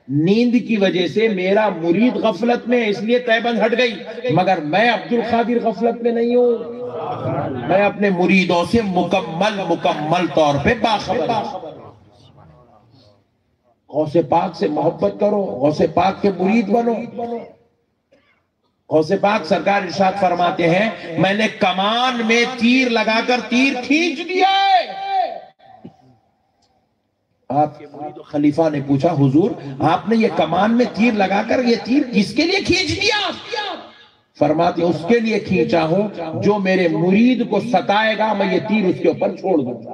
نیند کی وجہ سے میرا مرید غفلت میں، اس لیے تہبند ہٹ گئی، مگر میں عبد القادر غفلت میں نہیں ہوں، میں اپنے مریدوں سے مکمل طور پہ باخبر ہوں۔ غوث پاک سے محبت کرو، غوث پاک کے مرید بنو۔ غوث پاک سرکار ارشاد فرماتے ہیں میں نے کمان میں تیر لگا کر تیر کھینچ دیا ہے۔ آپ کے مرید و خلیفہ نے پوچھا حضور آپ نے یہ کمان میں تیر لگا کر یہ تیر کس کے لیے کھینچ دیا؟ فرماتے ہیں اس کے لیے کھینچا ہوں جو میرے مرید کو ستائے گا میں یہ تیر اس کے اوپر چھوڑ دوں گا،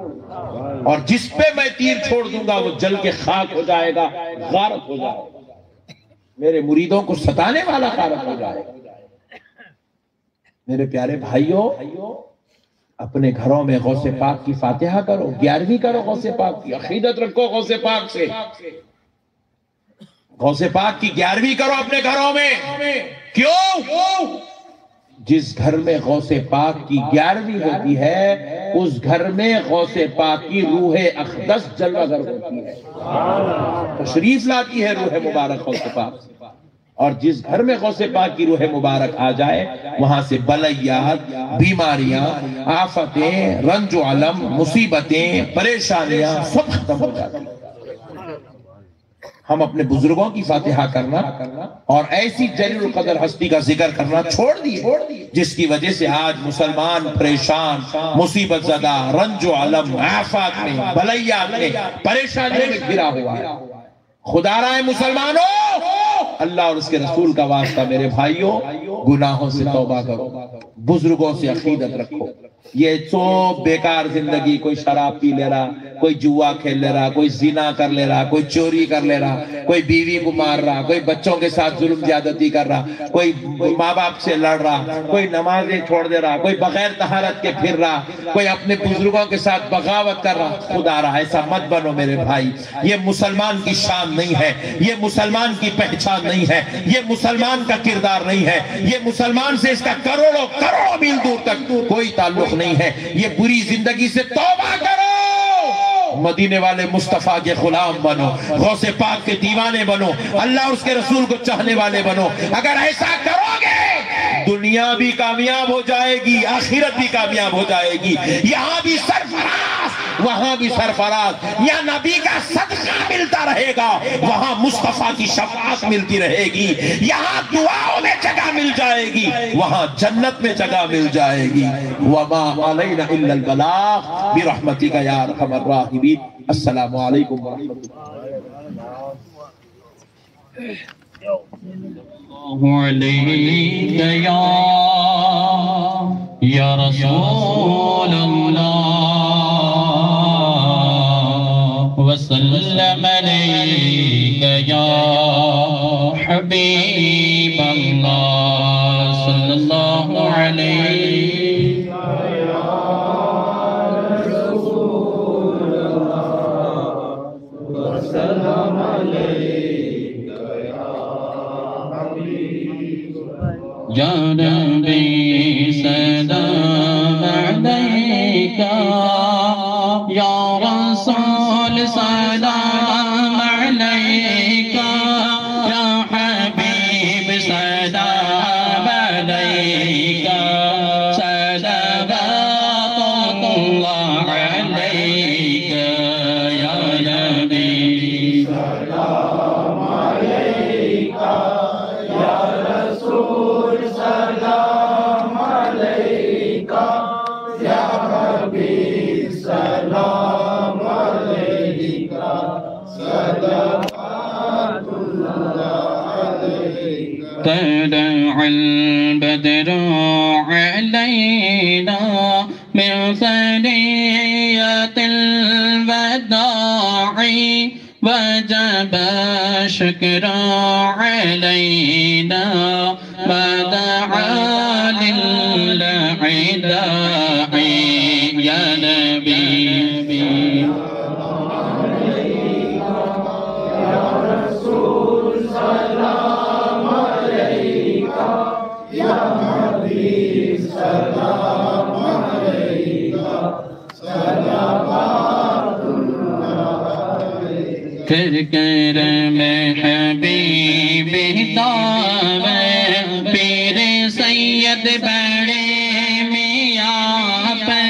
اور جس پہ میں تیر چھوڑ دوں گا وہ جل کے خاک ہو جائے گا، غارت ہو جائے گا۔ میرے مریدوں کو ستانے والا غارت ہو جائے گا۔ میرے پیارے بھائیوں، اپنے گھروں میں غوث پاک کی فاتحہ کرو، 11ویں کرو غوث پاک کی، عقیدت رکھو غوث پاک سے۔ غوث پاک کی 11ویں کرو اپنے گھروں میں۔ کیوں؟ جس گھر میں غوث پاک کی 11ویں ہوتی ہے اس گھر میں غوث پاک کی روح اقدس جلوہ گر ہوتی ہے، تشریف لاتی ہے روح مبارک غوث پاک۔ اور جس گھر میں غوث پاک کی روح مبارک آ جائے وہاں سے بلیات، بیماریاں، آفتیں، رنج و علم، مصیبتیں، پریشانیاں سب ختم ہو جاتی ہیں۔ ہم اپنے بزرگوں کی فاتحہ کرنا اور ایسی جلیل القدر ہستی کا ذکر کرنا چھوڑ دیے جس کی وجہ سے آج مسلمان پریشان، مصیبت زدہ، رنج و علم، آفات میں، بلیات میں، پریشانی میں گھرا ہوا ہے۔ خدا رائے مسلمانوں، اللہ اور اس کے رسول کا واسطہ میرے بھائیوں، گناہوں سے توبہ کرو، بزرگوں سے عقیدت رکھو۔ یہ سب بیکار زندگی، کوئی شراب پی لے رہا، کوئی جوا کھیل لے رہا، کوئی زنا کر لے رہا، کوئی چوری کر لے رہا، کوئی بیوی کو مار رہا، کوئی بچوں کے ساتھ ظلم زیادتی کر رہا، کوئی ماں باپ سے لڑ رہا، کوئی نمازیں چھوڑ دے رہا، کوئی بغیر طہارت کے پھر رہا، کوئی اپنے بزرگوں کے ساتھ بغاوت کر رہا۔ خدا رہا ایسا مت بنو میرے بھائی، یہ مسلمان کی شان نہیں ہے، یہ مسلمان کی پہچان نہیں ہے، یہ مسلمان کا کردار نہیں ہے، یہ مسلمان سے اس کا کروڑوں میل دور تک کوئی تعلق نہیں ہے۔ یہ بری زندگی سے توبہ کرو، مدینے والے مصطفیٰ کے غلام بنو، غوث پاک کے دیوانے بنو، اللہ اور اس کے رسول کو چاہنے والے بنو۔ اگر ایسا کرو گے دنیا بھی کامیاب ہو جائے گی، آخرت بھی کامیاب ہو جائے گی، یہاں بھی سرفراز وہاں بھی سرفراز، یہاں نبی کا صدقہ ملتا رہے گا وہاں مصطفیٰ کی شفاعت ملتی رہے گی، یہاں دعاؤں میں جگہ مل جائے گی وہاں جنت میں جگہ مل جائے گی۔ وما علینا الا البلاغ برحمتک یا ارحم الراحمین۔ السلام علیکم ورحمۃ اللہ علیک یا رسول اللہ وسلم علیک یا حبیب اللہ صلی اللہ علیہ یا نبی سلام علیکہ یا طلع البدر علينا من ثنيات الوداع وجب الشكر علينا ما دعا للعداء يا نبي کرم حبیب دعوے پیر سید بڑے میاں پہ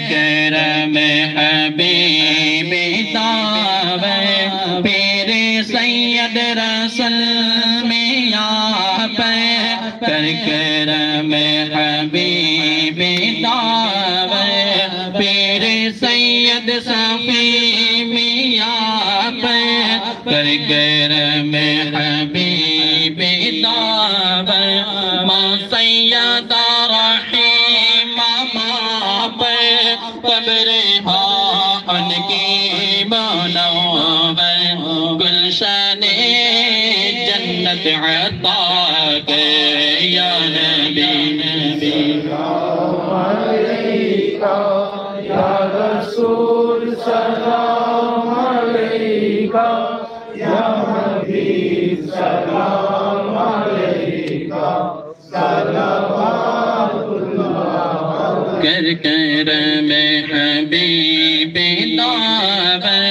کرم حبیب دعوے پیر سید رسول میاں پہ کرم حبیب دعوے پیر سید صفی کرم حبیب دعوے ماں سیدہ رحیمہ ماں پہ قبر ان کی منور گلشن جنت عطا کے یا نبی یا رسول سلام علیکہ یا حبیب سلام علیکہ صلوات اللہ کرم حبیب دعوے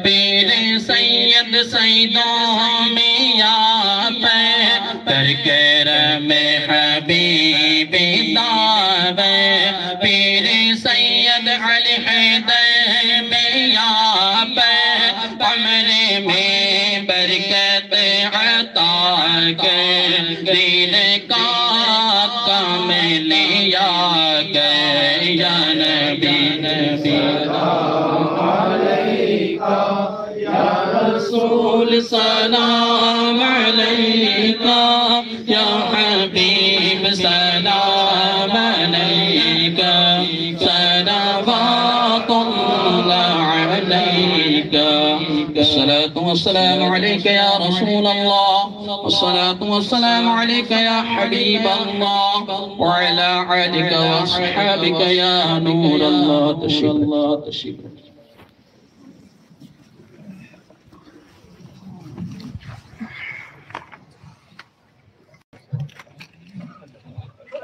پیر سید سیدوں میاں پہ کرم حبیب دعوے پیر سید علی حیدر میاں پہ عمر میں برکت عطا کر دین کا کام لیا کر یا نبی سلام علیکہ یا رسول سلام علیکہ یا حبیب سلام علیکہ صلوات اللہ علیکہ الصلاة والسلام عليك يا رسول الله والصلاة والسلام عليك يا حبيب الله وعلى آلك وأصحابك يا نور الله تشرف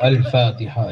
الفاتحة.